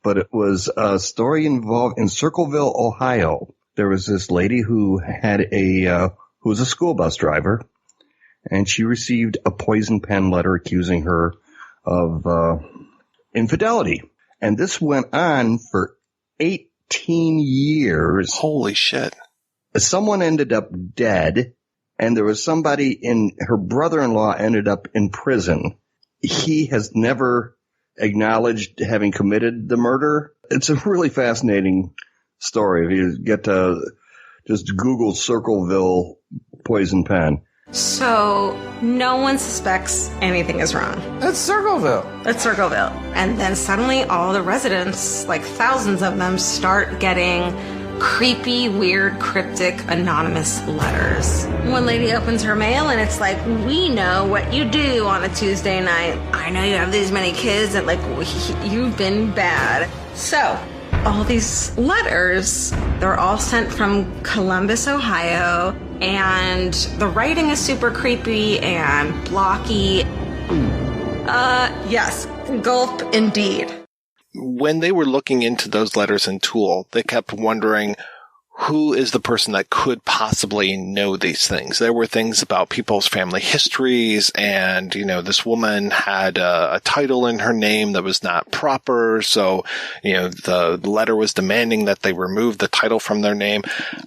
but it was a story involved in Circleville, Ohio. There was this lady who had who was a school bus driver, and she received a poison pen letter accusing her of infidelity. And this went on for 18 years. Holy shit. Someone ended up dead, and there was somebody her brother-in-law ended up in prison. He has never acknowledged having committed the murder. It's a really fascinating story. If you get to just Google Circleville poison pen. So no one suspects anything is wrong. That's Circleville. That's Circleville. And then suddenly all the residents, like thousands of them, start getting creepy, weird, cryptic, anonymous letters. One lady opens her mail and it's like, we know what you do on a Tuesday night. I know you have these many kids and like, you've been bad. So all these letters, they're all sent from Columbus, Ohio, and the writing is super creepy and blocky. Yes, gulp indeed. When they were looking into those letters in Tool, they kept wondering who is the person that could possibly know these things. There were things about people's family histories, and, this woman had a title in her name that was not proper, so, the letter was demanding that they remove the title from their name.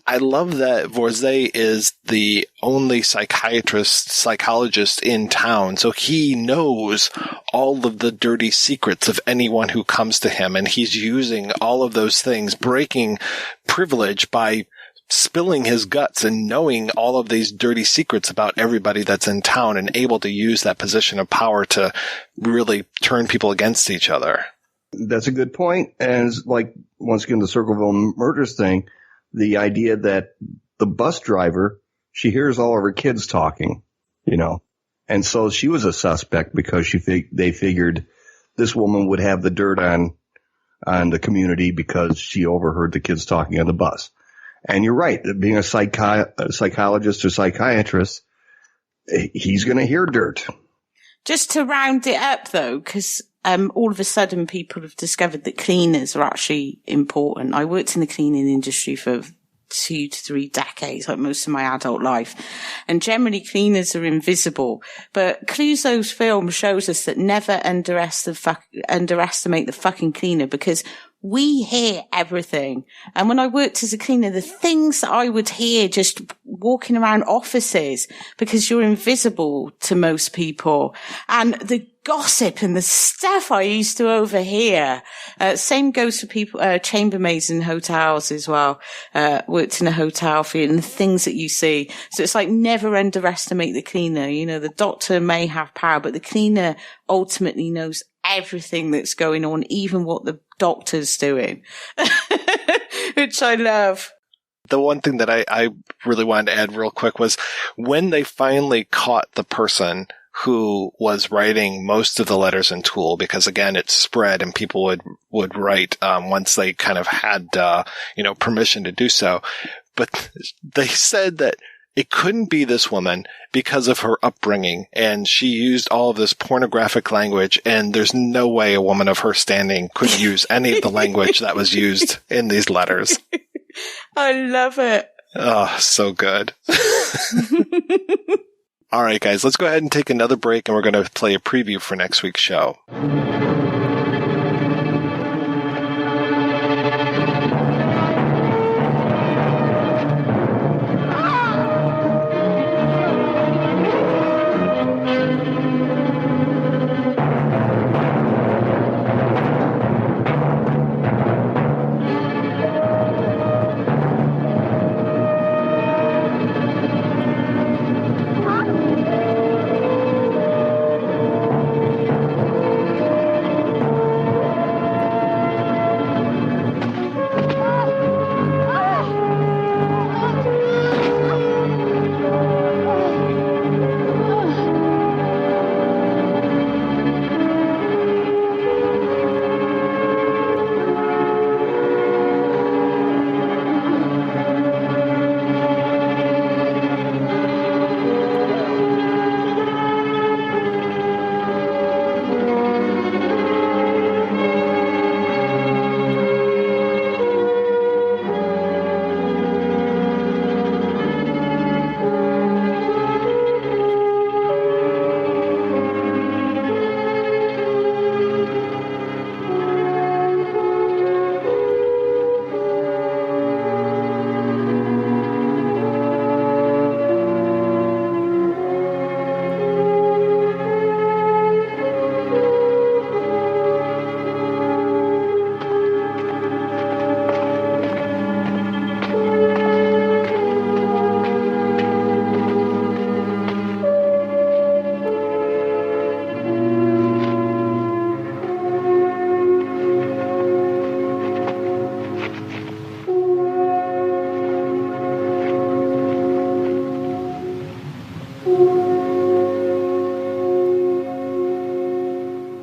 I love that Vorzay is the only psychologist in town, so he knows all of the dirty secrets of anyone who comes to him, and he's using all of those things, breaking privilege by spilling his guts and knowing all of these dirty secrets about everybody that's in town and able to use that position of power to really turn people against each other. That's a good point. And once again, the Circleville murders thing, the idea that the bus driver, she hears all of her kids talking, and so she was a suspect because they figured this woman would have the dirt on the community because she overheard the kids talking on the bus. And you're right, being a psychologist or psychiatrist, he's going to hear dirt. Just to round it up, though, because all of a sudden people have discovered that cleaners are actually important. I worked in the cleaning industry for 2 to 3 decades, like most of my adult life. And generally cleaners are invisible. But Clouzot's film shows us that never underestimate the fucking cleaner, because we hear everything. And when I worked as a cleaner, the things that I would hear just walking around offices, because you're invisible to most people, and the gossip and the stuff I used to overhear. Same goes for people, chambermaids in hotels as well. Worked in a hotel for you, and the things that you see. So it's like never underestimate the cleaner. The doctor may have power, but the cleaner ultimately knows everything that's going on, even what the doctor's doing, which I love. The one thing that I really wanted to add real quick was when they finally caught the person who was writing most of the letters in Tool, because again, it's spread and people would write, once they kind of had, permission to do so. But they said that it couldn't be this woman because of her upbringing, and she used all of this pornographic language, and there's no way a woman of her standing could use any of the language that was used in these letters. I love it. Oh, so good. All right, guys, let's go ahead and take another break, and we're going to play a preview for next week's show.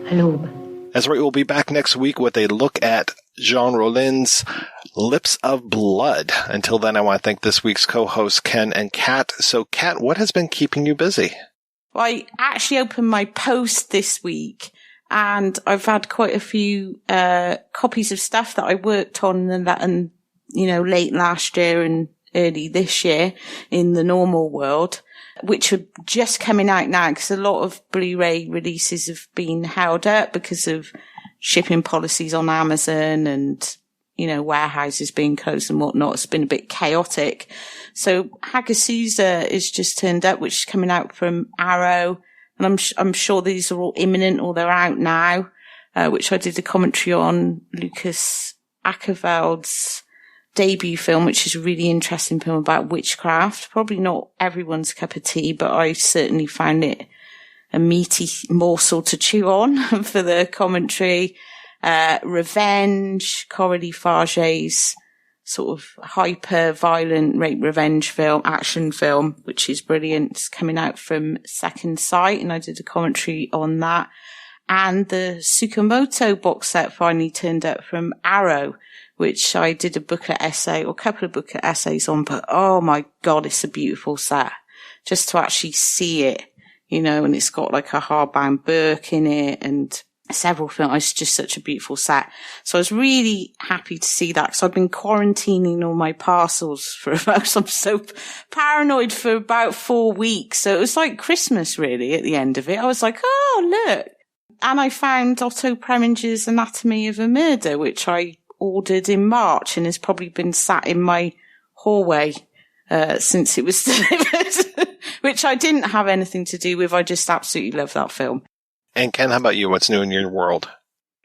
à l'aube. That's right, we'll be back next week with a look at Jean Rollin's Lips of Blood. Until then, I want to thank this week's co-hosts, Ken and Kat. So, Kat, what has been keeping you busy? Well, I actually opened my post this week, and I've had quite a few copies of stuff that I worked on and late last year and early this year in the normal world, which are just coming out now because a lot of Blu-ray releases have been held up because of shipping policies on Amazon and, warehouses being closed and whatnot. It's been a bit chaotic. So Hagazusa is just turned up, which is coming out from Arrow. And I'm sure these are all imminent or they're out now, which I did a commentary on. Lucas Ackerveld's debut film, which is a really interesting film about witchcraft. Probably not everyone's cup of tea, but I certainly found it a meaty morsel to chew on for the commentary. Revenge, Coralie Farge's sort of hyper-violent rape revenge film, action film, which is brilliant. It's coming out from Second Sight, and I did a commentary on that. And the Tsukamoto box set finally turned up from Arrow, which I did a booklet essay or a couple of booklet essays on, but oh my God, it's a beautiful set. Just to actually see it, and it's got like a hardbound book in it and several films. It's just such a beautiful set. So I was really happy to see that because I've been quarantining all my parcels for I'm so paranoid for about 4 weeks. So it was like Christmas really at the end of it. I was like, oh, look. And I found Otto Preminger's Anatomy of a Murder, which I ordered in March and has probably been sat in my hallway since it was delivered, which I didn't have anything to do with. I just absolutely love that film. And Ken, how about you? What's new in your world?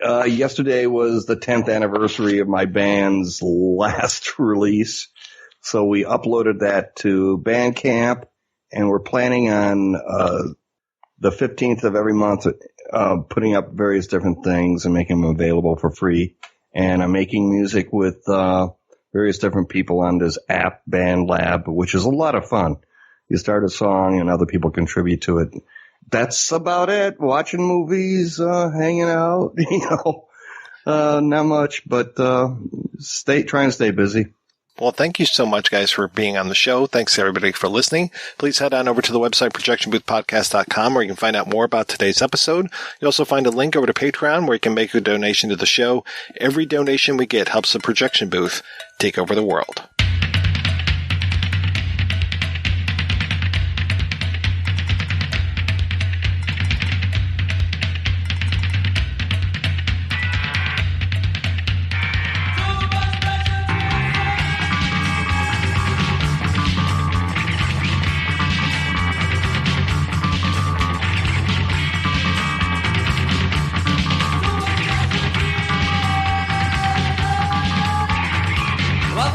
Yesterday was the 10th anniversary of my band's last release. So we uploaded that to Bandcamp, and we're planning on the 15th of every month putting up various different things and making them available for free. And I'm making music with various different people on this app, Band Lab, which is a lot of fun. You start a song and other people contribute to it. That's about it. Watching movies, hanging out, not much, but trying to stay busy. Well, thank you so much, guys, for being on the show. Thanks, everybody, for listening. Please head on over to the website, projectionboothpodcast.com, where you can find out more about today's episode. You'll also find a link over to Patreon, where you can make a donation to the show. Every donation we get helps the Projection Booth take over the world. Well,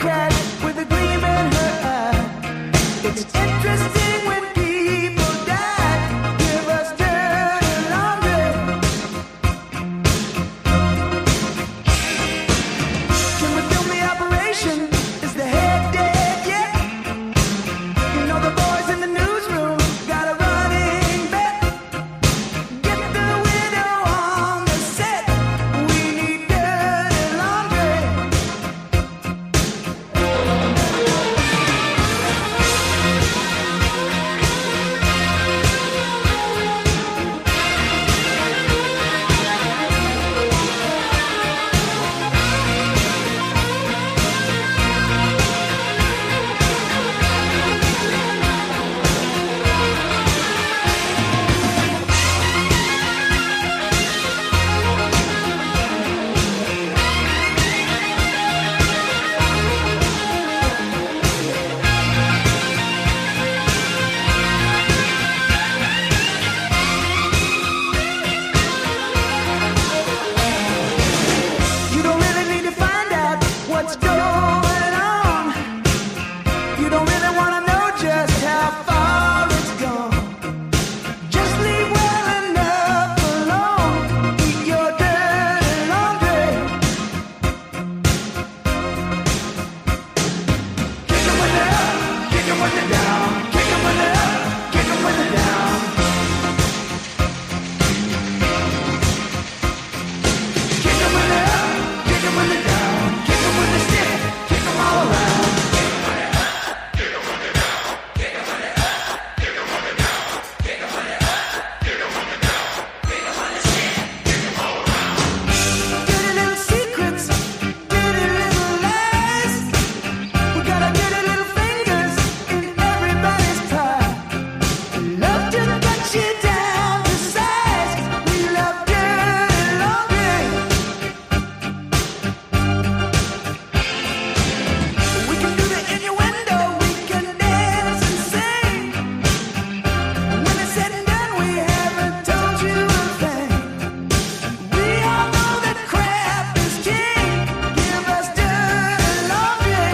cat with a gleam in her eye. It's interesting when people die. Give us dirty laundry. Can we film the operation? Is the head dead yet? You know the boys in the newsroom got a running bet. Get the widow on the set. We need dirty laundry. You don't really need to find out what's going on. You don't really want to know just how far it's gone. Just leave well enough alone. Eat your dirty laundry. Kick 'em when they're up, kick 'em when they're down. Kick 'em when they're up, kick 'em when they're down. Kick 'em when they're up, kick 'em when they're down. Kick 'em when they're stiff, kick 'em all around. Dirty little secrets, dirty little lies. We got our dirty little fingers in everybody's pie. Love to cut you down to size. We love dirty laundry. We can do the innuendo, we can dance and sing. When it's said and done, we haven't told you a thing. We all know that crap is king. Give us dirty laundry.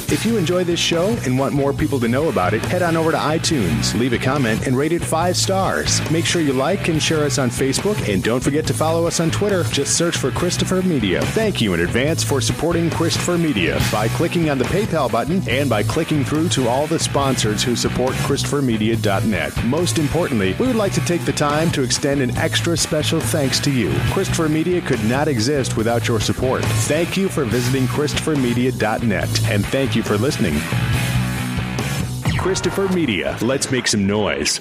If you enjoy this show and want more people to know about it, head on over to iTunes, leave a comment, and rate it 5 stars. Make sure you like and share us on Facebook, and don't forget to follow us on Twitter. Just search for Christopher Media. Thank you in advance for supporting Christopher Media by clicking on the PayPal button and by clicking through to all the sponsors who support ChristopherMedia.net. Most importantly, we would like to take the time to extend an extra special thanks to you. Christopher Media could not exist without your support. Thank you for visiting ChristopherMedia.net, and thank you for listening. Christopher Media. Let's make some noise.